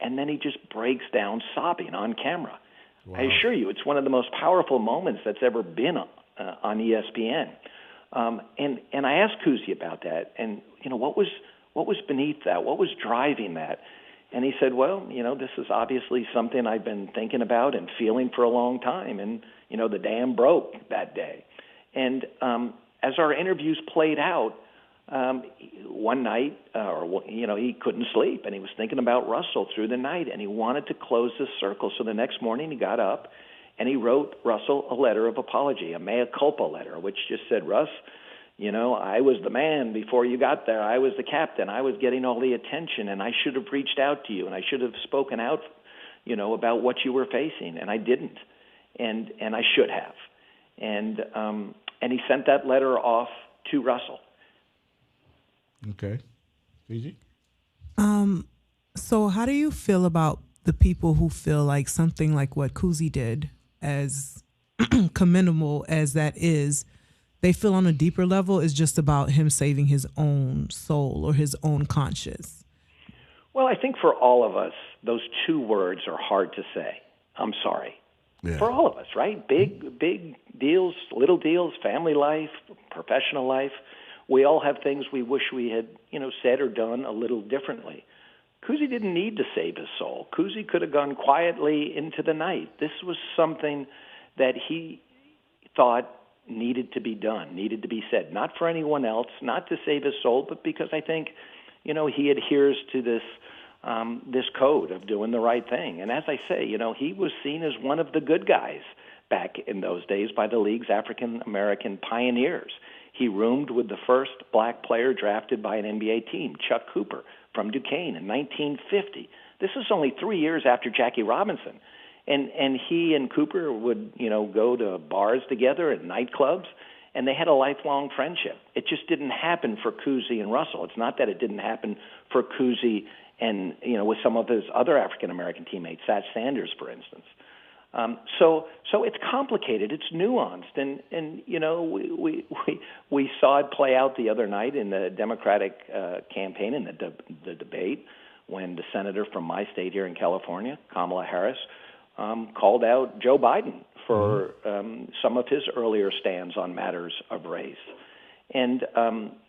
Speaker 26: and then he just breaks down sobbing on camera. Wow. I assure you, it's one of the most powerful moments that's ever been on ESPN. And I asked Cousy about that, and, you know, what was beneath that? What was driving that? And he said, well, you know, this is obviously something I've been thinking about and feeling for a long time. And, you know, the dam broke that day. And as our interviews played out, one night, you know, he couldn't sleep, and he was thinking about Russell through the night, and he wanted to close this circle. So the next morning he got up, and he wrote Russell a letter of apology, a mea culpa letter, which just said, Russ, you know, I was the man before you got there. I was the captain. I was getting all the attention, and I should have reached out to you, and I should have spoken out, you know, about what you were facing, and I didn't, and I should have. And he sent that letter off to Russell.
Speaker 3: Okay. Gigi?
Speaker 4: So how do you feel about the people who feel like something like what Cousy did, as commendable as that is, they feel on a deeper level is just about him saving his own soul or his own conscience?
Speaker 26: Well, I think for all of us, those two words are hard to say. I'm sorry. Yeah. For all of us, right? Big deals, little deals, family life, professional life. We all have things we wish we had, you know, said or done a little differently. Cousy didn't need to save his soul. Cousy could have gone quietly into the night. This was something that he thought needed to be done, needed to be said, not for anyone else, not to save his soul, but because I think, you know, he adheres to this code of doing the right thing. And as I say, you know, he was seen as one of the good guys back in those days by the league's African-American pioneers. He roomed with the first black player drafted by an NBA team, Chuck Cooper, from Duquesne in 1950. This is only 3 years after Jackie Robinson. And he and Cooper would, you know, go to bars together at nightclubs, and they had a lifelong friendship. It just didn't happen for Cousy and Russell. It's not that it didn't happen for Cousy and, you know, with some of his other African-American teammates, Sat Sanders, for instance. So it's complicated. It's nuanced, and you know, we saw it play out the other night in the Democratic campaign in the debate when the senator from my state here in California, Kamala Harris, called out Joe Biden for some of his earlier stands on matters of race. And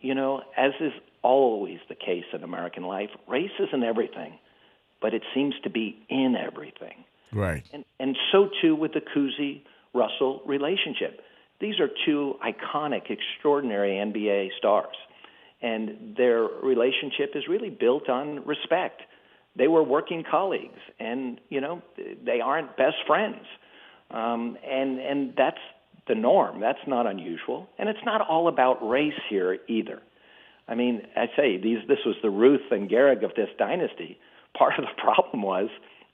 Speaker 26: you know, as is always the case in American life, race isn't everything, but it seems to be in everything.
Speaker 3: Right.
Speaker 26: And so, too, with the Cousy-Russell relationship. These are two iconic, extraordinary NBA stars, and their relationship is really built on respect. They were working colleagues, and they aren't best friends, and that's the norm. That's not unusual, and it's not all about race here either. I mean, I say this was the Ruth and Gehrig of this dynasty. Part of the problem was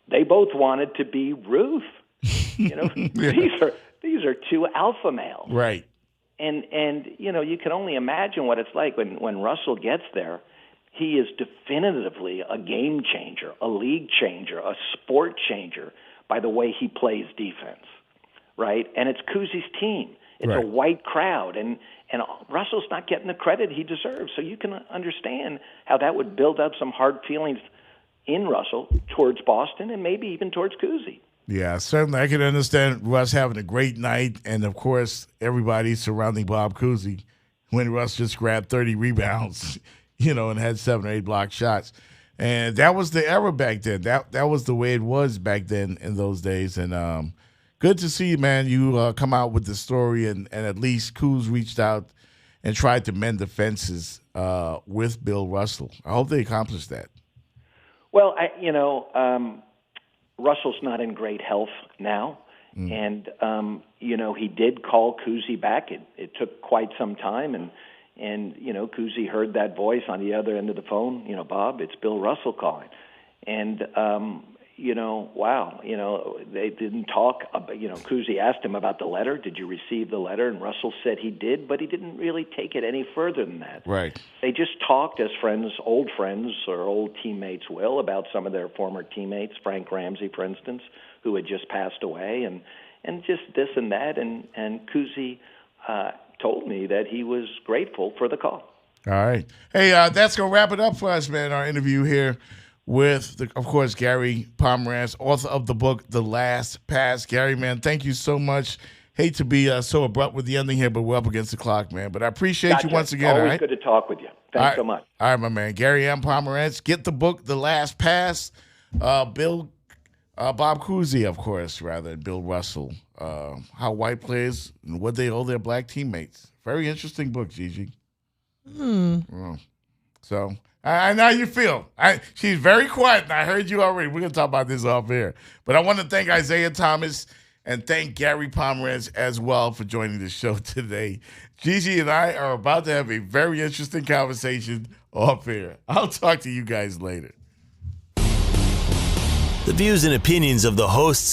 Speaker 26: they both wanted to be Ruth. These are two alpha males,
Speaker 3: right?
Speaker 26: And you can only imagine what it's like when Russell gets there. He is definitively a game changer, a league changer, a sport changer by the way he plays defense, right? And it's Cousy's team. It's a white crowd, and Russell's not getting the credit he deserves. So you can understand how that would build up some hard feelings in Russell towards Boston and maybe even towards Cousy.
Speaker 3: Yeah, certainly. I can understand Russ having a great night, and, of course, everybody surrounding Bob Cousy when Russ just grabbed 30 rebounds, and had 7 or 8 blocked shots. And that was the era back then. That was the way it was back then in those days. And good to see, man, you come out with the story, and at least Coos reached out and tried to mend the fences with Bill Russell. I hope they accomplished that.
Speaker 26: Well, Russell's not in great health now, and he did call Cousy back. It took quite some time, and Cousy heard that voice on the other end of the phone. Bob, it's Bill Russell calling, and wow, they didn't talk. Cousy asked him about the letter. Did you receive the letter? And Russell said he did, but he didn't really take it any further than that.
Speaker 3: Right.
Speaker 26: They just talked as friends, old friends or old teammates will, about some of their former teammates, Frank Ramsey, for instance, who had just passed away, and just this and that. And Cousy told me that he was grateful for the call.
Speaker 3: All right. Hey, that's going to wrap it up for us, man, our interview here with, of course, Gary Pomerantz, author of the book, The Last Pass. Gary, man, thank you so much. Hate to be so abrupt with the ending here, but we're up against the clock, man. But I appreciate you once again.
Speaker 26: Always
Speaker 3: all right?
Speaker 26: good to talk with you. Thanks so much.
Speaker 3: All right, my man. Gary M. Pomerantz. Get the book, The Last Pass. Bob Cousy, of course, rather, Bill Russell. How white players and what they owe their black teammates. Very interesting book, Gigi. So, I know how you feel. She's very quiet, and I heard you already. We're going to talk about this off air. But I want to thank Isaiah Thomas and thank Gary Pomerantz as well for joining the show today. Gigi and I are about to have a very interesting conversation off air. I'll talk to you guys later.
Speaker 1: The views and opinions of the hosts